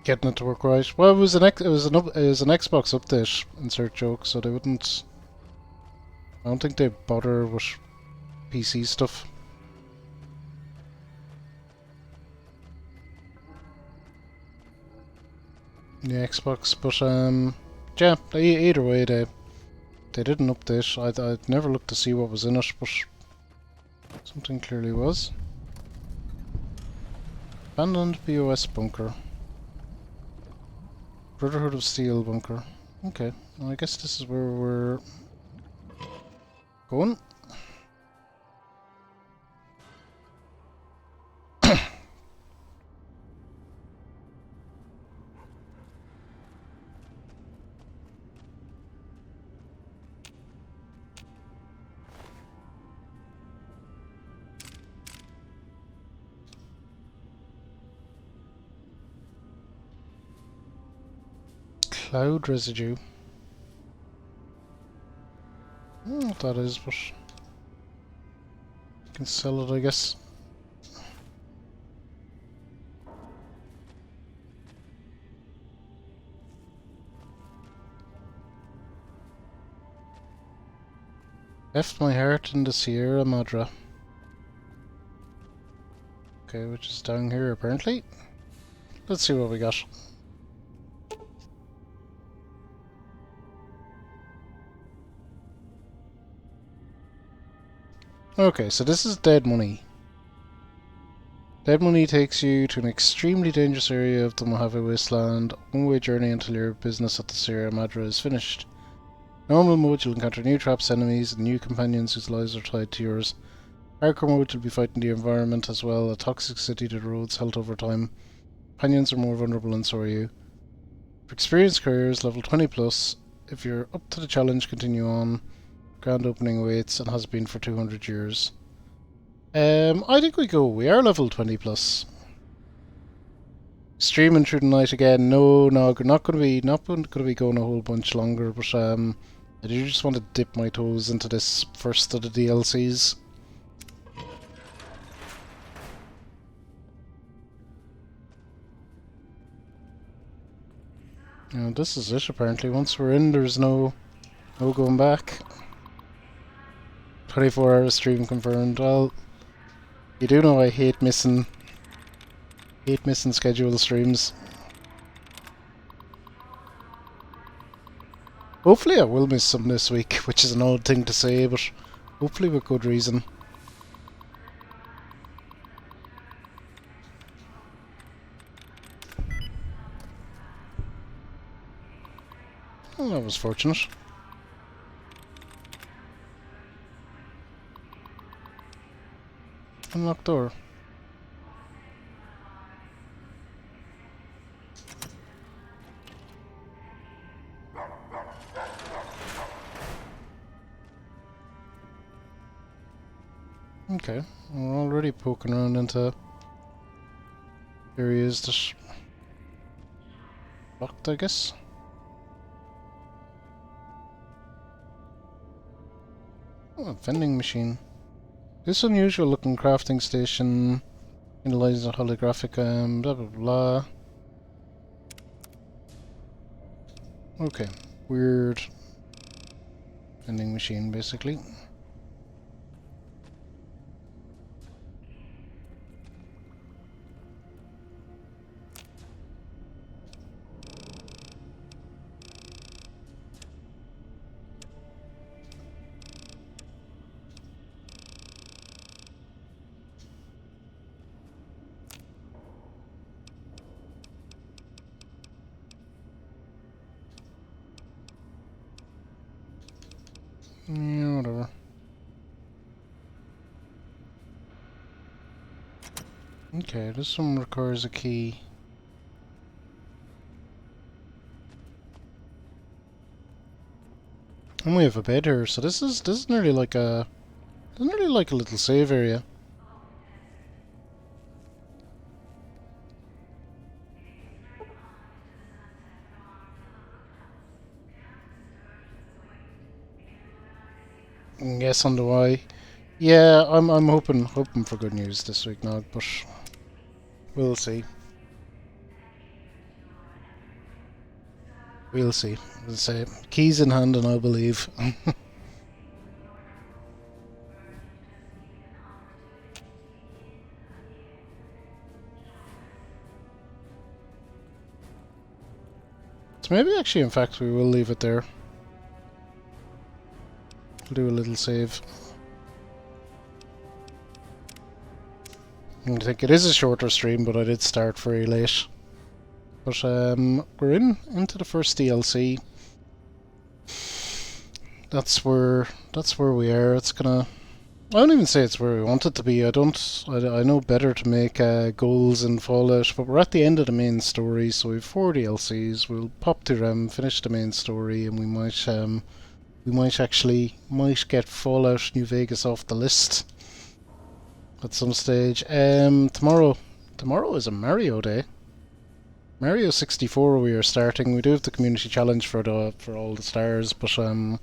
Getting it to work right. Well, it was an Xbox update, insert joke, so they wouldn't. I don't think they bother with PC stuff. The Xbox, but yeah. Either way, they didn't update. I'd never looked to see what was in it, but something clearly was. Abandoned BOS bunker. Brotherhood of Steel bunker. Okay, well, I guess this is where we're going. Cloud residue. I don't know what that is, but you can sell it, I guess. Left my heart in the Sierra Madre. Okay, which is down here apparently. Let's see what we got. Okay, so this is Dead Money. Dead Money takes you to an extremely dangerous area of the Mojave Wasteland, one-way journey until your business at the Sierra Madre is finished. Normal mode, you'll encounter new traps, enemies, and new companions whose lives are tied to yours. Hardcore mode, you'll be fighting the environment as well, a toxic city that erodes health over time. Companions are more vulnerable and so are you. For experienced careers, level 20 plus. If you're up to the challenge, continue on. Grand opening awaits and has been for 200 years. I think we go. We are level 20 plus. Streaming through the night again. No, not going to be going a whole bunch longer. But I do just want to dip my toes into this first of the DLCs. Now this is it. Apparently, once we're in, there's no going back. 24-hour stream confirmed. Well, you do know I hate missing scheduled streams. Hopefully I will miss some this week, which is an odd thing to say, but hopefully with good reason. Well, that was fortunate. Unlocked door. Okay, we're already poking around into areas that locked, I guess. Oh, a vending machine. This unusual looking crafting station utilizes a holographic blah blah blah. Okay, weird vending machine basically. Yeah, whatever. Okay, this one requires a key. And we have a bed here, so this is nearly like a little save area. Yes, on the why. Yeah, I'm hoping for good news this week, Nog, but we'll see. We'll see. We'll say keys in hand, and I'll believe. So maybe actually, in fact, we will leave it there. We'll do a little save. I think it is a shorter stream, but I did start very late. But we're into the first DLC. That's where we are. It's gonna. I don't even say it's where we want it to be. I know better to make goals in Fallout, but we're at the end of the main story, so we've 4 DLCs. We'll pop to them, finish the main story, and we might get Fallout New Vegas off the list at some stage. Tomorrow is a Mario Day. Mario 64 we are starting. We do have the community challenge for all the stars, but we'll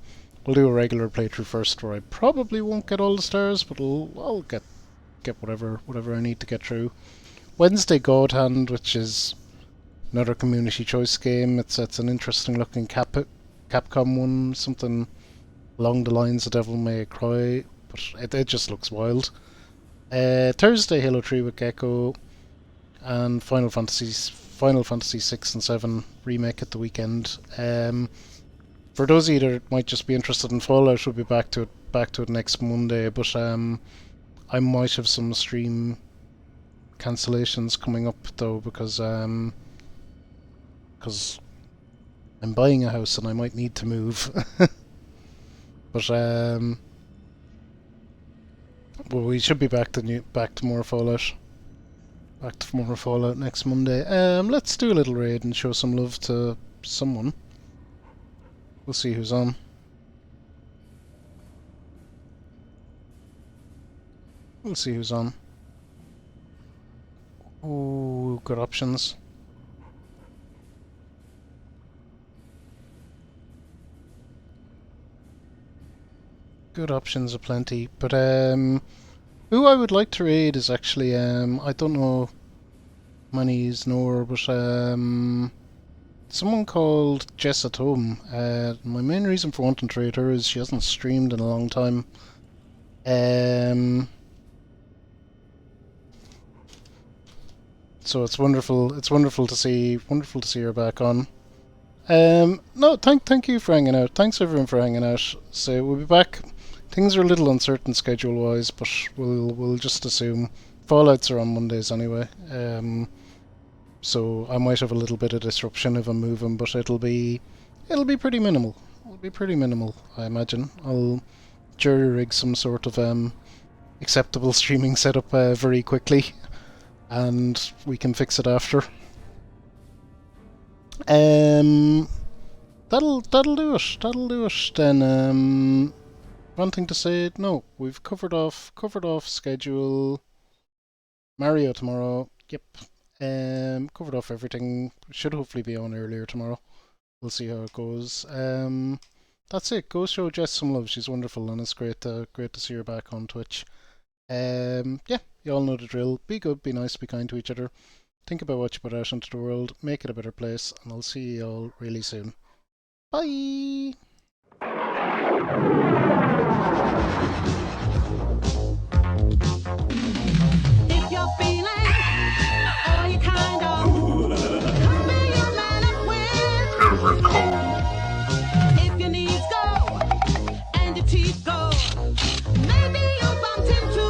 do a regular playthrough first, where I probably won't get all the stars, but I'll get whatever I need to get through. Wednesday God Hand, which is another community choice game. It's an interesting looking Capcom one, something along the lines of Devil May Cry, but it just looks wild. Thursday, Halo 3 with Gecko, and Final Fantasy 6 and 7 remake at the weekend. For those of you that might just be interested in Fallout, we'll be back to it next Monday, but I might have some stream cancellations coming up though, because I'm buying a house and I might need to move. But well, we should be back to more Fallout. Back to more Fallout next Monday. Let's do a little raid and show some love to someone. We'll see who's on. We'll see who's on. Ooh, good options. Good options aplenty, but who I would like to raid is actually I don't know many's know, but someone called Jess at Home. My main reason for wanting to raid her is she hasn't streamed in a long time. So it's wonderful. It's wonderful to see her back on. No, thank you for hanging out. Thanks everyone for hanging out. So we'll be back. Things are a little uncertain schedule-wise, but we'll just assume Fallouts are on Mondays anyway. So I might have a little bit of disruption if I'm moving, but it'll be pretty minimal. It'll be pretty minimal, I imagine. I'll jury-rig some sort of acceptable streaming setup very quickly, and we can fix it after. That'll do it. That'll do it. Then one thing to say, no, we've covered off schedule. Mario tomorrow. Yep. Covered off everything. Should hopefully be on earlier tomorrow. We'll see how it goes. That's it. Go show Jess some love. She's wonderful, and it's great to see her back on Twitch. Yeah, you all know the drill. Be good, be nice, be kind to each other. Think about what you put out into the world. Make it a better place, and I'll see you all really soon. Bye. If you're feeling all you kind of come be your man up with. If your knees go and your teeth go, maybe you'll bump into.